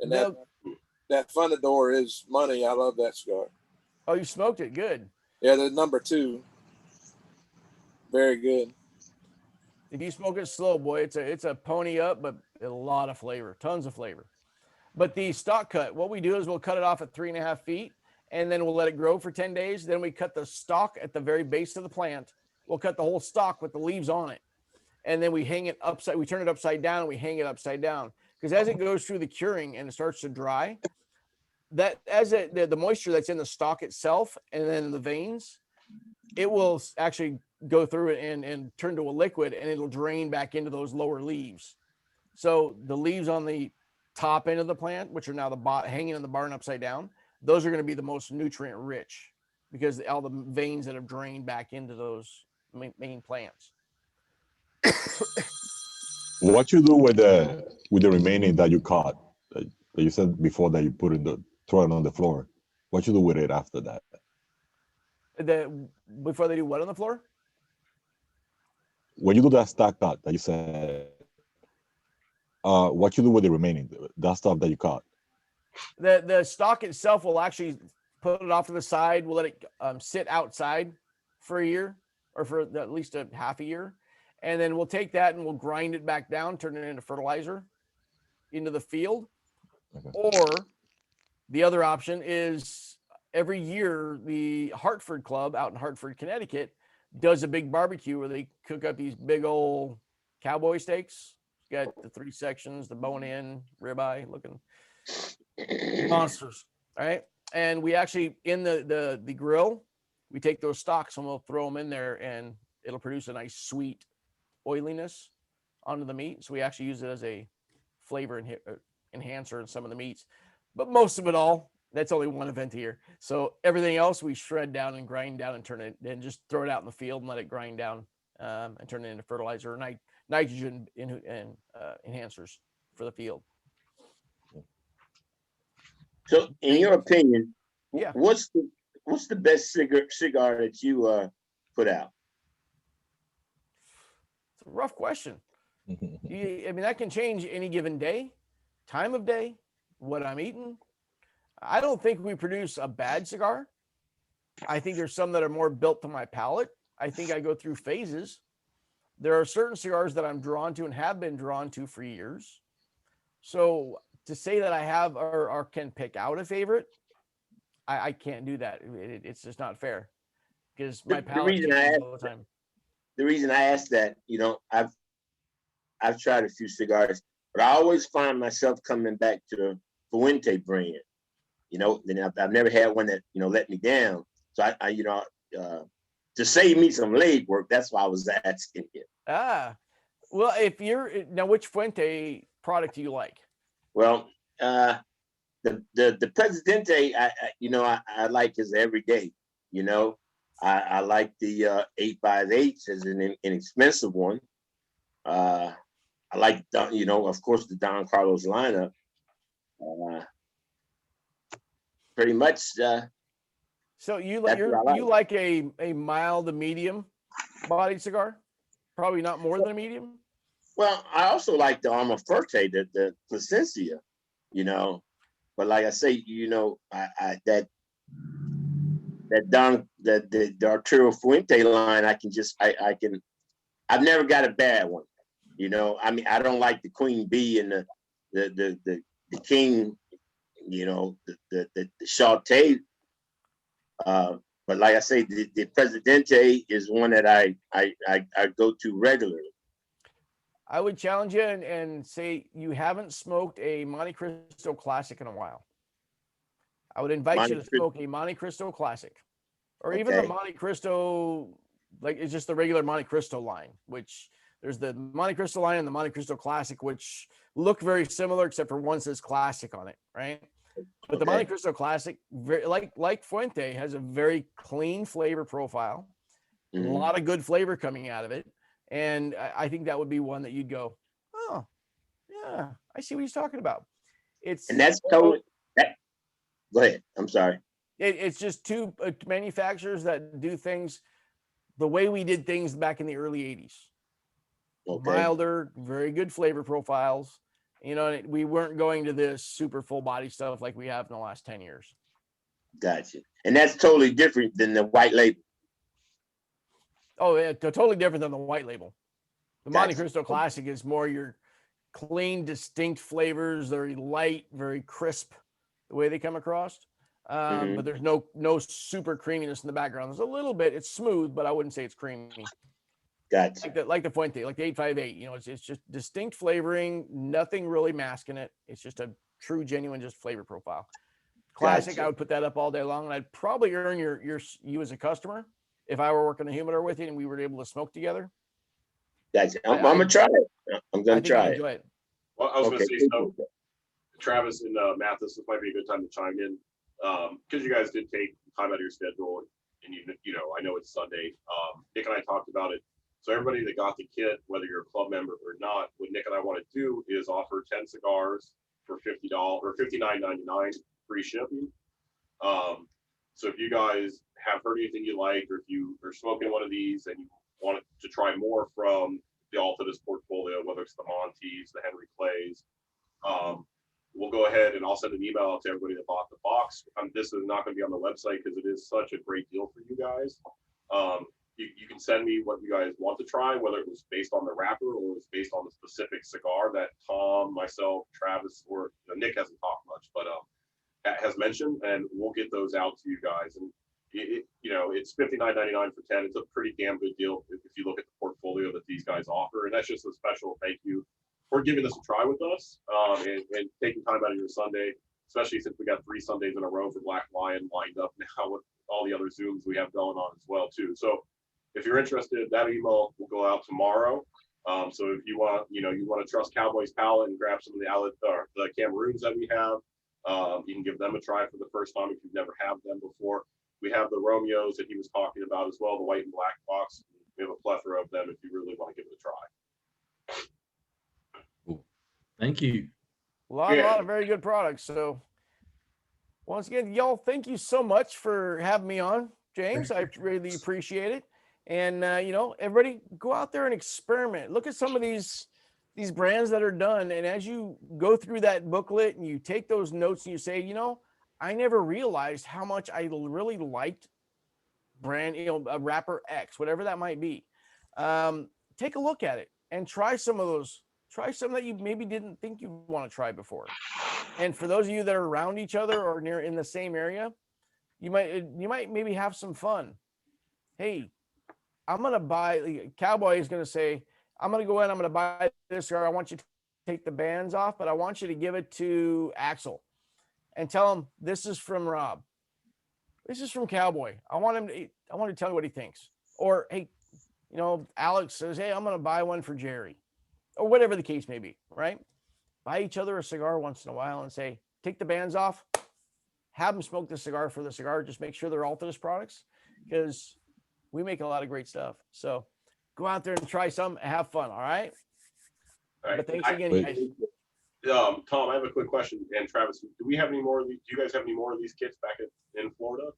And that Fundador is money. I love that cigar. Oh, you smoked it. Good. Yeah, the number 2. Very good. If you smoke it slow, boy, it's a pony up, but a lot of flavor, tons of flavor. But the stock cut, what we do is we'll cut it off at 3.5 feet, and then we'll let it grow for 10 days. Then we cut the stalk at the very base of the plant. We'll cut the whole stalk with the leaves on it. And then we hang it upside, we turn it upside down, and we hang it upside down. Because as it goes through the curing and it starts to dry, that as the moisture that's in the stalk itself and then the veins, it will actually go through it and turn to a liquid, and it'll drain back into those lower leaves. So the leaves on the top end of the plant, which are now hanging in the barn upside down, those are going to be the most nutrient rich because all the veins that have drained back into those main plants. What you do with the remaining that you caught, that you said before that you throw it on the floor? What you do with it after that? Before they do what on the floor? When you do that stack cut that you said, what you do with the remaining, that stuff that you caught? The stalk itself will actually put it off to the side. We'll let it sit outside for a year or for at least a half a year. And then we'll take that and we'll grind it back down, turn it into fertilizer into the field. Okay. Or the other option is every year, the Hartford Club out in Hartford, Connecticut, does a big barbecue where they cook up these big old cowboy steaks. Got the 3 sections, the bone-in, ribeye looking monsters. All right. And we actually, in the grill, we take those stalks and we'll throw them in there, and it'll produce a nice sweet oiliness onto the meat. So we actually use it as a flavor enhancer in some of the meats. But most of it all, that's only one event a year. So everything else we shred down and grind down and turn it, and just throw it out in the field and let it grind down and turn it into fertilizer and nitrogen enhancers for the field. So, in your opinion, yeah, what's the best cigar that you put out? It's a rough question. I mean, that can change any given day, time of day, what I'm eating. I don't think we produce a bad cigar. I think there's some that are more built to my palate. I think I go through phases. There are certain cigars that I'm drawn to and have been drawn to for years. So to say that I have or can pick out a favorite, I can't do that. It's just not fair because my palate changes all the time. The reason I asked that, I've tried a few cigars, but I always find myself coming back to the Fuente brand. Then I've never had one that let me down. So I to save me some leg work, that's why I was asking you. Well, if you're now, which Fuente product do you like? Well, the Presidente, I like his every day. I like the 858 as an inexpensive one. I like, of course, the Don Carlos lineup. Pretty much. So you That's what I you like a mild to medium body cigar? Probably not more than a medium. Well, I also like the Arma Fuerte, the Plasencia, But like I say, that the Arturo Fuente line, I've never got a bad one. I mean, I don't like the Queen Bee and the King, the Shawty. But like I say, the Presidente is one that I go to regularly. I would challenge you and say you haven't smoked a Monte Cristo Classic in a while. I would invite you to smoke a Monte Cristo Classic, or even the Monte Cristo, like it's just the regular Monte Cristo line, which there's the Monte Cristo line and the Monte Cristo Classic, which look very similar, except for one says Classic on it, right? But the Monte Cristo Classic, very, like Fuente, has a very clean flavor profile, a lot of good flavor coming out of it. And I think that would be one that you'd go, oh, yeah, I see what he's talking about. And that's totally. Go ahead. I'm sorry. It's just two manufacturers that do things the way we did things back in the early 80s. Milder, very good flavor profiles. We weren't going to this super full body stuff like we have in the last 10 years. Gotcha. And that's totally different than the white label. Oh, yeah, totally different than the white label. The Monte Cristo Classic is more your clean, distinct flavors. Very light, very crisp, the way they come across. But there's no super creaminess in the background. There's a little bit. It's smooth, but I wouldn't say it's creamy. Gotcha. Like the Fuente, like the 858. It's just distinct flavoring. Nothing really masking it. It's just a true, genuine, just flavor profile. Classic. Gotcha. I would put that up all day long, and I'd probably earn you as a customer if I were working a humidor with you and we were able to smoke together. Gotcha. I'm gonna try it. I'm gonna try it. Enjoy it. Well, I was gonna say, so Travis and Mathis, this might be a good time to chime in, because you guys did take time out of your schedule, and I know it's Sunday. Nick and I talked about it. So everybody that got the kit, whether you're a club member or not, what Nick and I want to do is offer 10 cigars for $50 or $59.99 free shipping. So if you guys have heard anything you like, or if you are smoking one of these and you want to try more from the Altadis portfolio, whether it's the Montes, the Henry Clays, we'll go ahead and I'll send an email out to everybody that bought the box. This is not going to be on the website because it is such a great deal for you guys. You can send me what you guys want to try, whether it was based on the wrapper or it was based on the specific cigar that Tom, myself, Travis, or Nick hasn't talked much, but has mentioned, and we'll get those out to you guys. And it's $59.99 for 10. It's a pretty damn good deal if you look at the portfolio that these guys offer. And that's just a special thank you for giving this a try with us, and taking time out of your Sunday, especially since we got 3 Sundays in a row for Black Lion lined up now with all the other Zooms we have going on as well too. So if you're interested, that email will go out tomorrow. So if you want to trust Cowboy's palate and grab some of the Cameroons that we have, you can give them a try for the first time if you've never had them before. We have the Romeos that he was talking about as well, the white and black box. We have a plethora of them if you really want to give it a try. Thank you. A lot of very good products. So once again, y'all, thank you so much for having me on, James. I really appreciate it. And everybody go out there and experiment. Look at some of these brands that are done. And as you go through that booklet and you take those notes and you say, I never realized how much I really liked brand, a wrapper X, whatever that might be. Take a look at it and try some of those. Try some that you maybe didn't think you want to try before. And for those of you that are around each other or near in the same area, you might maybe have some fun. Hey, I'm going to buy, Cowboy is going to say, I'm going to go in, I'm going to buy this cigar. I want you to take the bands off, but I want you to give it to Axel and tell him this is from Rob. This is from Cowboy. I want to tell you what he thinks. Or, hey, Alex says, hey, I'm going to buy one for Jerry, or whatever the case may be, right? Buy each other a cigar once in a while and say, take the bands off, have them smoke the cigar for the cigar. Just make sure they're Altadis products because we make a lot of great stuff. So go out there and try some, have fun. All right. All right. But thanks again, guys. Tom, I have a quick question. And Travis, do we have any more of these? Do you guys have any more of these kits back in Florida?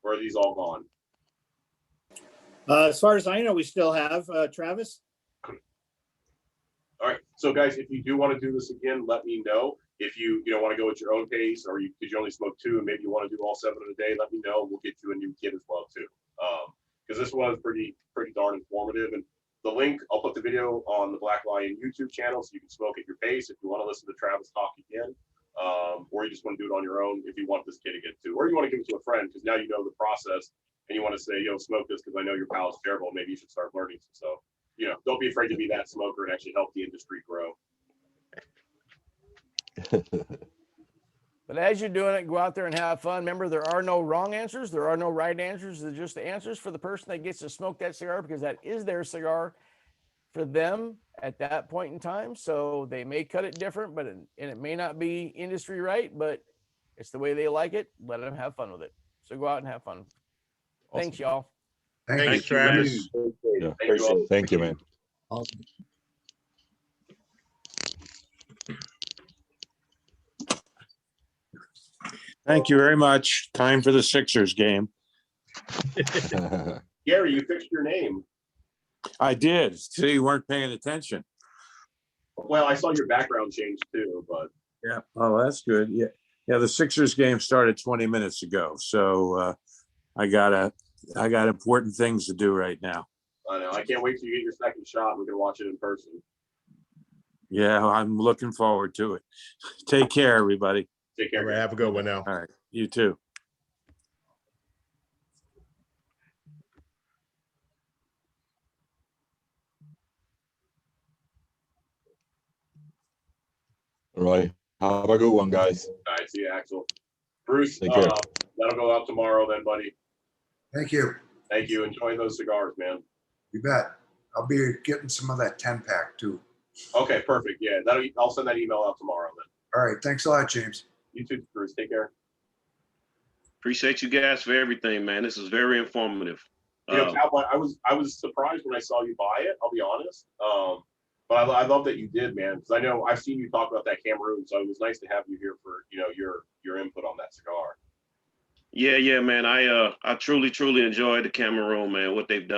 Or are these all gone? As far as I know, we still have Travis. All right. So guys, if you do want to do this again, let me know. If you want to go at your own pace, or because you only smoke 2 and maybe you want to do all 7 in a day, let me know. We'll get you a new kit as well too. Because this was pretty darn informative. And the link, I'll put the video on the Black Lion YouTube channel so you can smoke at your pace if you want to listen to Travis talk again. Or you just want to do it on your own if you want this kit again too. Or you want to give it to a friend because now you know the process and you want to say, yo, smoke this because I know your palate's terrible. Maybe you should start learning some stuff. Don't be afraid to be that smoker and actually help the industry grow. But as you're doing it, go out there and have fun. Remember, there are no wrong answers. There are no right answers. They're just the answers for the person that gets to smoke that cigar because that is their cigar for them at that point in time. So they may cut it different, and it may not be industry right, but it's the way they like it. Let them have fun with it. So go out and have fun. Awesome. Thanks, y'all. Thanks, Travis. Yeah. Thank you, man. Awesome. Thank you very much. Time for the Sixers game. Gary, you fixed your name. I did. See, you weren't paying attention. Well, I saw your background change too, but yeah. Oh, that's good. Yeah. Yeah. The Sixers game started 20 minutes ago. So I got important things to do right now. I know. I can't wait till you get your second shot. We can watch it in person. Yeah, I'm looking forward to it. Take care, everybody. Take care. All right, have a good one now. All right. You too. All right. Have a good one, guys. All right. See you, Axel. Bruce, Take care. that'll go out tomorrow then, buddy. Thank you. Thank you. Enjoy those cigars, man. You bet. I'll be getting some of that 10-pack too. Okay, perfect. Yeah, I'll send that email out tomorrow then. All right. Thanks a lot, James. You too, Bruce. Take care. Appreciate you guys for everything, man. This is very informative. Cowboy, I was surprised when I saw you buy it. I'll be honest. But I love that you did, man, because I know I've seen you talk about that Cameroon, so it was nice to have you here for your input on that cigar. Yeah, man. I truly enjoyed the Cameroon, man. What they've done.